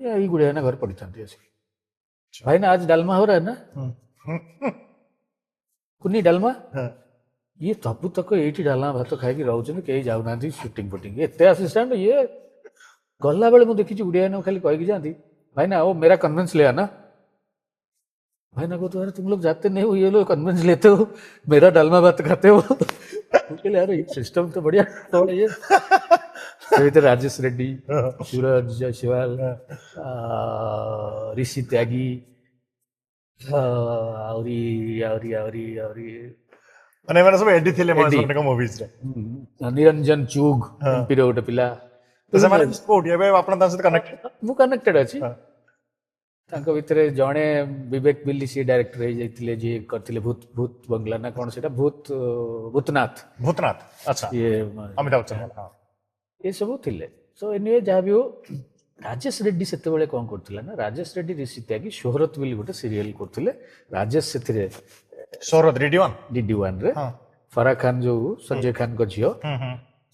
ଏଇ ବୁଢ଼ିଆ ଭାଇନା ଘରେ ପଡ଼ିଥାନ୍ତି ଆସିକି। ଭାଇନା ଆଜି ଡାଲମା हो रहा है ना, କୁନି ଡାଲମା, ଇଏ ସବୁତକ ଏଇଠି ଡାଲମା ଭାତ ଖାଇକି ରହୁଛନ୍ତି, କେହି ଯାଉନାହାନ୍ତି ସୁଟିଂ ଫୁଟିଂ। ଏତେ ଆସିଷ୍ଟାଣ୍ଟ, ଇଏ ଗଲାବେଳେ ମୁଁ ଦେଖିଛି ବୁଢ଼ିଆ ଭାଇନାକୁ ଖାଲି କହିକି ଯାଆନ୍ତି, ଭାଇନା ଓ मेरा कन्वेंस ले आना। भाईना को तो यार तुम लोग जाते नहीं हो, ये लोग कन्वेंस लेते हो, मेरा डालमा भात खाते हो। यार ये सिस्टम तो बढ़िया। तो ये राजेश रेड्डी, सूरज जयसवाल, ऋषि त्यागी, ଆହୁରି ଆହୁରି ଆହୁରି ଆହୁରି ମାନେ ଏମାନେ ସବୁ ଏଡି ଥିଲେ ମହେଶ ଭଟ୍ଟଙ୍କ ମୁଭିଜରେ। ନିରଞ୍ଜନ ଚୁଗ ଏମପିର ଗୋଟେ ପିଲା। ସେମାନେ କୋଉଠି ଏବେ ଆପଣ ତାଙ୍କ ସହିତ କନେକ୍ଟେଡ? ମୁଁ କନେକ୍ଟେଡ ଅଛି। ତାଙ୍କ ଭିତରେ ଜଣେ ବିବେକ ବିଲ୍ଲି, ସିଏ ଡାଇରେକ୍ଟର ହେଇଯାଇଥିଲେ, ଯିଏ କରିଥିଲେ ଭୂତ ବଙ୍ଗଲା ନା କ'ଣ ସେଇଟା, ଭୂତନାଥ। ଆଚ୍ଛା, ଇଏ ଅମିତାଭ ବଚ୍ଚନ ଏସବୁ ଥିଲେ। ତ ଏନିୱେ ଯାହା ବି ହଉ, ରାଜେଶ ରେଡ୍ଡି ସେତେବେଳେ କ'ଣ କରୁଥିଲା ନା, ରାଜେଶ ରେଡ୍ଡି, ଋଷି ତ୍ୟାଗୀ, ସୋହରତ ବୋଲି ଗୋଟେ ସିରିଏଲ କରୁଥିଲେ। ରାଜେଶ ସେଥିରେ ସୋହରତ DD1 ରେ, ଫରା ଖାନ ଯୋଉ ସଞ୍ଜୟ ଖାନଙ୍କ ଝିଅ,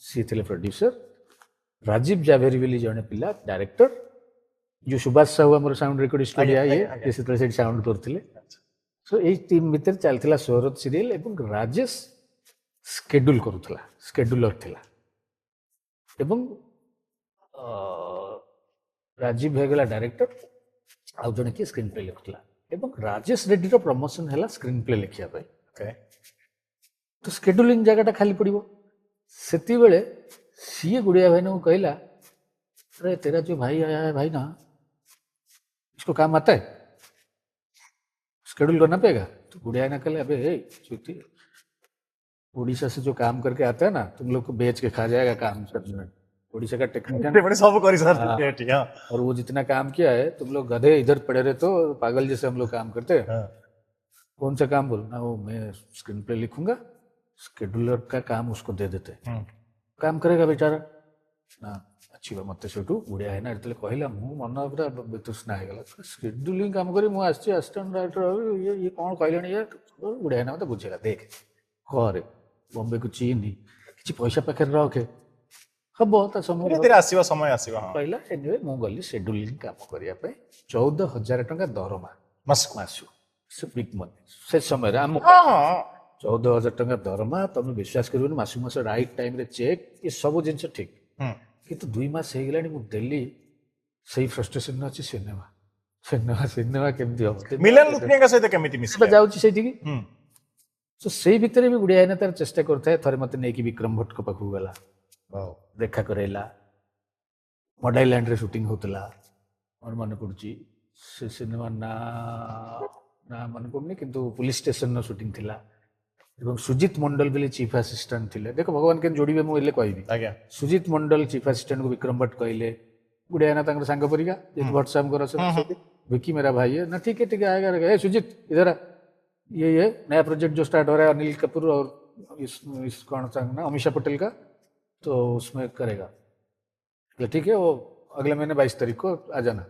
ସିଏ ଥିଲେ ପ୍ରଡ୍ୟୁସର। ରାଜୀବ ଜାଭେରୀ ବୋଲି ଜଣେ ପିଲା ଡାଇରେକ୍ଟର, ଯୋଉ ସୁଭାଷ ସାହୁ ଆମର ସାଉଣ୍ଡ ରେକର୍ଡ ଷ୍ଟୁଡିଓ ଇଏ ସେତେବେଳେ ସେଇଠି ସାଉଣ୍ଡ କରୁଥିଲେ। ସୋ ଏଇ ଟିମ୍ ଭିତରେ ଚାଲିଥିଲା ସୋହରତ ସିରିଏଲ ଏବଂ ରାଜେଶ ସ୍କେଡୁଲ କରୁଥିଲା, ସ୍କେଡୁଲର ଥିଲା। ଏବଂ ରାଜୀବ ହେଇଗଲା ଡାଇରେକ୍ଟର, ଆଉ ଜଣେ କିଏ ସ୍କ୍ରିନ୍ ପ୍ଲେ ଲେଖୁଥିଲା। ଏବଂ ରାଜେଶ ରେଡ୍ଡିର ପ୍ରମୋସନ ହେଲା ସ୍କ୍ରିନ୍ ପ୍ଲେ ଲେଖିବା ପାଇଁ। ତ ସ୍କେଡୁଲିଂ ଜାଗାଟା ଖାଲି ପଡ଼ିବ। ସେତିକିବେଳେ ସିଏ ଗୁଡ଼ିଆ ଭାଇନାଙ୍କୁ कहला, अरे तेरा जो भाई आया है भाई ना, इसको काम आता है, स्केड्यूल करना पड़ेगा। तो गुड़िया ने कहले, अबे चूती, उड़ीसा से जो काम करके आता है ना, तुम लोग को बेच के खा जाएगा काम करने में। उड़ीसा का टेक्निशियन सब करी सर। और वो जितना काम किया है, तुम लोग गधे इधर पड़े रहे तो पागल जैसे हम लोग काम करते हैं। कौन सा काम बोलना? वो मैं स्क्रीन प्ले लिखूंगा, स्केड्यूलर का काम उसको दे देते, काम करेगा बेचारा। ନା ଆସିବ ମୋତେ ସେଇଠୁ ଓଡ଼ିଆ ହେଇନା ଯେତେବେଳେ କହିଲା ମୁଁ ମନ ପୁରା ବିତୃଷ୍ଣା ହେଇଗଲା ସ୍କେଡ୍ୟୁଲିଂ କାମ କରି ମୁଁ ଆସିଛି ଆସିଷ୍ଟାଣ୍ଟ ଡାଇରେକ୍ଟର ଇଏ କ'ଣ କହିଲେଣି ଇଏ ଓଡ଼ିଆ ହେଇନା ମୋତେ ବୁଝେଇଲା ଦେଖେ ଘରେ ବମ୍ବେକୁ ଚିହ୍ନି କିଛି ପଇସା ପାଖରେ ରଖେ ହବ ତା ସମୟ ଧୀରେ ଧୀରେ ଆସିବ ସମୟ ଆସିବ ହଁ କହିଲା ଏନିୱେ ମୁଁ ଗଲି ସେଡ୍ୟୁଲିଂ କାମ କରିବା ପାଇଁ 14,000 ଟଙ୍କା ଦରମା ମାସକୁ ମାସକୁ ସେ ବିଗ୍ ମନି ସେ ସମୟରେ ଆମ ହଁ ହଁ 14,000 ଟଙ୍କା ଦରମା ତମେ ବିଶ୍ୱାସ କରିବନି ମାସକୁ ମାସ ରାଇଟ୍ ଟାଇମରେ ଚେକ୍ ଏ ସବୁ ଜିନିଷ ଠିକ୍ ହୁଁ କିନ୍ତୁ 2 ମାସ ହେଇଗଲାଣି ମୁଁ ଡେଲି ସେଇ ଫ୍ରଷ୍ଟ୍ରେସନ୍ ଅଛି ସିନେମା ସିନେମା ସିନେମା କେମିତି ହବ ମିଲନ ଲୁଥନିଆଙ୍କ ସହିତ କେମିତି ସେଟା ମିଶିଲେ ଯାଉଛି ସେଇଠିକି ହୁଁ ତ ସେଇ ଭିତରେ ବି ଓଡ଼ିଆ ହେଇନା ତାର ଚେଷ୍ଟା କରୁଥାଏ ଥରେ ମୋତେ ନେଇକି ବିକ୍ରମ ଭଟ୍ଟଙ୍କ ପାଖକୁ ଗଲା ହଉ ଦେଖା କରାଇଲା ମଡ ଆଇଲ୍ୟାଣ୍ଡରେ ସୁଟିଂ ହଉଥିଲା ମୋର ମନେ ପଡୁଛି ସେ ସିନେମା ନା ମନେ ପଡୁନି କିନ୍ତୁ ପୁଲିସ ଷ୍ଟେସନର ସୁଟିଂ ଥିଲା ଏବଂ ସୁଜିତ ମଣ୍ଡଲ ବୋଲି ଚିଫ୍ ଆସିଷ୍ଟାଣ୍ଟ ଥିଲେ ଦେଖ ଭଗବାନ କେମିତି ଯୋଡ଼ିବେ ମୁଁ ଏଲେ କହିବି ଆଜ୍ଞା ସୁଜିତ ମଣ୍ଡଲ ଚିଫ୍ ଆସିଷ୍ଟାଣ୍ଟକୁ ବିକ୍ରମ ଭଟ୍ଟ କହିଲେ ଗୁଡିଆ ନା ତାଙ୍କର ସାଙ୍ଗ ପରିକା ଯେହେତୁ ଭଟ୍ଟ ସାହେବଙ୍କର विकी मेरा भाई है ना ठीक है आएगा ए सुजीत इधर आ ये नया प्रोजेक्ट जो स्टार्ट हो रहा है अनिल कपूर और इस कौन सा ना अमीषा पटेल का तो उसमें करेगा तो ठीक है वो अगले महीने 22 तारीख को आ जाना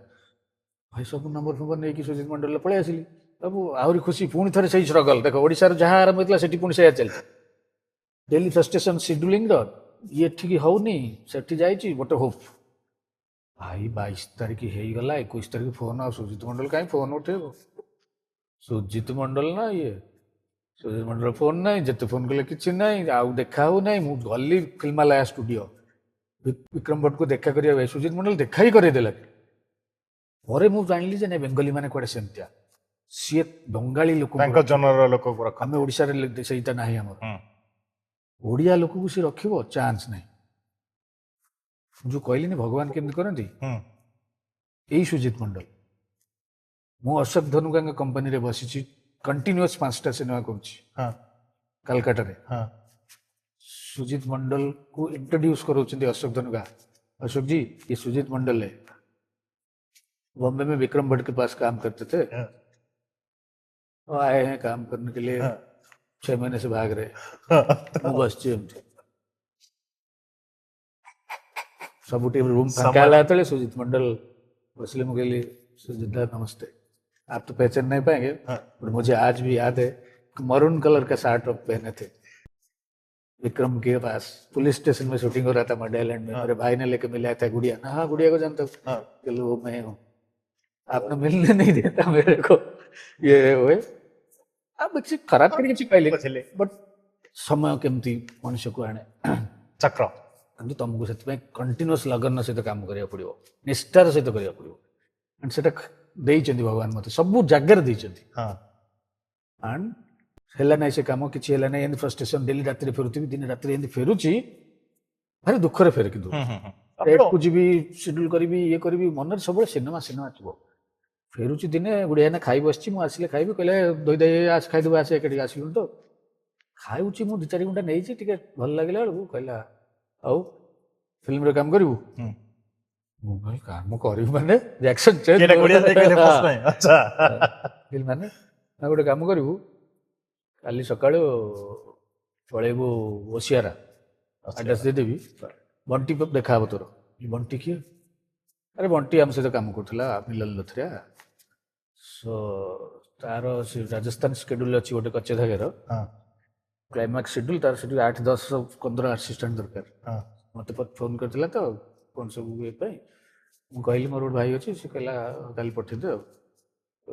भाई सब नंबर नहीं कि सुजीत मंडल पलि आसिली अब आहरी खुशी पुणी थे से स्ट्रगल देख ओडार जहाँ आरंभ होता से पुणी से चलती डेली फ्रस्ट्रेशन शेड्यूलिंग ये ठीक होनी से गोटे होप भाई 22 तारीख ହେଇଗଲା 21 तारीख फोन आ सुजीत मंडल कहीं फोन उठेब सुजीत मंडल ना ये सुजीत मंडल फोन ना जिते फोन कले किसी ना आउ देखा हो ना मु गली फिल्मालया स्टूडियो विक्रम भट्ट को देखा करिया सुजीत मंडल देखा ही करेदेला ପରେ ମୁଁ ଜାଣିଲି ଯେ ନାଇଁ ବେଙ୍ଗଲୀ ମାନେ କୁଆଡ଼େ ସେମିତିଆ ସିଏ ବଙ୍ଗାଳୀ ଲୋକ ତାଙ୍କ ଜନର ଲୋକକୁ ରଖ ଆମେ ଓଡ଼ିଶାରେ ସେଇଟା ନାହିଁ ଆମର ଓଡ଼ିଆ ଲୋକକୁ ସେ ରଖିବ ଚାନ୍ସ ନାହିଁ जो कहली भगवान केमती करती यही सुजीत मंडल मु अशोक धनुका कंपनी रे बसी कंटिन्यूअस 5टा सिनेमा कलकाता रे सुजीत मंडल को इंट्रोड्यूस करोचंदी अशोक धनुका अशोक जी ये सुजीत मंडल है बॉम्बे में विक्रम भट्ट के पास काम करते थे वो आए हैं काम करने के लिए 6 महीने से भाग रहे बस सब रूम फांका तले सुजीत मंडल बसले मुझे सुजीत नमस्ते आप तो पहचान नहीं पाएंगे पर मुझे आज भी याद है मरून कलर का शर्ट पहने थे विक्रम के पास पुलिस स्टेशन में शूटिंग हो रहा था मड आइलैंड में मेरे भाई ने लेके मिलाया था गुड़िया ना हाँ गुड़िया को जानता हूँ चलो वो मैं हूँ आपने मिलने नहीं देता मेरे को ये हुए अब खराब करके कहले बट समय केमती मनुष्य को आने चक्र କିନ୍ତୁ ତୁମକୁ ସେଥିପାଇଁ କଣ୍ଟିନ୍ୟୁଅସ୍ ଲଗନ ସହିତ କାମ କରିବାକୁ ପଡ଼ିବ ନିଷ୍ଠାର ସହିତ କରିବାକୁ ପଡ଼ିବ ଆଣ୍ଡ ସେଟା ଦେଇଛନ୍ତି ଭଗବାନ ମୋତେ ସବୁ ଜାଗାରେ ଦେଇଛନ୍ତି ଆଣ୍ଡ ହେଲା ନାହିଁ ସେ କାମ କିଛି ହେଲା ନାହିଁ ଏମିତି ଫ୍ରଷ୍ଟ୍ରେସନ୍ ଡେଲି ରାତିରେ ଫେରୁଥିବି ଦିନେ ରାତିରେ ଏମିତି ଫେରୁଛି ଭାରି ଦୁଃଖରେ ଫେରେ କିନ୍ତୁ କୁ ଯିବି ସେଡ୍ୟୁଲ୍ କରିବି ଇଏ କରିବି ମନରେ ସବୁବେଳେ ସିନେମା ଥିବ ଫେରୁଛି ଦିନେ ଗୁଡ଼ିଆ ନା ଖାଇ ବସିଛି ମୁଁ ଆସିଲେ ଖାଇବି କହିଲେ ଦଇ ଆସ ଖାଇଦେବୁ ଆସେ ଏକାଠିକି ଆସିଲୁଣି ତ ଖାଉଛି ମୁଁ 2-4 ଘଣ୍ଟା ନେଇଛି ଟିକେ ଭଲ ଲାଗିଲା ବେଳକୁ କହିଲା ଆଉ ଫିଲ୍ମରେ କାମ କରିବୁ ମୁଁ କହିଲି କାମ କରିବି ମାନେ ରିଆକ୍ସନ୍ ଚେଞ୍ଜ ମାନେ ନା ଗୋଟେ କାମ କରିବୁ କାଲି ସକାଳୁ ପଳେଇବୁ ଓସିଆରା ଆଡ୍ରେସ୍ ଦେଇଦେବି ବଣ୍ଟି ଦେଖା ହବ ତୋର ବଣ୍ଟି କିଏ ଆରେ ବଣ୍ଟି ଆମ ସହିତ କାମ କରୁଥିଲା ମିଲନ ଲଥରିଆ ସୋ ତାର ସେ ରାଜସ୍ଥାନ ସ୍କେଡ୍ୟୁଲ୍ ଅଛି ଗୋଟେ କଚ୍ଚେ ଧାଗର କ୍ଲାଇମାକ୍ସ ସେଡ୍ୟୁଲ୍ ତାର ସେଠି 8, 10, 15 ଆସିଷ୍ଟାଣ୍ଟ ଦରକାର ମୋତେ ଫୋନ୍ କରିଥିଲା ତ କ'ଣ ସବୁ ଇଏ ପାଇଁ ମୁଁ କହିଲି ମୋର ଗୋଟେ ଭାଇ ଅଛି ସେ କହିଲା କାଲି ପଠେଇଦେ ଆଉ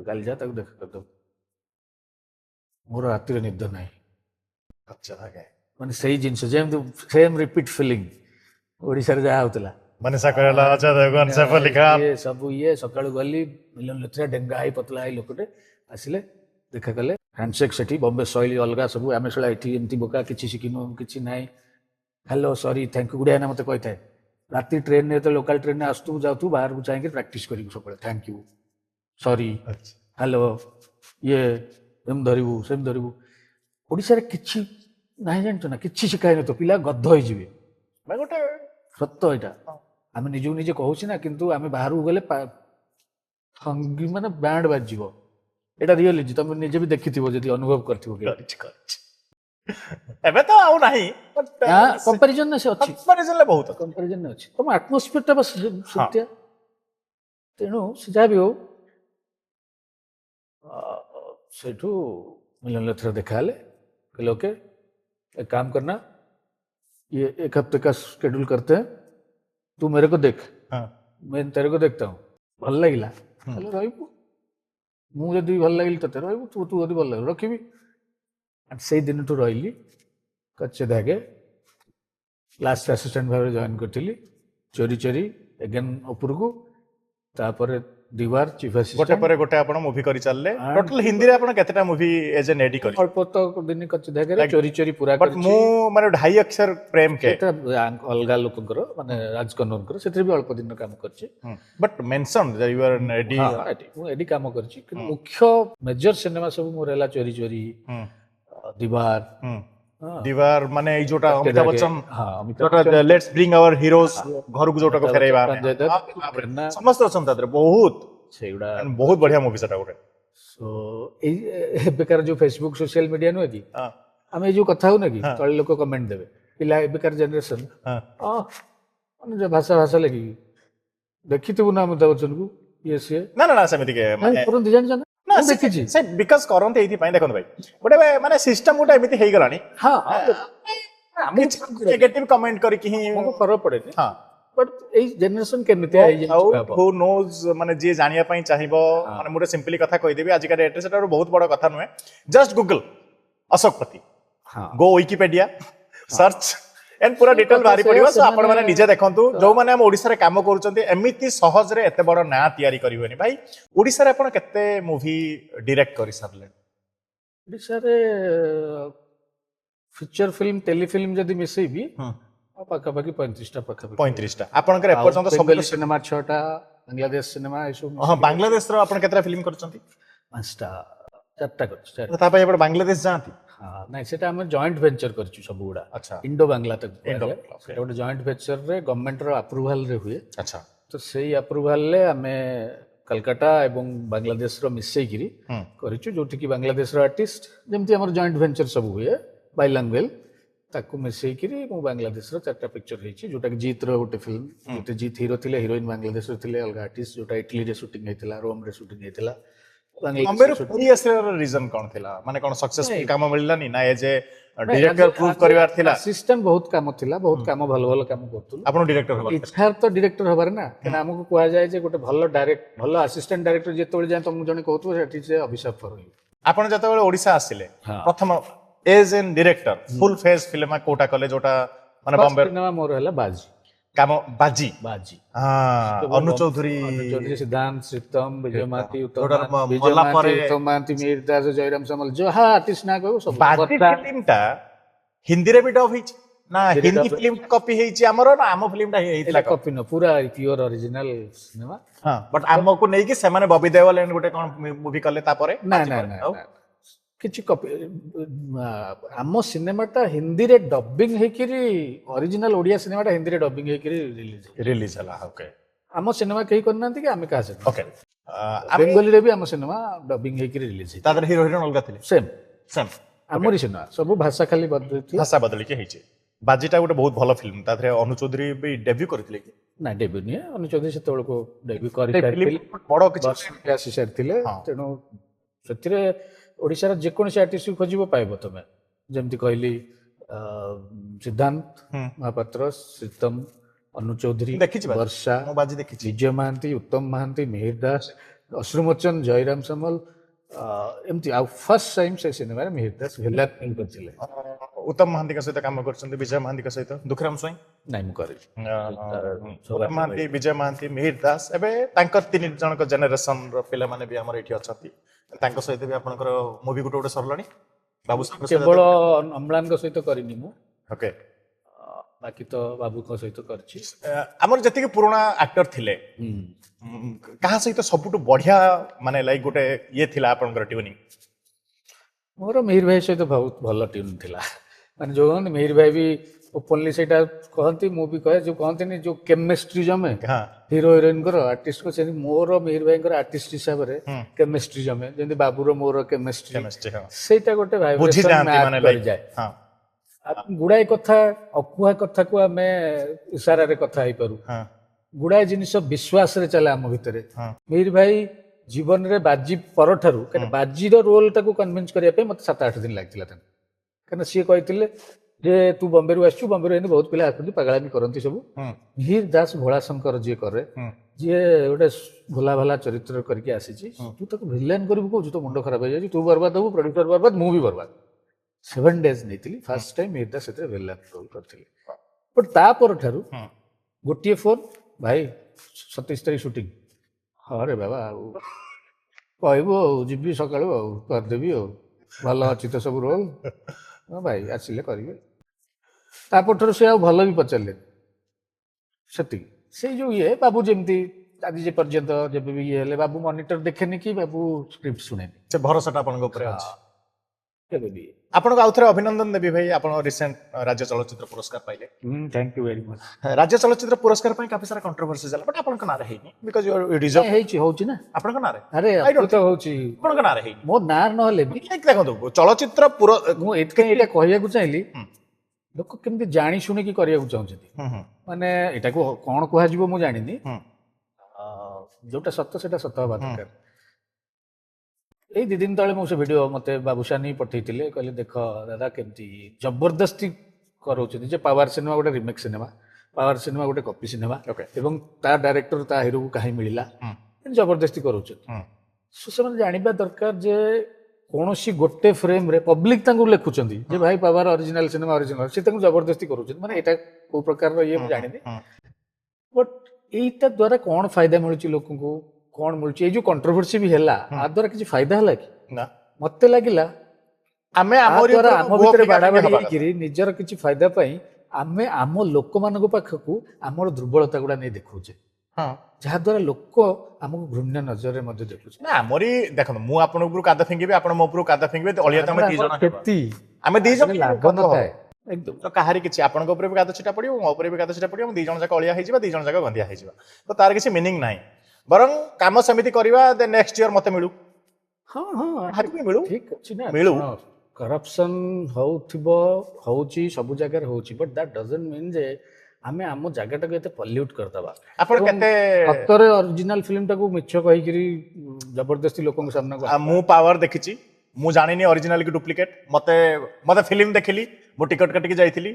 କାଲି ଯା ତାକୁ ଦେଖା କରିଦେବୁ ମୋର ରାତିରେ ନିଦ ନାହିଁ ମାନେ ସେଇ ଜିନିଷ ଯେମିତି ସେମ୍ ରିପିଟ୍ ଫିଲିଂ ଓଡ଼ିଶାରେ ଯାହା ହଉଥିଲା ସବୁ ଇଏ ସକାଳୁ ଗଲି ମିଲନ ଲଥରିଆ ଡେଙ୍ଗା ହେଇ ପତଳା ହେଇ ଲୋକଟେ ଆସିଲେ ଦେଖା କଲେ ହ୍ୟାଣ୍ଡସେକ୍ ସେଠି ବମ୍ବେ ଶୈଳୀ ଅଲଗା ସବୁ ଆମେ ଶଳା ଏଠି ଏମିତି ବୋକା କିଛି ଶିଖିନୁ କିଛି ନାହିଁ ହ୍ୟାଲୋ ସରି ଥ୍ୟାଙ୍କ ୟୁ ଗୁଡ଼ିଆ ମୋତେ କହିଥାଏ ରାତି ଟ୍ରେନ୍ରେ ଯେତେବେଳେ ଲୋକାଲ୍ ଟ୍ରେନ୍ରେ ଆସୁଥିବୁ ଯାଉଥିବୁ ବାହାରକୁ ଚାହିଁକି ପ୍ରାକ୍ଟିସ୍ କରିବୁ ସବୁବେଳେ ଥ୍ୟାଙ୍କ ୟୁ ସରି ହ୍ୟାଲୋ ଇଏ ଏମିତି ଧରିବୁ ସେମିତି ଧରିବୁ ଓଡ଼ିଶାରେ କିଛି ନାହିଁ ଜାଣିଛ ନା କିଛି ଶିଖାଇନଥିବ ପିଲା ଗଧ ହେଇଯିବେ ଗୋଟେ ସତ ଏଇଟା ଆମେ ନିଜକୁ ନିଜେ କହୁଛି ନା କିନ୍ତୁ ଆମେ ବାହାରକୁ ଗଲେ ମାନେ ବ୍ୟାଣ୍ଡ ବାଜିଯିବ ଏଇଟା ରିଅଲିଟି ତମେ ନିଜେ ବି ଦେଖିଥିବ ଯଦି ଅନୁଭବ କରିଥିବ ଏବେ ତ ଆଉ ନାହିଁ କମ୍ପାରିଜନ ସେ ଅଛି, କମ୍ପାରିଜନରେ ବହୁତ ଅଛି। କମ୍ପାରିଜନ ଅଛି, ତମ ଆଟମୋସ୍ଫିୟରଟା ବାସ୍ ସେମିତିଆ। ତେଣୁ ସେ ଯାହା ବି ହଉ ସେଇଠୁ मिलन थोड़ा देखा ले, कहले ओके एक काम करना, ये 1 हफ्ते का शेड्यूल करते हैं, तू मेरे को देख, हाँ मैं तेरे को देखता हूँ, भल लगिला कहले रहिबु, मु जदि भल लगिल तते रहिबु, तू तू जदि भल लगिल रखिबि। एंड से दिन ठु रहिली कच्चे धागे लास्ट असिस्टेंट भाव जॉइन करथिली, चोरी चोरी अगेन उपरकू, तापर दीवार चीफ गोटे असिस्टेंट, पर गोटे आपण मूवी करि चलले। टोटल हिंदी रे आपण केतेटा मूवी एज एन एडी करि? अल्प तो दिन कच्चे धागे चोरी चोरी पूरा बट मु माने 2.5 अक्षर प्रेम के सेटा अलगा लोकंकर माने राजकन्नरकर सेतरे भी अल्प दिन काम करछि। But mention that you are an AD. मु एडी काम करछि, कि मुख्य मेजर सिनेमा सब मोर हला चोरी चोरी, दीवार, दीवार माने ई जोटा अमिताभ बच्चन, हां जोटा लेट्स ब्रिंग आवर हीरोज घर को जोटा को फेरेबा समस्त अछन तादरे बहुत सेगुडा बहुत बढ़िया मूवी सेटा गोटे। सो ए बेकार जो फेसबुक सोशल मीडिया नु कि आमे जो कथा हो ना कि तळे लोक कमेंट देबे, पिला ए बेकार जनरेशन माने जो भाषा भाषा लगी देखिथिबु ना अमिताभ बच्चन को ये से ना ना ना समिति के माने करन दिजन जन ना देखिछि से बिकॉज़ करंत एथि पाई देखन भाई गोटे माने सिस्टम गोटे एमिति हेइ गलानी। हां नेगेटिव कमेंट करी कि मको फरक पड़े हां बट ए जनरेशन केमिति आइ हु नोज माने जे जानिया पई चाहिबो माने मोटे सिंपली कथा कहि देबी आज का डेट सेटा बहुत बड़ कथा नुहे। जस्ट गूगल अशोकपति, हां गो विकिपीडिया सर्च एंड पूरा डिटेल बाहरी पड़िबो। सो आपण माने निजे देखंतु जो माने हम ओडिसा रे काम करूचंती एमिति सहज रे एते बड़ ना तयारी करिवनी भाई। ओडिसा रे आपण केते मूवी डायरेक्ट करि सारले? ओडिसा रे फीचर फिल्म टेलीफिल्म जदि मिसेबी पाखा पाखी 35टा पाखा 35टा आपनकर एपर्यंत सब सिनेमा 6टा, बांग्लादेश सिनेमा एसो। हां बांग्लादेश रो आपण केतरा फिल्म करचंती? 5टा 4टा करछ। ता पय एबड बांग्लादेश जांती? हां नहीं सेटा हम जॉइंट वेंचर करछु सब गुडा। अच्छा इंडो बांग्ला तक इंडो सेटा ଗୋଟେ जॉइंट वेंचर रे गवर्नमेंट रो अप्रूवल रे हुए। अच्छा तो सेही अप्रूवल ले हमें कलकत्ता एवं बांग्लादेश रो मिसई गिरी करिछु, जोठी कि बांग्लादेश रो आर्टिस्ट जेमति हमर जॉइंट वेंचर सब हुए बाइलैंग्वेज ताकू मिसई किरी मु बांग्लादेश रो 4टा पिक्चर हेछि, जोटा कि जीत रो गोटे फिल्म जोटे जीत हीरो थिले, हीरोइन बांग्लादेश रो थिले, अलगा आर्टिस्ट जोटा इटली रे शूटिंग हेतिला, रोम रे शूटिंग हेतिला। बॉम्बे रो पूरी असर रीजन कोन थिला माने कोन सक्सेसफुल काम मिललानी ना एज ए डायरेक्टर प्रूव करबार थिला? असिस्टेंट बहुत काम थिला, बहुत काम भलो भलो काम करतु। आपण डायरेक्टर हबा इच्छा तो डायरेक्टर हबार ना, केना हमको कुआ जाय जे गोटे भलो डायरेक्ट भलो असिस्टेंट डायरेक्टर जेतोळे जाय तुम जने कहतु सेठी से अभिशाप फरई। आपण जतबेले ओडिसा आसिले प्रथम as an director full phase film कोटा कले जोटा माने बॉम्बे सिनेमा मोर हला बाजी काम बाजी बाजी। हां अनु चौधरी सिद्धांत, श्रीतम, विजय माती, जोटा विजय मला माती, उत्तम माती, मीर दास, जयराम समल जो हा आर्टिस्ट ना कहू सब बाजी फिल्म टा हिंदी रे भी डब हिच ना, हिंदी फिल्म कॉपी हेछि हमरो ना, आम फिल्म टा हेइतला कॉपी न पूरा प्योर ओरिजिनल सिनेमा। हां बट आम को नै कि से माने बॉबी देओल एंड गोटे कोन मूवी कले ता परे ना ना ना किछि कॉपी आम सिनेमाटा हिंदी रे डबिंग हेकिरी ओरिजिनल ओडिया सिनेमाटा हिंदी रे डबिंग हेकिरी रिलीज हला। ओके आम सिनेमा कहीं करनांती कि आमे कहा से ओके बेंगली रे भी आम सिनेमा डबिंग हेकिरी रिलीज हे तादर हीरो हीरोइन अलगा थिले सेम सेम आमरी सिनेमा सब भाषा खाली बदलती भाषा बदली के हेछि। बाजीटा गोटे बहुत भलो फिल्म तादरे अनु चौधरी भी डेब्यू करथिले कि ना डेब्यू नहीं अनु चौधरी से तोळ को डेब्यू करि फिल्म बडो किछि आसी सारथिले। तेणु सेतिरे ओडिसा रे जे कोनसे आर्टिस्ट खोजिबो पाइबो तमे, जेमति कहली सिद्धांत महापात्र, श्रीतम, अनु चौधरी, वर्षा, मो बाजी देखिछि, विजय महांती, उत्तम महांती, मिहिर दास, अश्रुमोचन, जयराम समल एमती आ फर्स्ट टाइम से सिनेमा रे मिहिर दास भेला फिल्म करथिले। उत्तम महांती का सहित काम करछन्ते, विजय महांती का सहित दुखराम स्वयं नाइ मु करै उत्तम महांती, विजय महांती, मिहिर दास एबे तांकर तीन जनक जेनेरेशन रो पिला माने भी हमर एठी अछंती, तांको सहित भी आपनकर मूवी गुटे गुटे सरलानी बाबू साहब केवल अम्लान को सहित करिनी मु। ओके बाकी तो बाबू को सहित करछि। हमर जति के पुराना एक्टर थिले कहा सहित सबटु बढ़िया माने लाइक गोटे ये थिला आपनकर ट्यूनिंग? मोर मिहिर भाई सहित बहुत भलो ट्यून थिला, ମାନେ ଯୋଉ ମିହିର ଭାଇ ବି ଓପନଲି ସେଇଟା କହନ୍ତି, ମୁଁ ବି କହେ, ଯୋଉ କହନ୍ତିନି ଯୋଉ କେମିଷ୍ଟ୍ରି ଜମେ ହଁ ହିରୋ ହିରୋଇନଙ୍କର ଆର୍ଟିଷ୍ଟଙ୍କ, ସେମିତି ମୋର ମିହିର ଭାଇଙ୍କର ଆର୍ଟିଷ୍ଟ ହିସାବରେ କେମିଷ୍ଟ୍ରି ଜମେ, ଯେମିତି ବାବୁର ମୋର କେମିଷ୍ଟ୍ରି, କେମିଷ୍ଟ୍ରି ହଁ ସେଇଟା ଗୋଟେ ବୁଝି ଭାଇବ୍ରେସନ ଯାଆନ୍ତି ମ୍ୟାଚ୍ ମାନେ ଲାଇକ୍ କରିଯାଏ। ହଁ ଗୁଡାଏ କଥା, ଅକୁହା କଥାକୁ ଆମେ ଇସାରାରେ କଥା ହେଇପାରୁ, ହଁ ଗୁଡାଏ ଜିନିଷ ବିଶ୍ୱାସରେ ଚାଲେ ଆମ ଭିତରେ। ହଁ ମିହିର ଭାଇ ଜୀବନରେ ବାଜି ପରଠାରୁ, କାହିଁକିନା ବାଜିର ରୋଲଟାକୁ କନଭିନ୍ସ କରିବା ପାଇଁ ମତେ 7-8 ଦିନ ଲାଗିଥିଲା ତାଙ୍କୁ, କାହିଁକିନା ସିଏ କହିଥିଲେ ଯେ ତୁ ବମ୍ବେରୁ ଆସିଛୁ, ବମ୍ବେରୁ ଏମିତି ବହୁତ ପିଲା ଆସନ୍ତି ପାଗଳାମି କରନ୍ତି ସବୁ, ହୁଁ ମିହିର ଦାସ ଭୋଳାଶଙ୍କର ଯିଏ କରେ, ହୁଁ ଯିଏ ଗୋଟେ ଭୋଲା ଭାଲା ଚରିତ୍ର କରିକି ଆସିଛି, ତୁ ତାକୁ ଭିଲେନ କରିବୁ କହୁଛୁ, ତୋ ମୁଣ୍ଡ ଖରାପ ହେଇଯାଉଛି, ତୁ ବର୍ବାଦ ହବୁ, ପ୍ରଡ୍ୟୁସର ବର୍ବାଦ, ମୁଁ ବି ବର୍ବାଦ। 7 days ନେଇଥିଲି ଫାର୍ଷ୍ଟ ଟାଇମ୍ ମିହିର ଦାସ ସେଥିରେ ଭିଲେନ ରୋଲ କରିଥିଲି। ବଟ୍ ତା ପରଠାରୁ ହୁଁ ଗୋଟିଏ ଫୋନ୍, ଭାଇ 27 ତାରିଖ ସୁଟିଂ, ହଁ ରେ ବାବା, ଆଉ କହିବୁ ଆଉ ଯିବି ସକାଳୁ ଆଉ କରିଦେବି ଆଉ, ଭଲ ଅଛି ତ ସବୁ ରୋଲ, ହଁ ଭାଇ ଆସିଲେ କରିବେ। ତାପରଠାରୁ ସେ ଆଉ ଭଲ ବି ପଚାରିଲେନି, ସେତିକି। ସେଇ ଯୋଉ ଇଏ ବାବୁ ଯେମିତି ଆଜି ଯେ ପର୍ଯ୍ୟନ୍ତ ଯେବେ ବି ଇଏ ହେଲେ ବାବୁ ମନିଟର ଦେଖେନି କି ବାବୁ ସ୍କ୍ରିପ୍ଟ ଶୁଣେନି, ସେ ଭରସାଟା ଆପଣଙ୍କ ଉପରେ ଅଛି। କେବେ ବି। ଆପଣଙ୍କୁ ଆଉ ଥରେ ଅଭିନନ୍ଦନ ଦେବି ଭାଇ, ଆପଣ ରିସେଣ୍ଟ ରାଜ୍ୟ ଚଳଚ୍ଚିତ୍ର ପୁରସ୍କାର ପାଇଲେ। Thank you very much. ରାଜ୍ୟ ଚଳଚ୍ଚିତ୍ର ପୁରସ୍କାର ପାଇଁ କାଫି ସାରା କଣ୍ଟ୍ରୋଭର୍ସି ହେଲା, ବଟ୍ ଆପଣଙ୍କ ନାଁରେ ହେଇନି, ବିକଜ ୟୁ ଡିଜର୍ଭ। ହେଇଛି, ହଉଛି ନା, ଆପଣଙ୍କ ନାଁରେ ଆରେ I don't ଅଦ୍ଭୁତ ହଉଛି। ଆପଣଙ୍କ ନାଁରେ ହେଇନି। ମୋ ନାଁ ନହେଲେ ବି Like ଦେଖନ୍ତୁ ଚଳଚ୍ଚିତ୍ର ମୁଁ ଏଥିପାଇଁ ଏଇଟା କହିବାକୁ ଚାହିଁଲି, ହୁଁ। ଲୋକ କେମିତି ଜାଣି ଶୁଣିକି କରିବାକୁ ଚାହୁଁଛନ୍ତି, ହୁଁ ହୁଁ ମାନେ ଏଟାକୁ କଣ କୁହାଯିବ ମୁଁ ଜାଣିନି, ହୁଁ ଯୋଉଟା ସତ ସେଟା ସତ ହବା ଦରକାର। ଏଇ 2 ଦିନ ତଳେ ମୁଁ ସେ ଭିଡିଓ ମତେ ବାବୁସାନି ପଠେଇଥିଲେ, କହିଲେ ଦେଖ ଦାଦା କେମିତି ଜବରଦସ୍ତି କରଉଛନ୍ତି, ଯେ ପାୱାର ସିନେମା ଗୋଟେ ରିମେକ୍ ସିନେମା, ପାୱାର ସିନେମା ଗୋଟେ କପି ସିନେମା, ଓକେ ଏବଂ ତା ଡାଇରେକ୍ଟର ତା ହିରୋକୁ କାହିଁ ମିଳିଲା, ହୁଁ ଜବରଦସ୍ତି କରଉଛନ୍ତି। ହୁଁ So, ସେମାନେ ଜାଣିବା ଦରକାର ଯେ କୌଣସି ଗୋଟେ ଫ୍ରେମରେ ପବ୍ଲିକ ତାଙ୍କୁ ଲେଖୁଛନ୍ତି ଯେ ଭାଇ ପାୱାର ଅରିଜିନାଲ ସିନେମା, ଅରିଜିନାଲ, ସେ ତାଙ୍କୁ ଜବରଦସ୍ତି କରୁଛନ୍ତି, ମାନେ ଏଇଟା କୋଉ ପ୍ରକାରର ଇଏ ମୁଁ ଜାଣିନି। ହୁଁ ବଟ୍ ଏଇଟା ଦ୍ୱାରା କ'ଣ ଫାଇଦା ମିଳୁଛି ଲୋକଙ୍କୁ, କ'ଣ ମିଳୁଛି, ଏଇ ଯୋଉ କଣ୍ଟ୍ରୋଭର୍ସି ବି ହେଲା, ଆ ଦ୍ୱାରା କିଛି ଫାଇଦା ହେଲା କି? ନା ମତେ ଲାଗିଲା ଆମେ ଆ ଆମରି ଦ୍ୱାରା ଉପରକୁ ଆମ ଗୁଅ ଭିତରେ ଫିଙ୍ଗା ବାଡାବାଡି ଫିଙ୍ଗି ହବା ହେଇକିରି ନିଜର କିଛି ଫାଇଦା ପାଇଁ ଆମେ ଆମ ଲୋକମାନଙ୍କ ପାଖକୁ ଆମର ଦୁର୍ବଳତା ଗୁଡା ନେଇ ଦେଖୁଛେ, ହଁ ଯାହାଦ୍ୱାରା ଲୋକ ଆମକୁ ଘୃଣ୍ୟ ନଜରରେ ମଧ୍ୟ ଦେଖୁଛେ। ନା ଆମରି ଦେଖନ୍ତୁ, ମୁଁ ଆପଣଙ୍କ ଉପରୁ କାଦ ଫିଙ୍ଗିବି, ଆପଣ ମୋ ଉପରୁ କାଦ ଫିଙ୍ଗିବେ, ଅଳିଆ ତ ଆମେ ଦି ଜଣ ହେବା। କ୍ଷତି ଆମେ ଦି ଜଣ ଲାଭ କାଦ ହବ। ନଥାଏ ଏକଦମ। ତ କାହାରି କିଛି ଆପଣଙ୍କ ଉପରେ ବି କାଦ ଛିଟା ପଡିବ, ମୋ ଉପରେ ବି କାଦ ଛିଟା ପଡିବ, ଦି ଜଣ ଯାକ ଅଳିଆ ହେଇଯିବା, ଦି ଜଣ ଯାକ ଗନ୍ଧିଆ ହେଇଯିବା, ତ ତାର କିଛି ମିନିଂ ନାହିଁ। ବରଂ କାମ ସେମିତି କରିବା, ନେକ୍ସଟ ଇୟର ମତେ ମିଳୁ, ହଁ ହଁ, କାହାରିକୁ ବି ମିଳୁ, ଠିକ ଅଛି ନା, ମିଳୁ। ଶୁଣ, କରପସନ ହଉଥିବ, ହଉଛି, ସବୁ ଜାଗାରେ ହଉଛି, ବଟ୍ ଦ୍ୟାଟ୍ ଡଜଣ୍ଟ ମିନ୍ ଯେ ଆମେ ଆମ ଜାଗାଟାକୁ ଏତେ ପଲ୍ୟୁଟ କରିଦବା। ଆପଣ ଏବଂ କେତେ ସତରେ ଅରିଜିନାଲ ଫିଲ୍ମଟାକୁ ମିଛ କହିକିରି ଜବରଦସ୍ତି ଲୋକଙ୍କ ସାମ୍ନାକୁ ମୁଁ ପାୱାର ଦେଖିଛି, ମୁଁ ଜାଣିନି ଅରିଜିନାଲ କି ଡୁପ୍ଲିକେଟ, ମତେ ମତେ ଫିଲ୍ମ ଦେଖିଲି, ମୁଁ ଟିକଟ କାଟିକି ଯାଇଥିଲି,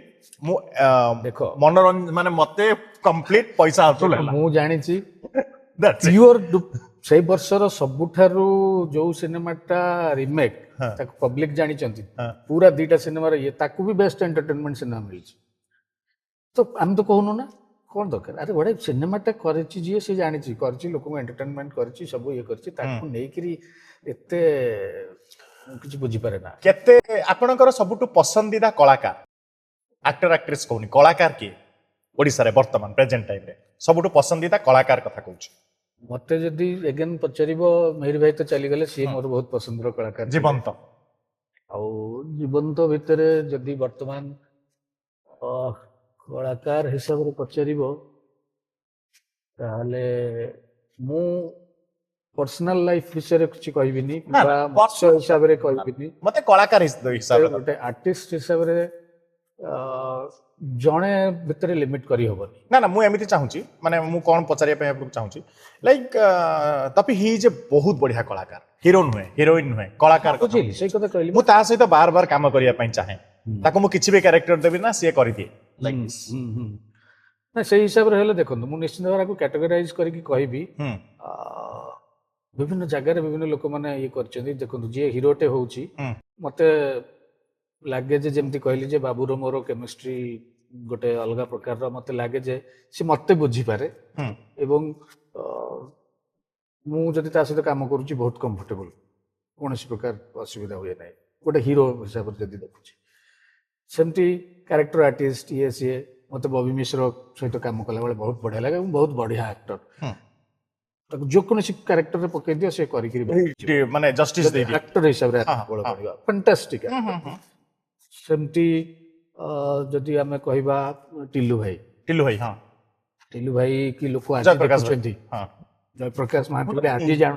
ମୁଁ ଦେଖ, ମନୋରଞ୍ଜନ ମାନେ ମତେ କମ୍ପ୍ଲିଟ ପଇସା ହାତୁଲ ହେଲା। ମୁଁ ଜାଣିଛି That's it. ପିଓର ସେଇ ବର୍ଷର ସବୁଠାରୁ ଯୋଉ ସିନେମାଟା ରିମେକ୍, ହଁ। ତାକୁ ପବ୍ଲିକ ଜାଣିଛନ୍ତି, ହଁ। ପୁରା 2ଟା ସିନେମାର ଇଏ, ତାକୁ ବି ବେଷ୍ଟ ଏଣ୍ଟରଟେନମେଣ୍ଟ ସିନେମା ମିଳିଛି। ତ ଆମେ ତ କହୁନୁ ନା କ'ଣ ଦରକାର, ଆରେ ଗୋଟେ ସିନେମାଟା କରିଛି ଯିଏ, ସେ ଜାଣିଛି, କରିଛି, ଲୋକଙ୍କୁ ଏଣ୍ଟରଟେନମେଣ୍ଟ କରିଛି, ସବୁ ଇଏ କରିଛି, ତାକୁ ନେଇକିରି ଏତେ ମୁଁ କିଛି ବୁଝିପାରେ ନା। କେତେ ଆପଣଙ୍କର ସବୁଠୁ ପସନ୍ଦିଦା କଳାକାର, ଆକ୍ଟର ଆକ୍ଟ୍ରେସ୍ କହୁନି, କଳାକାର କିଏ ଓଡ଼ିଶାରେ ବର୍ତ୍ତମାନ ପ୍ରେଜେଣ୍ଟ ଟାଇମରେ ସବୁଠୁ ପସନ୍ଦିଦା କଳାକାର କଥା କହୁଛି? ମତେ ଯଦି ଏଗେନ୍ ପଚାରିବ, ମିହିର ଭାଇ ତ ଚାଲିଗଲେ, ସିଏ ମୋର ବହୁତ ପସନ୍ଦର କଳାକାର ଥିଲେ। ଜୀବନ୍ତ ଆଉ ଜୀବନ୍ତ ଭିତରେ ଯଦି ବର୍ତ୍ତମାନ କଳାକାର ହିସାବରେ ପଚାରିବ, ତାହେଲେ ମୁଁ ପର୍ସନାଲ ଲାଇଫ ବିଷୟରେ କିଛି କହିବିନି, ବା ମତ୍ସ୍ୟ ହିସାବରେ କହିବିନି, ମତେ କଳାକାର ହିସାବରେ ଗୋଟେ ଆର୍ଟିଷ୍ଟ ହିସାବରେ ଜଣେ ଭିତରେ ଲିମିଟ କରିହବନି। ନା ନା, ମୁଁ ଏମିତି ଚାହୁଁଛି, ମାନେ ମୁଁ କ'ଣ ପଚାରିବା ପାଇଁ ଆପଣଙ୍କୁ ଚାହୁଁଛି, ଲାଇକ୍ ତପି ହି ଯେ ବହୁତ ବଢିଆ କଳାକାର, ହିରୋ ନୁହେଁ, ହିରୋଇନ ନୁହେଁ, କଳାକାର କଥା ବୁଝିଲି, ସେଇ କଥା କହିଲି। ମୁଁ ତା ସହିତ ବାର ବାର କାମ କରିବା ପାଇଁ ଚାହେଁ, ତାକୁ ମୁଁ କିଛି ବି କ୍ୟାରେକ୍ଟର ଦେବି ନା, ସିଏ କରିଦିଏ। ନା ସେଇ ହିସାବରେ ହେଲେ ଦେଖନ୍ତୁ, ମୁଁ ନିଶ୍ଚିତ ଭାବରେ ଆକୁ କ୍ୟାଟେଗୋରାଇଜ କରିକି କହିବି। ବିଭିନ୍ନ ଜାଗାରେ ବିଭିନ୍ନ ଲୋକମାନେ ଇଏ କରିଛନ୍ତି, ଦେଖନ୍ତୁ, ଯିଏ ହିରୋଟେ ହଉଛି, ମତେ ଲାଗେ ଯେ ଯେମିତି କହିଲି ଯେ ବାବୁର ମୋର କେମିଷ୍ଟ୍ରି ଗୋଟେ ଅଲଗା ପ୍ରକାରର, ମତେ ଲାଗେ ଯେ ସେ ମତେ ବୁଝିପାରେ, ଏବଂ ମୁଁ ଯଦି ତା ସହିତ କାମ କରୁଛି ବହୁତ କମ୍ଫର୍ଟେବଲ, କୌଣସି ପ୍ରକାର ଅସୁବିଧା ହୁଏ ନାହିଁ ଗୋଟେ ହିରୋ ହିସାବରେ ଯଦି ଦେଖୁଛି। ସେମିତି କ୍ୟାରେକ୍ଟର ଆର୍ଟିଷ୍ଟ ଇଏ ସିଏ, ମତେ ବବି ମିଶ୍ର ସହିତ କାମ କଲାବେଳେ ବହୁତ ବଢିଆ ଲାଗେ, ଏବଂ ବହୁତ ବଢିଆ ଆକ୍ଟର, ତାକୁ ଯେକୌଣସି କ୍ୟାରେକ୍ଟରରେ ପକେଇ ଦିଅ ସେ କରିକି ମାନେ ଜଷ୍ଟିସ ଦେଇଦିଏ ଆକ୍ଟର ହିସାବରେ ଫାଣ୍ଟାଷ୍ଟିକ। ସେମିତି ଯଦି ଆମେ କହିବା ଟିଲୁ ଭାଇ ଟିଲୁ ଭାଇ ହଁ ଟିଲୁ ଭାଇ କି ଲୋକ ଆଜି ଜୟପ୍ରକାଶ ଭାଇ ଦେଖୁଛନ୍ତି ହଁ ଜୟପ୍ରକାଶ ମହାନ୍ତି ବୋଲି ଆଜି ଜାଣୁ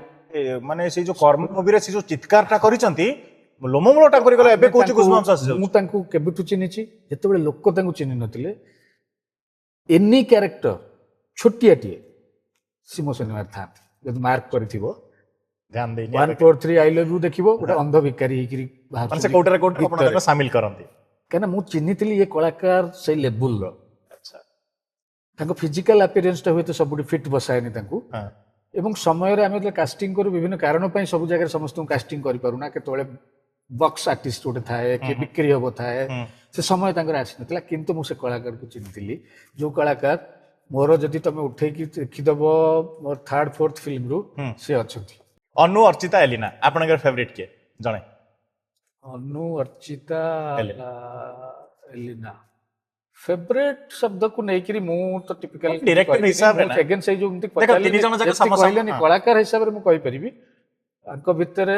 ମାନେ ସେଇ ଯୋଉ କର୍ମ ମୁଭିରେ ସେ ଯୋଉ ଚିତ୍କାରଟା କରିଛନ୍ତି ଲୋମମୂଳ ଟାଙ୍କୁରି ଗଲେ ଏବେ କହୁଛି ଗୁଜମାଂସ ମୁଁ ଆସିଯାଉଛି ତାଙ୍କୁ କେବେଠୁ ଚିହ୍ନିଛି ଯେତେବେଳେ ଲୋକ ତାଙ୍କୁ ଚିହ୍ନି ନଥିଲେ ଏନି କ୍ୟାରେକ୍ଟର ଛୋଟିଆଟିଏ ସେ ମୋ ସିନେମାରେ ଥାନ୍ତି ଯଦି ମାର୍କ କରିଥିବ ଧ୍ୟାନ ଦେଇନି 143 ଆଇ ଲଭ୍ ୟୁ ଦେଖିବ ଗୋଟେ ଅନ୍ଧ ଭିକାରୀ ହେଇକିରି ମାନେ ସେ କୋଉଟାରେ କୋଉଠି ଆପଣ ତାକୁ ସାମିଲ କରନ୍ତି କାହିଁକିନା ମୁଁ ଚିହ୍ନିଥିଲି ଏ କଳାକାର ସେଇ ଲେବୁଲର ଆଚ୍ଛା ତାଙ୍କ ଫିଜିକାଲ ଆପିୟରେନ୍ସଟା ହୁଏତ ସବୁଠି ଫିଟ୍ ବସାଏନି ତାଙ୍କୁ ହଁ ଏବଂ ସମୟରେ ଆମେ ଯେତେବେଳେ କାଷ୍ଟିଂ କରୁ ବିଭିନ୍ନ କାରଣ ପାଇଁ ସବୁ ଜାଗାରେ ସମସ୍ତଙ୍କୁ କାଷ୍ଟିଂ କରିପାରୁନା କେତେବେଳେ ବକ୍ସ ଆର୍ଟିଷ୍ଟ ଗୋଟେ ଥାଏ କିଏ ବିକ୍ରି ହବ ଥାଏ ସେ ସମୟ ତାଙ୍କର ଆସିନଥିଲା କିନ୍ତୁ ମୁଁ ସେ କଳାକାରକୁ ଚିହ୍ନିଥିଲି ଯୋଉ କଳାକାର ମୋର ଯଦି ତମେ ଉଠେଇକି ଦେଖିଦବ ମୋର ଥାର୍ଡ ଫୋର୍ଥ ଫିଲ୍ମରୁ ସେ ଅଛନ୍ତି ଅନୁ ଅର୍ଚିତା ଏଲିନା ଆପଣଙ୍କର ଫେଭରିଟ କିଏ ଜଣେ ଅନୁ ଅର୍ଚିତା ଏଲିନା। ଏଲିନା ଫେଭରେଟ ଶବ୍ଦକୁ ନେଇକିରି ମୁଁ ତ ଟିପିକାଲ Director ହିସାବରେ ନା? ସେଇ ଯୋଉ ଏମିତି ଦେଖ, ତିନି ଜଣ ଯାକ ଯେମିତି କହିଲେନି ହଁ। କଳାକାର ହିସାବରେ ମୁଁ କହିପାରିବି ତାଙ୍କ ଭିତରେ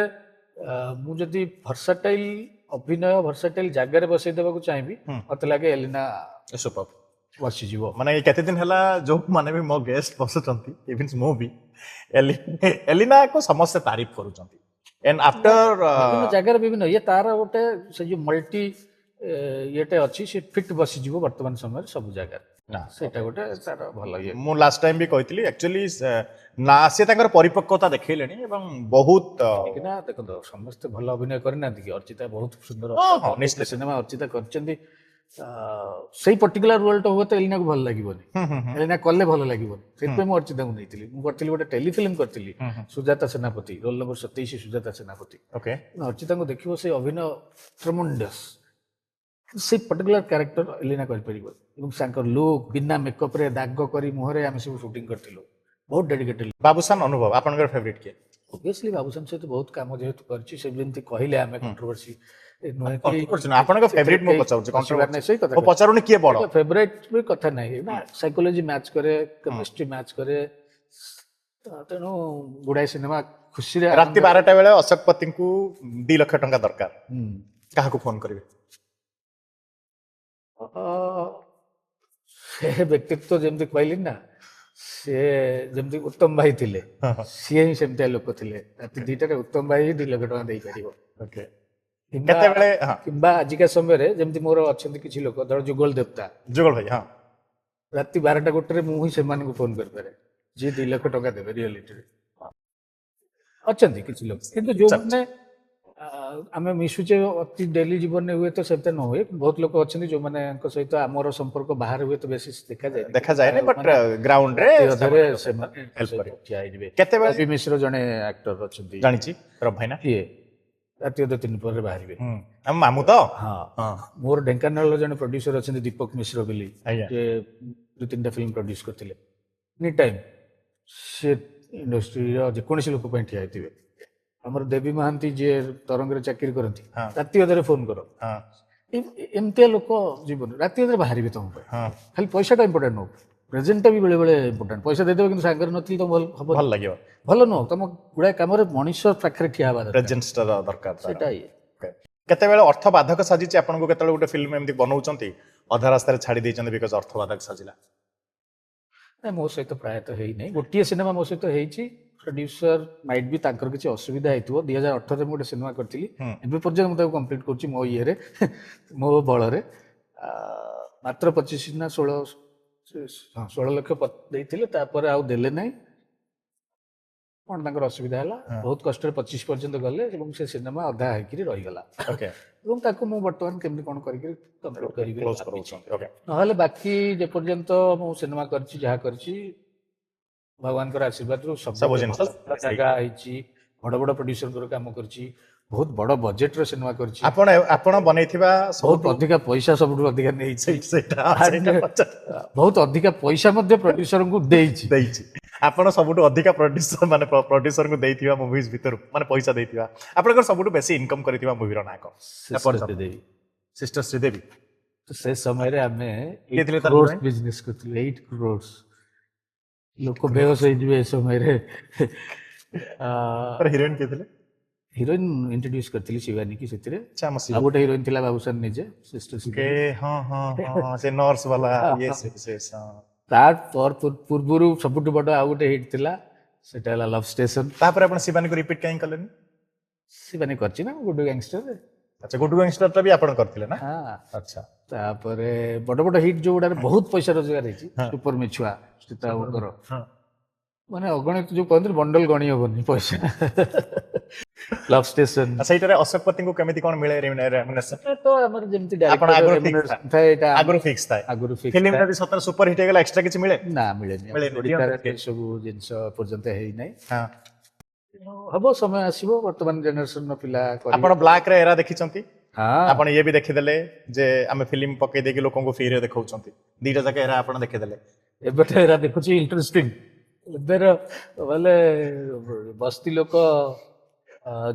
ମୁଁ ଯଦି ଭର୍ସାଟାଇଲ ଅଭିନୟ ଭର୍ସାଟାଇଲ ଜାଗାରେ ବସେଇ ଦେବାକୁ ଚାହିଁବି ମତେ ଲାଗେ ଏଲିନା ସୁପର ବସିଯିବ ମାନେ ଏଇ କେତେ ଦିନ ହେଲା ଯୋଉମାନେ ବି ମୋ ଗେଷ୍ଟ ବସୁଛନ୍ତି ଇଭିନ୍ସ ମୁଁ ବି ଏଲିନାକୁ ସମସ୍ତେ ତାରିଫ କରୁଛନ୍ତି ଏଣ୍ଡ ଆଫ୍ଟର ବିଭିନ୍ନ ଜାଗାରେ ବିଭିନ୍ନ ଇଏ ତାର ଗୋଟେ ସେ ଯୋଉ ମଲ୍ଟି ଇଏଟେ ଅଛି ସେ ଫିଟ୍ ବସିଯିବ ବର୍ତ୍ତମାନ ସମୟରେ ସବୁ ଜାଗାରେ ନା ସେଇଟା ଗୋଟେ ତାର ଭଲ ଇଏ ମୁଁ ଲାଷ୍ଟ ଟାଇମ ବି କହିଥିଲି ଆକ୍ଚୁଆଲି ନା ସେ ତାଙ୍କର ପରିପକ୍ୱତା ଦେଖେଇଲେଣି ଏବଂ ବହୁତ କାହିଁକିନା ଦେଖନ୍ତୁ ସମସ୍ତେ ଭଲ ଅଭିନୟ କରିନାହାନ୍ତି କି ଅର୍ଚିତା ବହୁତ ସୁନ୍ଦର ହଁ, ନିଶ୍ଚିତ। ସିନେମା ଅର୍ଚିତା କରିଛନ୍ତି ସେଇ ପର୍ଟିକୁଲାର ରୋଲଟା ହୁଏତ ଏଲିନାକୁ ଭଲ ଲାଗିବନି ଏଲିନା କଲେ ଭଲ ଲାଗିବନି ସେଥିପାଇଁ ମୁଁ ଅର୍ଚିତାଙ୍କୁ ନେଇଥିଲି ମୁଁ କରିଥିଲି ଗୋଟେ ଟେଲିଫିଲ୍ମ କରିଥିଲି ସୁଜାତା ସେନାପତି ରୋଲ ନମ୍ବର 27 ସୁଜାତା ସେନାପତି ଓକେ ଅର୍ଚିତାଙ୍କୁ ଦେଖିବ ସେଇ ଅଭିନୟ ଟ୍ରମଣ୍ଡସ୍ ସେଇ ପର୍ଟିକୁଲାର କ୍ୟାରେକ୍ଟର ଏଲିନା କରିପାରିବ ଏବଂ ତାଙ୍କର ଲୁକ୍ ବିନା ମେକଅପ୍ରେ ଦାଗ କରି ମୁହଁରେ ଆମେ ସବୁ ସୁଟିଂ କରିଥିଲୁ ବହୁତ ଡେଡିକେଟେଡ୍ ବାବୁସାନ ଅନୁଭବ ଆପଣଙ୍କର ଫେଭରିଟ କିଏ ଅବଭିୟସଲି ବାବୁସାନ ସହିତ ବହୁତ କାମ ଯେହେତୁ କରିଛି ସେ ଯେମିତି କହିଲେ ଆମେ କଣ୍ଟ୍ରୋଭର୍ସି ଆପଣଙ୍କ ଫେଭରିଟ ମୁଁ ପଚାରୁଛି ସେଇ କଥା ମୁଁ ପଚାରୁନି କିଏ ବଡ ଫେଭରାଇଟ ବି କଥା ନାହିଁ ନା ସାଇକୋଲୋଜି ମ୍ୟାଚ୍ କରେ କେମିଷ୍ଟ୍ରି ମ୍ୟାଚ୍ କରେ ତେଣୁ ଗୁଡାଏ ସିନେମା ଖୁସିରେ ରାତି 12ଟା ବେଳେ ଅଶୋକପତିଙ୍କୁ 2 ଲକ୍ଷ ଟଙ୍କା ଦରକାର କାହାକୁ ଫୋନ କରିବେ ସେ ବ୍ୟକ୍ତିତ୍ୱ ଯେମିତି କହିଲି ନା ସେ ଯେମିତି ଉତ୍ତମ ଭାଇ ଥିଲେ ସିଏ ହିଁ ସେମିତିଆ ଲୋକ ଥିଲେ ରାତି 2ଟାରେ ଉତ୍ତମ ଭାଇ ହିଁ 2 ଲକ୍ଷ ଟଙ୍କା ଦେଇପାରିବ ଓକେ କିମ୍ବା କେତେବେଳେ କିମ୍ବା ଆଜିକା ସମୟରେ ଯେମିତି ମୋର ଅଛନ୍ତି କିଛି ଲୋକ ଧର ଯୁଗଳ ଦେବତା ଯୁଗଳ ଭାଇ ହଁ ରାତି 12ଟା ଗୋଟେରେ ମୁଁ ହିଁ ସେମାନଙ୍କୁ ଫୋନ କରିପାରେ ଯିଏ 2 ଲକ୍ଷ ଟଙ୍କା ଦେବେ ରିଅଲିଟିରେ ଅଛନ୍ତି କିଛି ଲୋକ କିନ୍ତୁ ଯୋଉମାନେ ଆମେ ମିଶୁଛେ ଅତି ଡେଲି ଜୀବନରେ ହୁଏତ ସେମିତି ନ ହୁଏ ବହୁତ ଲୋକ ଅଛନ୍ତି ଯୋଉମାନଙ୍କ ସହିତ ଆମର ସମ୍ପର୍କ ବାହାରେ ହୁଏତ ବେଶୀ ଦେଖାଯାଏନି ବଟ୍ ଗ୍ରାଉଣ୍ଡରେ ସେମାନେ ହେଲ୍ପ କରିବେ ଠିଆ ହେଇଯିବେ କେତେବେଳେ ରବି ମିଶ୍ର ଜଣେ ଆକ୍ଟର ଅଛନ୍ତି ଜାଣିଛି ରବ ଭାଇନା କିଏ ରାତି 2-3 ପରେ ବାହାରିବେ ଆମ ମାମୁଁ ତ ହଁ ମୋର ଢେଙ୍କାନାଳର ଜଣେ ପ୍ରଡ୍ୟୁସର ଅଛନ୍ତି ଦୀପକ ମିଶ୍ର ବୋଲି ଆଜ୍ଞା ଯେ 2-3ଟା ଫିଲ୍ମ ପ୍ରଡ୍ୟୁସ କରିଥିଲେ ଏନି ଟାଇମ୍ ସେ ଇଣ୍ଡଷ୍ଟ୍ରିର ଯେକୌଣସି ଲୋକ ପାଇଁ ଠିଆ ହେଇଥିବେ ଆମର ଦେବୀ ମହାନ୍ତି ଯିଏ ତରଙ୍ଗରେ ଚାକିରି କରନ୍ତି ରାତି ଅଧରେ ଫୋନ କର ଏମିତିଆ ଲୋକ ଜୀବନ ରାତି ଅଧରେ ବାହାରିବେ ତମ ପାଇଁ ଖାଲି ପଇସାଟା ଇମ୍ପୋର୍ଟାଣ୍ଟ ନୁହଁ ପ୍ରେଜେଣ୍ଟଟା ବି ବେଳେବେଳେ ଇମ୍ପୋର୍ଟାଣ୍ଟ ପଇସା ଦେଇଦେବ କିନ୍ତୁ ସାଙ୍ଗରେ ନଥିଲେ ତ ହବ ଭଲ ଲାଗିବ ଭଲ ନୁହଁ ତମ ଗୁଡାଏ କାମରେ ମଣିଷ ପାଖରେ ଠିଆ ହେବା ଦରକାର ପ୍ରେଜେନ୍ସଟା ଦରକାର ସେଇଟା ଇଏ କେତେବେଳେ ଅର୍ଥ ବାଧକ ସାଜିଛି ଆପଣଙ୍କୁ କେତେବେଳେ ଗୋଟେ ଫିଲ୍ମ ଏମିତି ବନଉଛନ୍ତି ଅଧା ରାସ୍ତାରେ ଛାଡି ଦେଇଛନ୍ତି ବିକଜ ଅର୍ଥ ବାଧକ ସାଜିଲା ନାଇଁ ମୋ ସହିତ ପ୍ରାୟତଃ ହେଇନାହିଁ ଗୋଟିଏ ସିନେମା ମୋ ସହିତ ହେଇଛି ପ୍ରଡ୍ୟୁସର ମାଇଟ୍ ବି ତାଙ୍କର କିଛି ଅସୁବିଧା ହେଇଥିବ 2018ରେ ମୁଁ ଗୋଟେ ସିନେମା କରିଥିଲି ଏବେ ପର୍ଯ୍ୟନ୍ତ ମୁଁ ତାକୁ କମ୍ପ୍ଲିଟ୍ କରୁଛି ମୋ ଇଏରେ ମୋ ବଳରେ ମାତ୍ର 25 ନା 16 ଲକ୍ଷ ଦେଇଥିଲେ ତାପରେ ଆଉ ଦେଲେ ନାହିଁ କ'ଣ ତାଙ୍କର ଅସୁବିଧା ହେଲା ବହୁତ କଷ୍ଟରେ 25 ପର୍ଯ୍ୟନ୍ତ ଗଲେ ଏବଂ ସେ ସିନେମା ଅଧା ହେଇକିରି ରହିଗଲା ଓକେ ଏବଂ ତାକୁ ମୁଁ ବର୍ତ୍ତମାନ କେମିତି କ'ଣ କରିକି କମ୍ପ୍ଲିଟ୍ କରିବି କ୍ଲୋଜ କରୁଛନ୍ତି ଓକେ ନହେଲେ ବାକି ଯେପର୍ଯ୍ୟନ୍ତ ମୁଁ ସିନେମା କରିଛି ଯାହା କରିଛି ଭଗବାନଙ୍କର ଆଶୀର୍ବାଦରୁ ସବୁ ଜିନିଷ ଜାଗା ହେଇଛି ବଡ଼ ବଡ଼ ପ୍ରଡ୍ୟୁସରଙ୍କର କାମ କରିଛି ବହୁତ ବଡ଼ ବଜେଟର ସିନେମା କରିଛି ଆପଣ ବନେଇଥିବା ବହୁତ ଅଧିକା ପଇସା ସବୁଠୁ ଅଧିକା ନେଇଛି ସେଇଟା ବହୁତ ଅଧିକା ପଇସା ମଧ୍ୟ ପ୍ରଡ୍ୟୁସରଙ୍କୁ ଦେଇଛି ଆପଣ ସବୁଠୁ ଅଧିକା ପ୍ରଡ୍ୟୁସରଙ୍କୁ ଦେଇଥିବା ମୁଭିଜ ଭିତରୁ ମାନେ ପଇସା ଦେଇଥିବା ଆପଣଙ୍କର ସବୁଠୁ ବେଶୀ ଇନକମ୍ କରିଥିବା ମୁଭିର ନାଁ କ'ଣ ସିଷ୍ଟର ଶ୍ରୀଦେବୀ ସେ ସମୟରେ ଆମେ ବିଜନେସ୍ କରିଥିଲୁ 8 crores ଲୋକ ବେହୋସ ହେଇଯିବେ ଏ ସମୟରେ ହିରୋଇନ କିଏ ଥିଲେ ହିରୋଇନ ଇଣ୍ଟ୍ରୋଡ୍ୟୁସ କରିଥିଲି ଶିବାନୀ କି ସେଥିରେ ଆଚ୍ଛା ଆମ ଆଉ ଗୋଟେ ହିରୋଇନ ଥିଲା ବାବୁସାନ ନିଜେ ସିଷ୍ଟର ଓକେ ହଁ ହଁ ହଁ ସେ ନର୍ସ ବାଲା yes yes yes ହଁ ତା ପୂର୍ବରୁ ସବୁଠୁ ବଡ ଆଉ ଗୋଟେ ହିଟ୍ ଥିଲା ସେଟା ହେଲା ଲଭ ଷ୍ଟେସନ। ତାପରେ ଆପଣ ଶିବାନୀକୁ ରିପିଟ୍ କାହିଁ କଲେନି? ଶିବାନୀ କରିଛି ନା ଗୁଡୁ ଗ୍ୟାଙ୍ଗଷ୍ଟର। ଆଚ୍ଛା ଗୁଡୁ ଗ୍ୟାଙ୍ଗଷ୍ଟରଟା ବି ଆପଣ କରିଥିଲେ ନା? ହଁ ଆଚ୍ଛା ତାପରେ ବଡ ବଡ ହିଟ୍ ଯୋଉଗୁଡାରେ ବହୁତ ପଇସା ରୋଜଗାର ହେଇଛି ସୁପର ମିଛୁଆ ସୀତା ବାବୁଙ୍କର ହଁ ମାନେ ଅଗଣିତ ଯୋଉ କହନ୍ତି ବଣ୍ଡଲ ଗଣି ହବନି ପଇସା। ଲଭ ଷ୍ଟେସନ ସେଇଟାରେ ଅଶୋକପତିଙ୍କୁ କେମିତି କଣ ମିଳେ remuneration? ତ ଆମର ଯେମିତି ଆପଣ ଆଗରୁ fix ଡାଇରେକ୍ଟର ଥାଏ ଏଇଟା ଆଗରୁ ଫିକ୍ସ ଥାଏ ଆଗରୁ ଫିକ୍ସ ଫିଲ୍ମ ଯଦି ସତରେ ସୁପର ହିଟ୍ ହେଇଗଲା ଏକ୍ସଟ୍ରା କିଛି ମିଳେ? ନା ମିଳେନି ମିଳେନି, ଓଡ଼ିଶାରେ ଦିଅନ୍ତି ଏ ସବୁ ଜିନିଷ ପର୍ଯ୍ୟନ୍ତ ହେଇନାହିଁ। ହଁ ହବ ସମୟ ଆସିବ ବର୍ତ୍ତମାନ ଜେନେରେସନର ପିଲା କରିବେ। ଆପଣ ବ୍ଲାକ୍ ରେ ଏରା ଦେଖିଛନ୍ତି? ହଁ ଆପଣ ଇଏ ବି ଦେଖିଦେଲେ ଯେ ଆମେ ଫିଲ୍ମ ପକେଇ ଦେଇକି ଲୋକଙ୍କୁ ଫ୍ରିରେ ଦେଖାଉଛନ୍ତି, ଦିଟା ଯାକ ଏରା ଆପଣ ଦେଖିଦେଲେ। ଏବେ ତ ଏରା ଦେଖୁଛି ଇଣ୍ଟରେଷ୍ଟିଂ। ଏବେର ବୋଲେ ବସ୍ତି ଲୋକ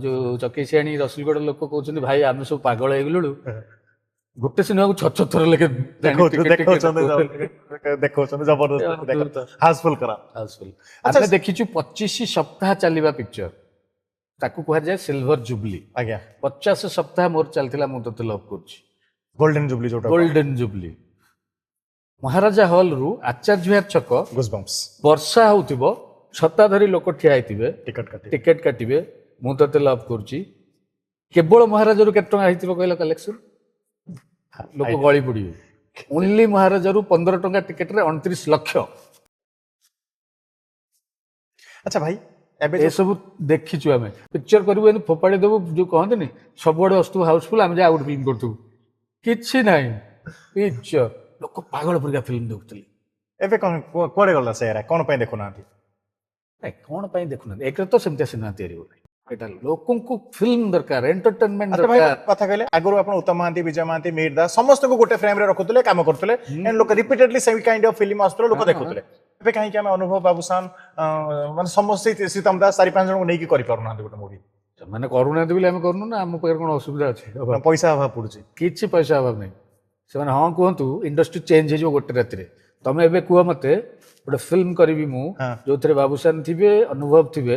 ଯୋଉ ଚକେଇସିଆଣୀ ରସୁଲଗଡ଼ ଲୋକ କହୁଛନ୍ତି ଭାଇ ଆମେ ସବୁ ପାଗଳ ହେଇଗଲୁଣୁ ଗୋଟେ ସିନେମାକୁ 6 ଥର ଲେଖେ ଦେଖଉଛନ୍ତି ଜବରଦସ୍ତ ହାଉସଫୁଲ କରା। ଆମେ ଦେଖିଛୁ 25 ସପ୍ତାହ ଚାଲିବା ପିକ୍ଚର ତାକୁ କୁହାଯାଏ ସିଲଭର ଜୁବଲି। ଆଜ୍ଞା 50 ସପ୍ତାହ ମୋର ଚାଲିଥିଲା ମୁଁ ତତେ ଲଭ୍ କରୁଛି, ଗୋଲ୍ଡେନ ଜୁବଲି ଯୋଉଟା ଗୋଲ୍ଡେନ ଜୁବଲି। ମହାରାଜା ହଲରୁ ଆଚାର୍ଯ୍ୟ ବିହାର ଛକ ଗୁଜବମ୍ପସ୍ ବର୍ଷା ହଉଥିବ ଛତା ଧରି ଲୋକ ଠିଆ ହେଇଥିବେ ଟିକଟ କାଟି ଟିକେଟ କାଟିବେ ମୁଁ ତତେ ଲଭ୍ କରୁଛି। କେବଳ ମହାରାଜାରୁ କେତେ ଟଙ୍କା ହେଇଥିବ କହିଲ କଲେକ୍ସନ? ଲୋକ ଗଳି ପଡିବେ। ଓନ୍ଲି ମହାରାଜାରୁ 15 ଟଙ୍କା ଟିକେଟରେ 29 ଲକ୍ଷ। ଆଚ୍ଛା ଭାଇ ଏବେ ଏସବୁ ଦେଖିଛୁ ଆମେ। ପିକ୍ଚର କରିବୁ ଏମିତି ଫୋପାଡ଼ି ଦେବୁ ଯୋଉ କହନ୍ତିନି ସବୁଆଡେ ଆସୁଥିବୁ ହାଉସଫୁଲ ଆମେ ଯାଇ ଆଉ ଗୋଟେ ଫିଲ୍ମ କରୁଥିବୁ କିଛି ନାହିଁ ପିକ୍ଚର। ଲୋକ ପାଗଳ ପରିକା ଫିଲ୍ମ ଦେଖୁଥିଲେ। ଏବେ କଣ କୁଆଡେ ଗଲା ସେ ଏରା କଣ ପାଇଁ ଦେଖୁନାହାନ୍ତି? ନାଇଁ କଣ ପାଇଁ ଦେଖୁନାହାନ୍ତି ଏକରେ ତ ସେମିତିଆ ସିନେମା ତିଆରି ହଉନାହିଁ। ଏଇଟା ଲୋକଙ୍କୁ ଫିଲ୍ମ ଦରକାର ଏଣ୍ଟରଟେନମେଣ୍ଟ ଆଚ୍ଛା ଭାଇ ଦରକାର। କଥା କହିଲେ ଆଗରୁ ଆପଣ ଉତ୍ତମ ମହାନ୍ତି ବିଜୟ ମହାନ୍ତି ମିହିର ଦାସ ସମସ୍ତଙ୍କୁ ଗୋଟେ ଫ୍ରେମରେ ରଖୁଥିଲେ କାମ କରୁଥିଲେ ଏଣ୍ଡ ଲୋକ ରିପିଟେଡଲି ସେଇ କାଇଣ୍ଡ ଅଫ ଫିଲ୍ମ ଆସୁଥିଲେ ଲୋକ ଦେଖୁଥିଲେ। ଏବେ କାହିଁକି ଆମେ ଅନୁଭବ ବାବୁସାନ ମାନେ ସମସ୍ତେ ଶ୍ରୀତମ ଦାସ 4-5 ଜଣଙ୍କୁ ନେଇକି କରିପାରୁନାହାନ୍ତି ଗୋଟେ ମୁଭି? ସେମାନେ କରୁନାହାନ୍ତି ବୋଲି ଆମେ କରୁନୁ ନା। ଆମ ପାଖରେ କଣ ଅସୁବିଧା ଅଛି? ପଇସା ଅଭାବ ପଡୁଛି? କିଛି ପଇସା ଅଭାବ ନାହିଁ। ସେମାନେ ହଁ କୁହନ୍ତୁ ଇଣ୍ଡଷ୍ଟ୍ରି ଚେଞ୍ଜ ହେଇଯିବ ଗୋଟେ ରାତିରେ। ତମେ ଏବେ କୁହ ମତେ ଗୋଟେ ଫିଲ୍ମ କରିବି ମୁଁ ଯୋଉଥିରେ ବାବୁସାନ ଥିବେ ଅନୁଭବ ଥିବେ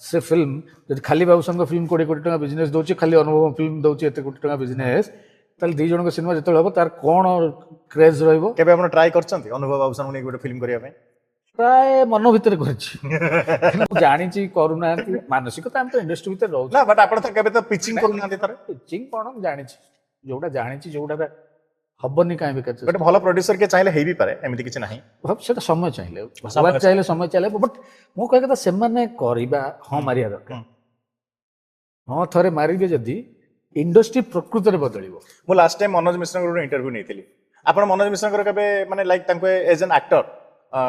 ସେ ଫିଲ୍ମ ଯଦି ଖାଲି ବାବୁସାନଙ୍କ ଫିଲ୍ମ 20 କୋଟି ଟଙ୍କା ବିଜନେସ ଦଉଛି ଖାଲି ଅନୁଭବ ଫିଲ୍ମ ଦଉଛି ଏତେ କୋଟି ଟଙ୍କା ବିଜନେସ ତାହେଲେ ଦି ଜଣଙ୍କ ସିନେମା ଯେତେବେଳେ ହବ ତାର କଣ କ୍ରେଜ ରହିବ? କେବେ ଆପଣ ଟ୍ରାଏ କରିଛନ୍ତି ଅନୁଭବ ବାବୁସାନଙ୍କୁ ନେଇକି ଗୋଟେ ଫିଲ୍ମ କରିବା ପାଇଁ? ପ୍ରାୟ ମନ ଭିତରେ କରିଛି ମୁଁ ଜାଣିଛି କରୁନାହାନ୍ତି ମାନସିକତା ଆମେ ତ ଇଣ୍ଡଷ୍ଟ୍ରି ଭିତରେ ରହୁଛୁ ନା ବଟ୍ ଆପଣ ତ କେବେ ତ ପିଚିଂ କରୁନାହାନ୍ତି ଥରେ? ପିଚିଂ କଣ ମୁଁ ଜାଣିଛି ଯୋଉଟା ଜାଣିଛି ଯୋଉଟା ହବନି କାହିଁ ବେକାର ଗୋଟେ ଭଲ ପ୍ରଡ୍ୟୁସର କିଏ ଚାହିଁଲେ ହେଇ ବି ପାରେ ଏମିତି କିଛି ନାହିଁ। ସେଟା ସମୟ ଚାହିଁଲେ ଭଗବାନ ଚାହିଁଲେ ସମୟ ଚାହିଁଲେ ବଟ୍ ମୁଁ କହିବା କଥା ସେମାନେ କରିବା ହଁ ମାରିବା ଦରକାର। ହଁ ଥରେ ମାରିବେ ଯଦି ଇଣ୍ଡଷ୍ଟ୍ରି ପ୍ରକୃତରେ ବଦଳିବ। ମୁଁ ଲାଷ୍ଟ ଟାଇମ ମନୋଜ ମିଶ୍ରଙ୍କର ଗୋଟେ ଇଣ୍ଟରଭ୍ୟୁ ନେଇଥିଲି। ଆପଣ ମନୋଜ ମିଶ୍ରଙ୍କର କେବେ ମାନେ ଲାଇକ୍ ତାଙ୍କୁ ଏଜ ଏନ୍ ଆକ୍ଟର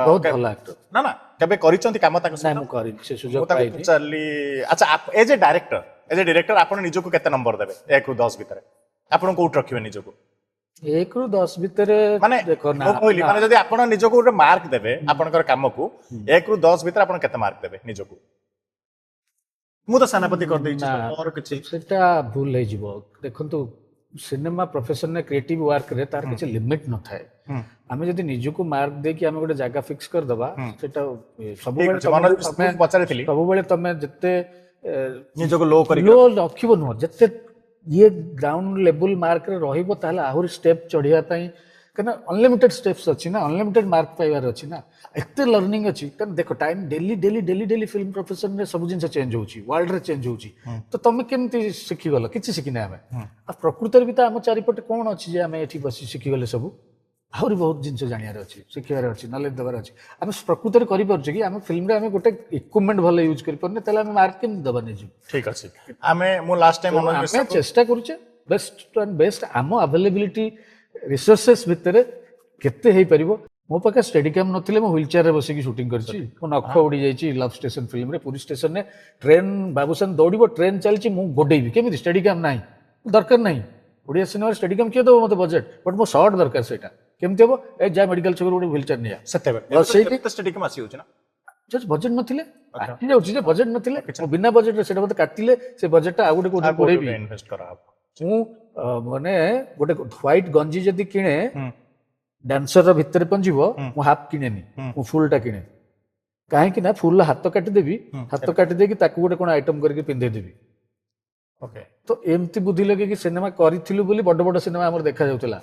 ବହୁତ ଭଲ ଆକ୍ଟର ନା ନା କେବେ କରିଛନ୍ତି କାମ ତାଙ୍କ ନାଇଁ ସହିତ? ମୁଁ କରିନି ସେ ମୁଁ ସୁଯୋଗ ତାଙ୍କୁ ପାଇନି। ପଚାରିଲି ଆଚ୍ଛା ଏଜ ଏ ଡାଇରେକ୍ଟର ଆପଣ ନିଜକୁ କେତେ ନମ୍ବର ଦେବେ 1 ରୁ 10 ଭିତରେ? ଆପଣ କୋଉଠି ରଖିବେ ନିଜକୁ? 1 ରୁ 10 ଭିତରେ ମାନେ ଦେଖ ନା ମୁଁ କହିଲି ମାନେ ଯଦି ଆପଣ ନିଜକୁ ଗୋଟେ ମାର୍କ ଦେବେ ଆପଣଙ୍କର କାମକୁ 1 ରୁ 10 ଭିତରେ ଆପଣ କେତେ ମାର୍କ ଦେବେ ନିଜକୁ? ମୁଁ ତ ସେନାପତି କରିଦେଇଛି ନା ମୋର କିଛି ସେଟା ଭୁଲ ହେଇଯିବ। ଦେଖନ୍ତୁ ସିନେମା ପ୍ରଫେସନରେ କ୍ରିଏଟିଭ ୱାର୍କରେ ତାର କିଛି ଲିମିଟ ନଥାଏ। ଆମେ ଯଦି ନିଜକୁ ମାର୍କ ଦେଇକି ଆମେ ଗୋଟେ ଜାଗା ଫିକ୍ସ କରିଦବା ସେଟା ସବୁବେଳେ ମନୋଜ ମିଶ୍ରଙ୍କୁ ପଚାରିଥିଲି ସବୁବେଳେ ତମେ ଯେତେ ନିଜକୁ ଲୋ କରି ଲୋ ରଖିବ ନୁହଁ ଯେତେ ଇଏ ଗ୍ରାଉଣ୍ଡ ଲେବୁଲ ମାର୍କରେ ରହିବ ତାହେଲେ ଆହୁରି ଷ୍ଟେପ୍ ଚଢିବା ପାଇଁ କାହିଁକିନା ଅନଲିମିଟେଡ ଷ୍ଟେପ୍ସ ଅଛି ନା ଅନଲିମିଟେଡ ମାର୍କ ପାଇବାର ଅଛି ନା ଏତେ ଲର୍ଣ୍ଣିଂ ଅଛି। କାରଣ ଦେଖ ଟାଇମ ଡେଲି ଫିଲ୍ମ ପ୍ରଫେସନରେ ସବୁ ଜିନିଷ ଚେଞ୍ଜ ହଉଛି ୱାର୍ଲଡରେ ଚେଞ୍ଜ ହଉଛି ତ ତମେ କେମିତି ଶିଖିଗଲ? କିଛି ଶିଖିନେ ଆମେ। ଆଉ ପ୍ରକୃତରେ ବି ତ ଆମ ଚାରିପଟେ କଣ ଅଛି ଯେ ଆମେ ଏଠି ବସି ଶିଖିଗଲେ ସବୁ? ଆହୁରି ବହୁତ ଜିନିଷ ଜାଣିବାର ଅଛି ଶିଖିବାର ଅଛି ନଲେଜ ଦେବାର ଅଛି। ଆମେ ପ୍ରକୃତରେ କରିପାରୁଛେ କି? ଆମେ ଫିଲ୍ମରେ ଆମେ ଗୋଟେ ଇକ୍ୱିପମେଣ୍ଟ ଭଲ ୟୁଜ କରିପାରୁନେ ତାହେଲେ ଆମେ ମାର୍କ କେମିତି ଦେବା ନିଜକୁ? ଠିକ ଅଛି ମୁଁ ଲାଷ୍ଟ ଟାଇମ ଆମେ ଚେଷ୍ଟା କରୁଛେ ବେଷ୍ଟ ଆମ ଆଭେଲେବିଲିଟି ରିସୋର୍ସେସ୍ ଭିତରେ କେତେ ହେଇପାରିବ। ମୋ ପାଖେ ଷ୍ଟେଡିକାମ ନଥିଲେ ମୁଁ ହ୍ୱିଲ ଚେୟାରରେ ବସିକି ସୁଟିଂ କରିଛି। ମୋ ନଖ ଉଡ଼ି ଯାଇଛି ଲଭ ଷ୍ଟେସନ ଫିଲ୍ମରେ। ପୁରୀ ଷ୍ଟେସନରେ ଟ୍ରେନ ବାବୁସାନ ଦୌଡ଼ିବ ଟ୍ରେନ ଚାଲିଛି ମୁଁ ଗୋଡେଇବି କେମିତି? ଷ୍ଟେଡିକାମ ନାହିଁ ଦରକାର ନାହିଁ। ଓଡ଼ିଆ ସିନେମାରେ ଷ୍ଟେଡିକାମ କିଏ ଦେବ ମୋତେ ବଜେଟ୍ ବଟ୍ ମୋ ସର୍ଟ ଦରକାର ସେଇଟା କେମିତି ହବ? ଏ ଯା ମେଡିକାଲ ଛକରୁ ଗୋଟେ ହ୍ୱିଲ ଚେୟାର ନେଇଆ ସେତେବେଳେ ଆସି ଯାଉଛି ନା ବଜେଟ୍ ନଥିଲେ ଆସିଯାଉଛି ଯେ ବଜେଟ୍ ନଥିଲେ ମୁଁ ବିନା ବଜେଟରେ ସେଇଟା ମୋତେ କାଟିଲେ ସେ ବଜେଟଟା ଆଉ ଗୋଟେ କୋଉଠି ପଢେଇବି। ଇନଭେଷ୍ଟ କରାହବ। ମୁଁ ମାନେ ଗୋଟେ ହ୍ୱାଇଟ ଗଞ୍ଜି ଯଦି କିଣେ ଡ୍ୟାନ୍ସର ଭିତରେ ପହଞ୍ଚିବ ମୁଁ ହାଫ୍ କିଣେନି ମୁଁ ଫୁଲଟା କିଣେ। କାହିଁକି ନା ଫୁଲ ହାତ କାଟିଦେବି ହାତ କାଟି ଦେଇକି ତାକୁ ଗୋଟେ କଣ ଆଇଟମ କରିକି ପିନ୍ଧେଇଦେବି ଓକେ ତ ଏମିତି ବୁଦ୍ଧି ଲଗେଇକି ସିନେମା କରିଥିଲୁ ବୋଲି ବଡ ବଡ ସିନେମା ଆମର ଦେଖାଯାଉଥିଲା।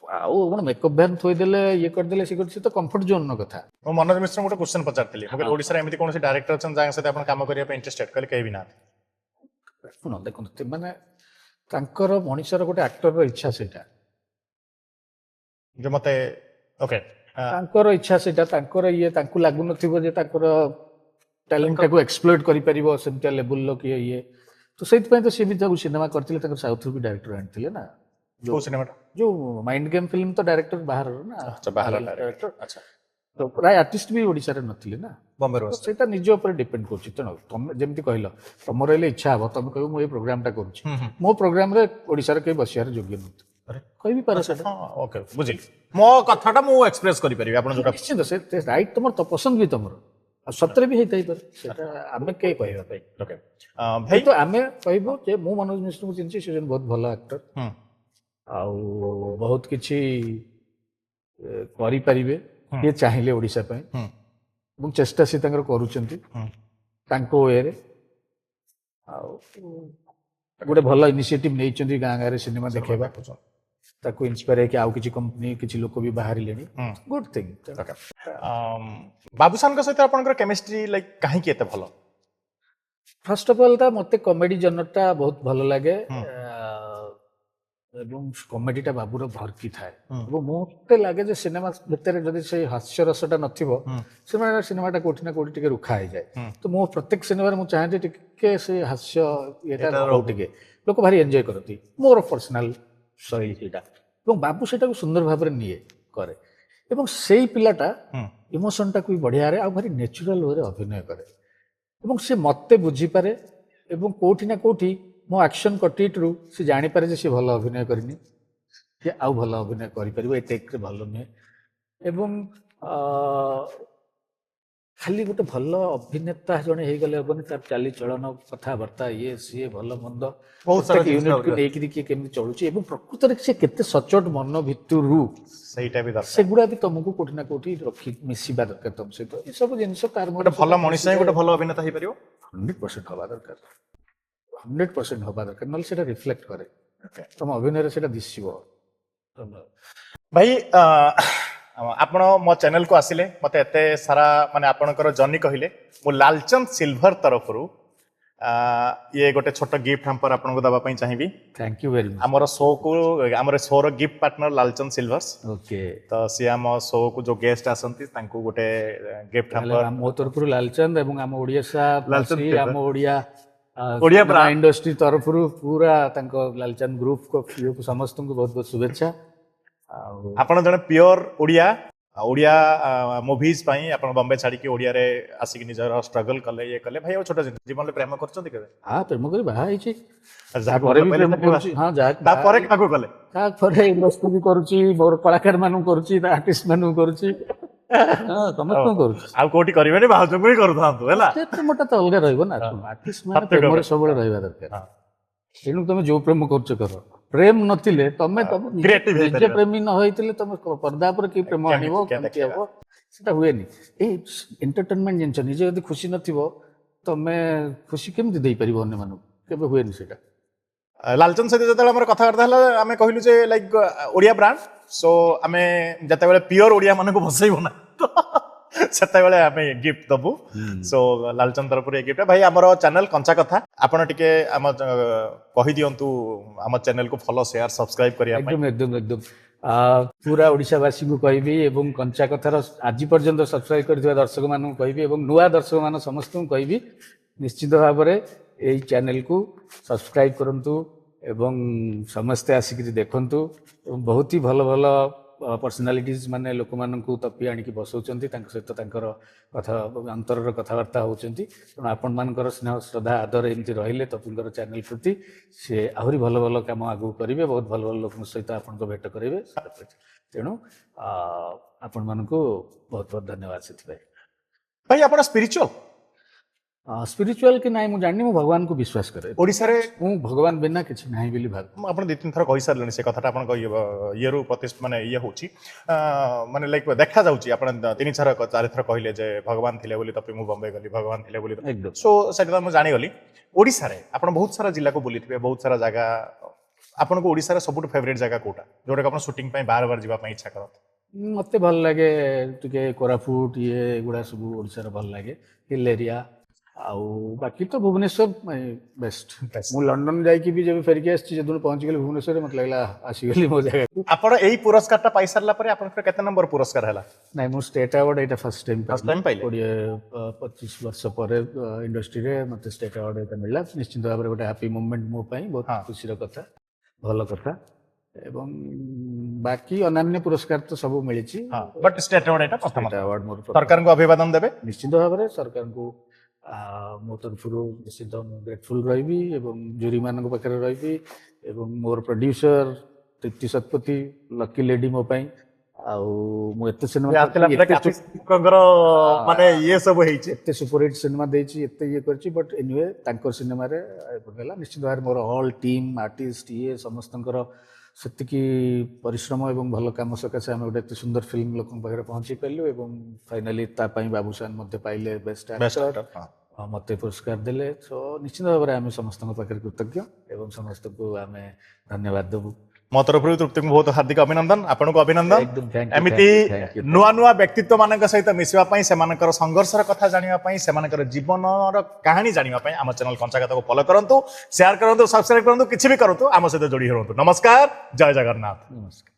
ଆଉ କଣ ମେକଅପ୍ ଭ୍ୟାନ୍ ଥୋଇଦେଲେ ଇଏ କରିଦେଲେ ସେ କରିଦେଲେ, ସେ ତ କମ୍ଫର୍ଟ ଜୋନ୍ର କଥା। ମୁଁ ମନୋଜ ମିଶ୍ର ଗୋଟେ କ୍ୱେଶ୍ଚନ ପଚାରିଥିଲି, ମୁଁ କହିଲି ଓଡ଼ିଶାରେ ଏମିତି କୌଣସି ଡାଇରେକ୍ଟର ଅଛନ୍ତି ଯାଙ୍କ ସହିତ ଆପଣ କାମ କରିବା ପାଇଁ ଇଣ୍ଟରେଷ୍ଟେଡ୍? କହିଲେ କେହି ବି ନାହାନ୍ତି। ଶୁଣ ଦେଖନ୍ତୁ, ସେମାନେ ତାଙ୍କର ମଣିଷର ଗୋଟେ ଆକ୍ଟରର ଇଚ୍ଛା ସେଇଟା, ଯେ ମତେ ଓକେ ତାଙ୍କର ଇଚ୍ଛା ସେଇଟା, ତାଙ୍କର ଇଏ ତାଙ୍କୁ ଲାଗୁନଥିବ ଯେ ତାଙ୍କର ଟ୍ୟାଲେଣ୍ଟଟାକୁ ଏକ୍ସପ୍ଲୋଏଟ୍ କରିପାରିବ ସେମିତିଆ ଲେବୁଲର କିଏ ଇଏ। ତ ସେଇଥିପାଇଁ ତ ସିଏ ବି ତାକୁ ସିନେମା କରିଥିଲେ, ତାଙ୍କର ସାଉଥରୁ ବି ଡାଇରେକ୍ଟର ଆଣିଥିଲେ ନା। କୋଉ ସିନେମାଟା? ଯୋଉ ମାଇଣ୍ଡ ଗେମ୍ ଫିଲ୍ମ ତ ଡାଇରେକ୍ଟର ବାହାରର ନା, ଆଚ୍ଛା ବାହାର ଡାଇରେକ୍ଟର। ଆଚ୍ଛା ତ ପ୍ରାୟ ଆର୍ଟିଷ୍ଟ ବି ଓଡ଼ିଶାରେ ନଥିଲେ ନା। ବମ୍ବେରୁ ତ ଆସିଥିଲେ। ସେଇଟା ନିଜ ଉପରେ ଡିପେଣ୍ଡ କରୁଛି। ତେଣୁ ତମେ ଯେମିତି କହିଲ, ତମର ହେଲେ ଇଚ୍ଛା ହବ, ତମେ କହିବ ମୁଁ ଏଇ ପ୍ରୋଗ୍ରାମଟା କରୁଛି, ମୋ ପ୍ରୋଗ୍ରାମରେ ଓଡ଼ିଶାର କେହି ବସିବାର ଯୋଗ୍ୟ ନୁହନ୍ତି, ଆରେ କହିବି ପାରେ ଆଚ୍ଛା, ସେଟା। ହଁ ଓକେ ବୁଝିଲି, ମୋ କଥାଟା ମୁଁ ଏକ୍ସପ୍ରେସ କରିପାରିବି ଆପଣ ଯୋଉଟା ନିଶ୍ଚିତ ସେ ରାଇଟ୍ ତମର, ତ ପସନ୍ଦ ବି ତମର, ଆଉ ସତରେ ବି ହେଇଥାଇପାରେ, ସେଟା ଆମେ କେହି କହିବା ପାଇଁ। ଓକେ ଭାଇ କିନ୍ତୁ ଆମେ କହିବୁ ଯେ ମୁଁ ମନୋଜ ମିଶ୍ରଙ୍କୁ ଚିହ୍ନିଛି, ସେ ଜଣେ ବହୁତ ଭଲ ଆକ୍ଟର, ହୁଁ ଆଉ ବହୁତ କିଛି କରିପାରିବେ କିଏ ଚାହିଁଲେ ଓଡ଼ିଶା ପାଇଁ, ହୁଁ ଏବଂ ଚେଷ୍ଟା ସେ ତାଙ୍କର କରୁଛନ୍ତି ହୁଁ ତାଙ୍କ ୱେରେ। ଆଉ ଗୋଟେ ଭଲ ଇନିସିଏଟିଭ ନେଇଛନ୍ତି ଗାଁ ଗାଁରେ ସିନେମା ଦେଖେଇବା, ତାକୁ ଇନ୍ସପାୟାର ହେଇକି ଆଉ କିଛି କମ୍ପାନୀ କିଛି ଲୋକ ବି ବାହାରିଲେଣି, ଗୁଡ୍ ଥିଙ୍ଗ। ଓକେ ବାବୁସାନଙ୍କ ସହିତ ଆପଣଙ୍କର କେମିଷ୍ଟ୍ରି ଲାଇକ୍ କାହିଁକି ଏତେ ଭଲ? ଫାର୍ଷ୍ଟ ଅଫ୍ ଅଲ୍ ଟା ମତେ କମେଡି ଜନରଟା ବହୁତ ଭଲ ଲାଗେ, ଏବଂ କମେଡିଟା ବାବୁର ଭର୍ତ୍ତି ଥାଏ, ଏବଂ ମତେ ଲାଗେ ଯେ ସିନେମା ଭିତରେ ଯଦି ସେଇ ହାସ୍ୟ ରସଟା ନଥିବ, ସିନେମାଟା କୋଉଠି ନା କୋଉଠି ଟିକେ ରୁଖା ହେଇଯାଏ। ତ ମୁଁ ପ୍ରତ୍ୟେକ ସିନେମାରେ ମୁଁ ଚାହେଁ ଯେ ଟିକେ ସେ ହାସ୍ୟ ଇଏଟା ରହୁ, ଟିକେ ଲୋକ ଭାରି ଏନ୍ଜୟ କରନ୍ତି, ମୋର ପର୍ସନାଲ ଶୈଳୀ ସେଇଟା, ଏବଂ ବାବୁ ସେଟାକୁ ସୁନ୍ଦର ଭାବରେ ନିଏ କରେ, ଏବଂ ସେଇ ପିଲାଟା ଇମୋସନଟାକୁ ବି ବଢିଆରେ ଆଉ ଭାରି ନ୍ୟାଚୁରାଲ ୱେରେ ଅଭିନୟ କରେ, ଏବଂ ସେ ମତେ ବୁଝିପାରେ, ଏବଂ କୋଉଠି ନା କୋଉଠି ମୋ ଆକ୍ସନ କଟିଟରୁ ସେ ଜାଣିପାରେ ଯେ ସେ ଭଲ ଅଭିନୟ କରିନି, ସେ ଆଉ ଭଲ ଅଭିନୟ କରିପାରିବ, ଏ ଟେକ୍ରେ ଭଲ ନୁହେଁ। ଏବଂ ଖାଲି ଗୋଟେ ଭଲ ଅଭିନେତା ଜଣେ ହେଇଗଲେ ହବନି, ତାର ଚାଲିଚଳନ କଥାବାର୍ତ୍ତା ଇଏ ସିଏ ଭଲ ମନ୍ଦ ବହୁତ ସାରା ପ୍ରତ୍ୟେକ ଜିନିଷ ୟୁନିଟକୁ ଆହୁରି ନେଇକିରି କିଏ କେମିତି ଚଳୁଛି, ଏବଂ ପ୍ରକୃତରେ ସେ କେତେ ସଚୋଟ ମନ ଭିତରୁ, ସେଇଟା ବି ଦରକାର। ସେଗୁଡା ବି ତମକୁ କୋଉଠି ନା କୋଉଠି ରଖି ମିଶିବା ଦରକାର ତମ ସହିତ, ଏସବୁ ଜିନିଷ ତାର ଗୋଟେ ଭଲ ମଣିଷ ହିଁ ଗୋଟେ ଭଲ ଅଭିନେତା ହେଇପାରିବ। 100% ହବା ଦରକାର, 100% ହବା ଦରକାର, ନହେଲେ ସେଟା ରିଫ୍ଲେକ୍ଟ କରେ ତମ ଅଭିନୟରେ, ସେଟା ଦିଶିବ। ଭାଇ ଆପଣ ମୋ ଚ୍ୟାନେଲକୁ ଆସିଲେ, ମତେ ଏତେ ସାରା ମାନେ ଆପଣଙ୍କର ଜର୍ଣ୍ଣି କହିଲେ, ମୁଁ ଲାଲଚନ୍ଦ ସିଲଭର ତରଫରୁ ଇଏ ଗୋଟେ ଛୋଟ ଗିଫ୍ଟ ହାମ୍ପର ଆପଣଙ୍କୁ ଦେବା ପାଇଁ ଚାହିଁବି। Thank you very much. ଆମର ଶୋକୁ, ଆମର ଶୋର gift partner Lalchand silvers, okay, ତ ସିଏ ଆମ ଶୋକୁ ଯୋଉ ଗେଷ୍ଟ ଆସନ୍ତି ତାଙ୍କୁ ଗୋଟେ ଗିଫ୍ଟ ହାମ୍ପର ମୋ ତରଫରୁ ଲାଲଚନ୍ଦ ଏବଂ ଆମ ଓଡ଼ିଶା ଲାଲଚନ୍ଦ ବାସୀ, silver। ଆମ Odia Odia cinema brand। Industry ତରଫରୁ ପୁରା ତାଙ୍କ ଲାଲଚନ୍ଦ ଗ୍ରୁପକୁ ସମସ୍ତଙ୍କୁ ବହୁତ ବହୁତ ଶୁଭେଚ୍ଛା। ଆଉ ଆପଣ ଜଣେ ପିଓର ଓଡ଼ିଆ, ଓଡ଼ିଆ ମୁଭିଜ ପାଇଁ ଆପଣ ବମ୍ବେ ଛାଡିକି ଓଡ଼ିଆରେ ଆସିକି ନିଜର ଷ୍ଟ୍ରଗଲ କଲେ, ଇଏ କଲେ। ଭାଇ ଆଉ ଛୋଟ ଜିନିଷ, ଜୀବନରେ ପ୍ରେମ କରୁଛନ୍ତି କେବେ? ପ୍ରେମ କରି ବାହା ହେଇଛି, ଯାହାକୁ ତାପରେ ଭଲ ବି ପାଇଲେ ପ୍ରେମ ତାକୁ କରୁଛି। ହଁ, ଯାହା ତାପରେ କାହାକୁ କଲେ? ତାପରେ ଇଣ୍ଡଷ୍ଟ୍ରି ବି କରୁଛି, ମୋର କଳାକାର ମାନଙ୍କୁ କରୁଛି, ଆର୍ଟିଷ୍ଟ ମାନଙ୍କୁ କରୁଛି। ହଁ, ସମସ୍ତଙ୍କୁ କରୁଛି। ଆଉ କୋଉଠି କରିବେନି, ଭାଉଜଙ୍କୁ ହିଁ କରୁଥାନ୍ତୁ ହେଲା। ସେ ପ୍ରେମଟା ତ ଅଲଗା ରହିବ ନା, ଆର୍ଟିଷ୍ଟ ମାନେ ସତ୍ୟ ପ୍ରେମରେ କଥା। ସବୁବେଳେ ରହିବା ଦରକାର। ହଁ। ତେଣୁ ତମେ ଯୋଉ ପ୍ରେମ କରୁଛ କର, ପ୍ରେମ ନଥିଲେ ତମେ Creative ନିଜେ ହେଇପାରିବନି। ପ୍ରେମୀ ନ ହେଇଥିଲେ ତମେ ପର୍ଦା ଉପରେ କି ପ୍ରେମ ଆଣିବ, କିଆ କେମିତି ଦେଖେଇବା। ହବ, ସେଟା ହୁଏନି। ଏଇ ଏଣ୍ଟରଟେନମେଣ୍ଟ ଜିନିଷ, ନିଜେ ଯଦି ଖୁସି ନଥିବ ତମେ ଖୁସି କେମିତି ଦେଇପାରିବ ଅନ୍ୟମାନଙ୍କୁ, କେବେ ହୁଏନି ସେଟା। ଲାଲଚନ୍ଦ ସହିତ ଯେତେବେଳେ ଆମର କଥାବାର୍ତ୍ତା ହେଲା, ଆମେ କହିଲୁ ଯେ ଲାଇକ୍ ଓଡ଼ିଆ ବ୍ରାଣ୍ଡ, ସୋ ଆମେ ଯେତେବେଳେ ପିଓର ଓଡ଼ିଆ ମାନଙ୍କୁ ବସେଇବ ନା, ତ ସେତେବେଳେ ଆମେ ଗିଫ୍ଟ ଦବୁ। ସୋ ଲାଲଚନ୍ଦ ତରଫରୁ ଏ ଗିଫ୍ଟ। ଭାଇ ଆମର ଚ୍ୟାନେଲ କଞ୍ଚା କଥା, ଆପଣ ଟିକେ ଆମ କହିଦିଅନ୍ତୁ ଆମ ଚ୍ୟାନେଲକୁ ଫଲୋ, ସେୟାର, ସବସ୍କ୍ରାଇବ କରିବା ପାଇଁ। ଏକଦମ ଏକଦମ ଏକଦମ ପୁରା ଓଡ଼ିଶାବାସୀଙ୍କୁ କହିବି, ଏବଂ କଞ୍ଚା କଥାର ଆଜି ପର୍ଯ୍ୟନ୍ତ ସବସ୍କ୍ରାଇବ କରିଥିବା ଦର୍ଶକ ମାନଙ୍କୁ କହିବି, ଏବଂ ନୂଆ ଦର୍ଶକ ମାନ ସମସ୍ତଙ୍କୁ କହିବି, ନିଶ୍ଚିତ ଭାବରେ ଏଇ ଚ୍ୟାନେଲକୁ ସବସ୍କ୍ରାଇବ କରନ୍ତୁ, ଏବଂ ସମସ୍ତେ ଆସିକିରି ଦେଖନ୍ତୁ, ଏବଂ ବହୁତ ହି ଭଲ ଭଲ ପର୍ସନାଲିଟିଜ ମାନେ ଲୋକମାନଙ୍କୁ ତପି ଆଣିକି ବସଉଛନ୍ତି, ତାଙ୍କ ସହିତ ତାଙ୍କର କଥା ଅନ୍ତରର କଥାବାର୍ତ୍ତା ହଉଛନ୍ତି। ତେଣୁ ଆପଣମାନଙ୍କର ସ୍ନେହ ଶ୍ରଦ୍ଧା ଆଦର ଏମିତି ରହିଲେ ତପିଙ୍କର ଚ୍ୟାନେଲ ପ୍ରତି, ସେ ଆହୁରି ଭଲ ଭଲ କାମ ଆଗକୁ କରିବେ, ବହୁତ ଭଲ ଭଲ ଲୋକଙ୍କ ସହିତ ଆପଣଙ୍କ ଭେଟ କରିବେ। ତେଣୁ ଆପଣମାନଙ୍କୁ ବହୁତ ବହୁତ ଧନ୍ୟବାଦ ସେଥିପାଇଁ। ଭାଇ ଆପଣ ସ୍ପିରିଚୁଆଲ? स्पिरिचुअल कि नाही ମୁଁ ଜାଣିନି ମୁଁ ଭଗବାନଙ୍କୁ ବିଶ୍ୱାସ କରେ ଓଡ଼ିଶାରେ ମୁଁ ଭଗବାନ ବିନା କିଛି ନାହିଁ ବୋଲି ଭାବେ ଆପଣ ଦୁଇ ତିନି ଥର କହିସାରିଲେଣି ସେ କଥାଟା ଆପଣଙ୍କ ଇଏରୁ ମାନେ ଇଏ ହେଉଛି ମାନେ ଲାଇକ୍ ଦେଖାଯାଉଛି ଆପଣ ତିନି ଥର ଚାରି ଥର କହିଲେ ଯେ ଭଗବାନ ଥିଲେ ବୋଲି ତପି ମୁଁ ବମ୍ବେ ଗଲି ଭଗବାନ ଥିଲେ ବୋଲି ଏକଦମ ସୋ ସେଇଟା ତ ମୁଁ ଜାଣିଗଲି ଓଡ଼ିଶାରେ ଆପଣ ବହୁତ ସାରା ଜିଲ୍ଲାକୁ ବୁଲିଥିବେ ବହୁତ ସାରା ଜାଗା ଆପଣଙ୍କୁ ଓଡ଼ିଶାର ସବୁଠୁ ଫେଭରେଟ୍ ଜାଗା କୋଉଟା ଯୋଉଟାକି ଆପଣ ସୁଟିଂ ପାଇଁ ବାର ବାର ଯିବା ପାଇଁ ଇଚ୍ଛା କରନ୍ତି ମତେ ଭଲ ଲାଗେ ଟିକେ କୋରାପୁଟ ଇଏ ଏଗୁଡ଼ା ସବୁ ଓଡ଼ିଶାର ଭଲ ଲାଗେ ହିଲ୍ ଏରିଆ ଆଉ ବାକି ତ ଭୁବନେଶ୍ୱର ବେଷ୍ଟ Best. ମୁଁ ଲଣ୍ଡନ ଯାଇକି ବି ଯେବେ ଫେରିକି ଆସିଛି ଯେତେବେଳେ ପହଞ୍ଚିଗଲି ଭୁବନେଶ୍ୱରରେ ମତେ ଲାଗିଲା ଆସିଗଲି ମୋ ଜାଗାକୁ ଆପଣ ଏଇ ପୁରସ୍କାରଟା ପାଇସାରିଲା ପରେ ଆପଣଙ୍କର କେତେ ନମ୍ବର ପୁରସ୍କାର ହେଲା ନାଇଁ ମୁଁ ଷ୍ଟେଟ୍ ଆୱାର୍ଡ ଏଇଟା ଫାର୍ଷ୍ଟ ଟାଇମ୍ First time ପାଇଲେ? 25 ବର୍ଷ ପରେ ଇଣ୍ଡଷ୍ଟ୍ରିରେ ମତେ ଷ୍ଟେଟ୍ ଆୱାର୍ଡ ଏଇଟା ମିଳିଲା ନିଶ୍ଚିତ ଭାବରେ ଗୋଟେ ହାପି ମୁଭମେଣ୍ଟ ମୋ ପାଇଁ ବହୁତ ହଁ। ଖୁସିର କଥା ଭଲ କଥା ଏବଂ ବାକି ଅନ୍ୟାନ୍ୟ ପୁରସ୍କାର ତ ସବୁ ମିଳିଛି ହଁ ବଟ୍ ଷ୍ଟେଟ୍ ଆୱାର୍ଡ ଏଇଟା ପ୍ରଥମ ଷ୍ଟେଟ୍ ଆୱାର୍ଡ ମୋର ପ୍ରଥମ। ସରକାରଙ୍କୁ ଅଭିବାଦନ ଦେବେ ନିଶ୍ଚିତ ଭାବରେ ସରକାରଙ୍କୁ ମୋ ତରଫରୁ ନିଶ୍ଚିତ ମୁଁ ଗ୍ରେଟଫୁଲ୍ ରହିବି ଏବଂ ଜୁରିମାନଙ୍କ ପାଖରେ ରହିବି ଏବଂ ମୋର ପ୍ରଡ୍ୟୁସର ତୃପ୍ତି ଶତପଥୀ ଲକି ଲେଡି ମୋ ପାଇଁ ଆଉ ମୁଁ ଏତେ ସିନେମା କାଫିଙ୍କର ମାନେ ଇଏ ସବୁ ହେଇଛି ଏତେ ସୁପରହିଟ୍ ସିନେମା ଦେଇଛି ଏତେ ଇଏ କରିଛି ବଟ୍ ଏନିୱେ ତାଙ୍କ ସିନେମାରେ ହେଲା ନିଶ୍ଚିତ ଭାବରେ ମୋର ଅଲ୍ ଟିମ୍ ଆର୍ଟିଷ୍ଟ ଇଏ ସମସ୍ତଙ୍କର ସେତିକି ପରିଶ୍ରମ ଏବଂ ଭଲ କାମ ସକାଶେ ଆମେ ଗୋଟେ ଏତେ ସୁନ୍ଦର ଫିଲ୍ମ ଲୋକଙ୍କ ପାଖରେ ପହଞ୍ଚେଇ ପାରିଲୁ ଏବଂ ଫାଇନାଲି ତା ପାଇଁ ବାବୁସାନ ମଧ୍ୟ ପାଇଲେ ବେଷ୍ଟ ଆକ୍ଟର ମତେ ପୁରସ୍କାର ଦେଲେ ତ ନିଶ୍ଚିତ ଭାବରେ ଆମେ ସମସ୍ତଙ୍କ ପାଖରେ କୃତଜ୍ଞ ଏବଂ ସମସ୍ତଙ୍କୁ ଆମେ ଧନ୍ୟବାଦ ଦେବୁ ମୋ ତରଫରୁ ତୃପ୍ତିଙ୍କୁ ବହୁତ ହାର୍ଦ୍ଦିକ ଅଭିନନ୍ଦନ ଆପଣଙ୍କୁ ଅଭିନନ୍ଦନ ଏକଦମ thank you, ଏମିତି thank you. ନୂଆ ନୂଆ ବ୍ୟକ୍ତିତ୍ୱ ମାନଙ୍କ ସହିତ ମିଶିବା ପାଇଁ ସେମାନଙ୍କର ସଂଘର୍ଷର କଥା ଜାଣିବା ପାଇଁ ସେମାନଙ୍କର ଜୀବନର କାହାଣୀ ଜାଣିବା ପାଇଁ ଆମ ଚ୍ୟାନେଲ କଞ୍ଚାକଥାକୁ ଫଲୋ କରନ୍ତୁ ସେୟାର କରନ୍ତୁ ସବସ୍କ୍ରାଇବ କରନ୍ତୁ କିଛି ବି କରନ୍ତୁ ଆମ ସହିତ ଯୋଡ଼ି ହୁଅନ୍ତୁ ନମସ୍କାର ଜୟ ଜଗନ୍ନାଥ ନମସ୍କାର